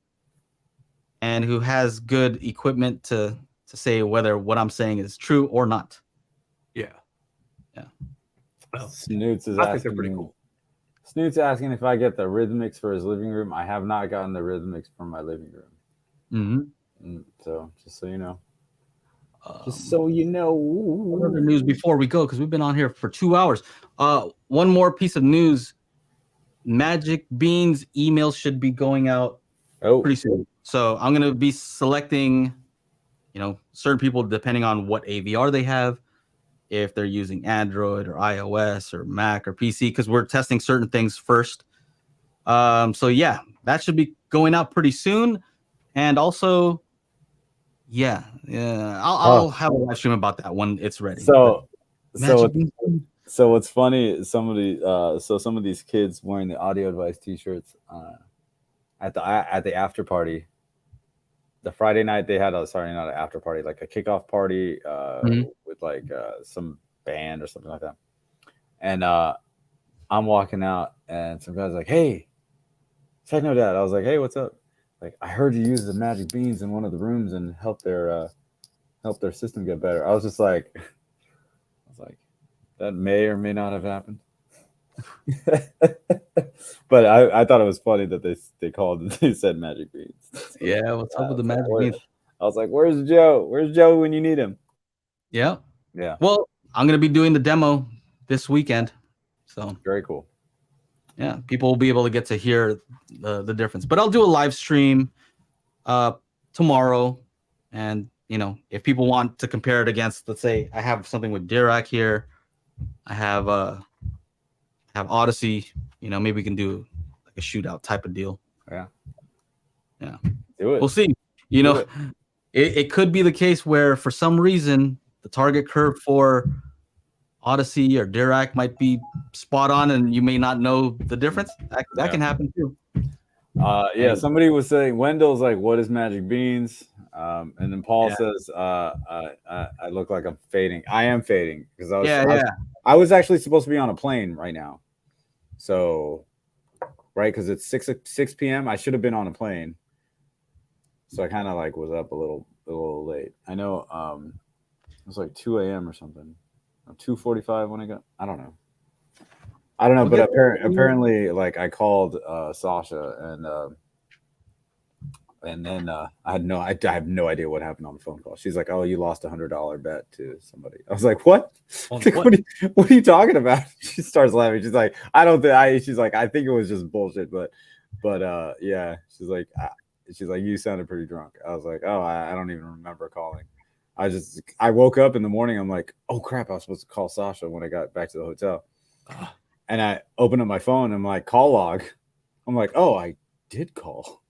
and who has good equipment to say whether what I'm saying is true or not. Yeah. Well, Snoots is I asking, think they're pretty cool. Snoots asking if I get the Rhythmics for his living room. I have not gotten the Rhythmics for my living room. So just so you know. Just so you know. Other news before we go, because we've been on here for 2 hours. One more piece of news. Magic Beans emails should be going out pretty soon. So I'm going to be selecting, certain people depending on what AVR they have, if they're using Android or iOS or Mac or PC, because we're testing certain things first. So yeah, that should be going out pretty soon. And also, I'll have a live stream about that when it's ready. So what's funny, some of these kids wearing the Audio Advice t-shirts at the after party. The Friday night they had not an after party, like a kickoff party with like some band or something like that. And I'm walking out and some guy's like, "Hey, Techno Dad." I was like, "Hey, what's up?" Like, I heard you use the Magic Beans in one of the rooms and help their system get better. I was like, that may or may not have happened. But I thought it was funny that they said Magic Beans. Yeah, what's up with the Magic Beans? I was like, "Where's Joe? Where's Joe when you need him?" Yeah. Yeah. Well, I'm gonna be doing the demo this weekend, so very cool. Yeah, people will be able to get to hear the difference. But I'll do a live stream tomorrow, and if people want to compare it against, let's say I have something with Dirac here, I have Odyssey. Maybe we can do like a shootout type of deal. Yeah. Do it. We'll see. It could be the case where for some reason the target curve for Odyssey or Dirac might be spot on, and you may not know the difference. That can happen too. Somebody was saying, Wendell's like, "What is Magic Beans?" And then Paul says, "I look like I'm fading." I am fading because I was actually supposed to be on a plane right now. So, right, because it's 6 p.m. I should have been on a plane. So I kind of like was up a little late. I know it was like 2 a.m. or something. 2:45 when I got. I don't know, but apparently, like I called Sasha and then I have no idea what happened on the phone call. She's like, "Oh, you lost $100 bet to somebody." I was like, "What? What are you talking about?" She starts laughing. She's like, She's like, "I think it was just bullshit, but yeah." She's like, "You sounded pretty drunk." I was like, "Oh, I don't even remember calling." I woke up in the morning. I'm like, "Oh crap! I was supposed to call Sasha when I got back to the hotel." And I open up my phone and I'm like, call log. I'm like, "Oh, I did call.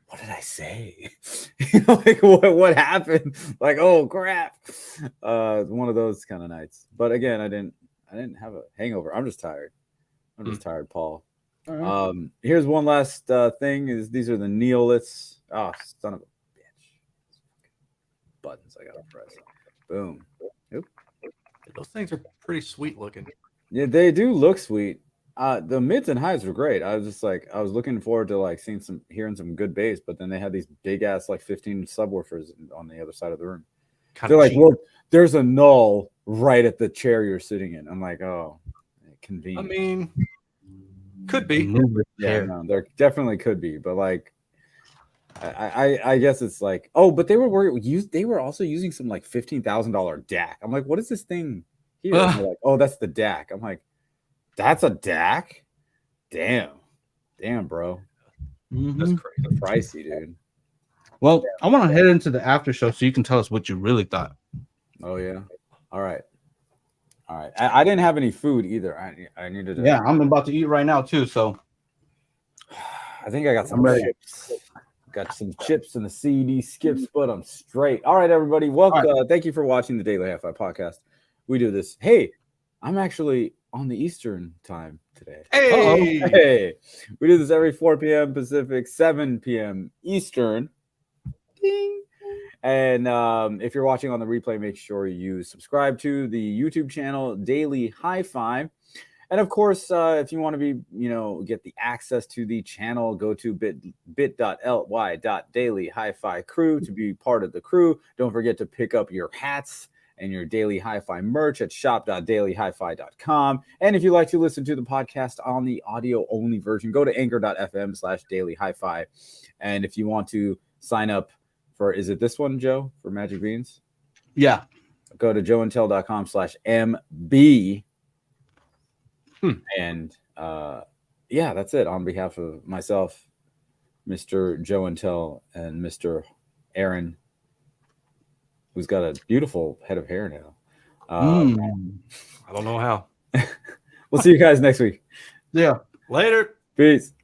What did I say?" Like what happened? Like, oh crap. One of those kind of nights. But again, I didn't have a hangover. I'm just tired. Paul. Here's one last thing. These are the neoliths. Oh, son of a bitch! Buttons I gotta press. Boom. Oop. Those things are pretty sweet looking. Yeah, they do look sweet. The mids and highs were great. I was looking forward to like hearing some good bass, but then they had these big ass like 15 subwoofers on the other side of the room. They're like, well, there's a null right at the chair you're sitting in. I'm like, oh, convenient. I mean, could be. Yeah, no, there definitely could be, but like, I guess it's like, oh, but they were also using some like $15,000 DAC. I'm like, what is this thing here? And they're like, oh, that's the DAC. I'm like, that's a DAC? Damn, bro. That's crazy. Pricey, dude. Well, I want to head into the after show so you can tell us what you really thought. Oh yeah. All right. I didn't have any food either. I needed to. Yeah, I'm about to eat right now too. So I think I got some chips. Got some chips and the CD skips, but I'm straight. All right, everybody. Welcome. Right. Thank you for watching the Daily HiFi podcast. We do this. Hey, I'm actually on the Eastern time today. Hey, we do this every 4 p.m. Pacific, 7 p.m. Eastern. Ding. And if you're watching on the replay, make sure you subscribe to the YouTube channel Daily HiFi. And of course, if you want to be, get the access to the channel, go to bit.ly.Daily HiFi Crew to be part of the crew. Don't forget to pick up your hats and your Daily HiFi merch at shop.dailyhifi.com. And if you like to listen to the podcast on the audio only version, go to anchor.fm/Daily HiFi. And if you want to sign up for, is it this one, Joe, for Magic Beans? Yeah. Go to joeandtell.com/MB. And yeah, that's it. On behalf of myself, Mr. Joe and Tell, and Mr. Aaron, who's got a beautiful head of hair now. I don't know how. We'll see you guys next week. Yeah. Later. Peace.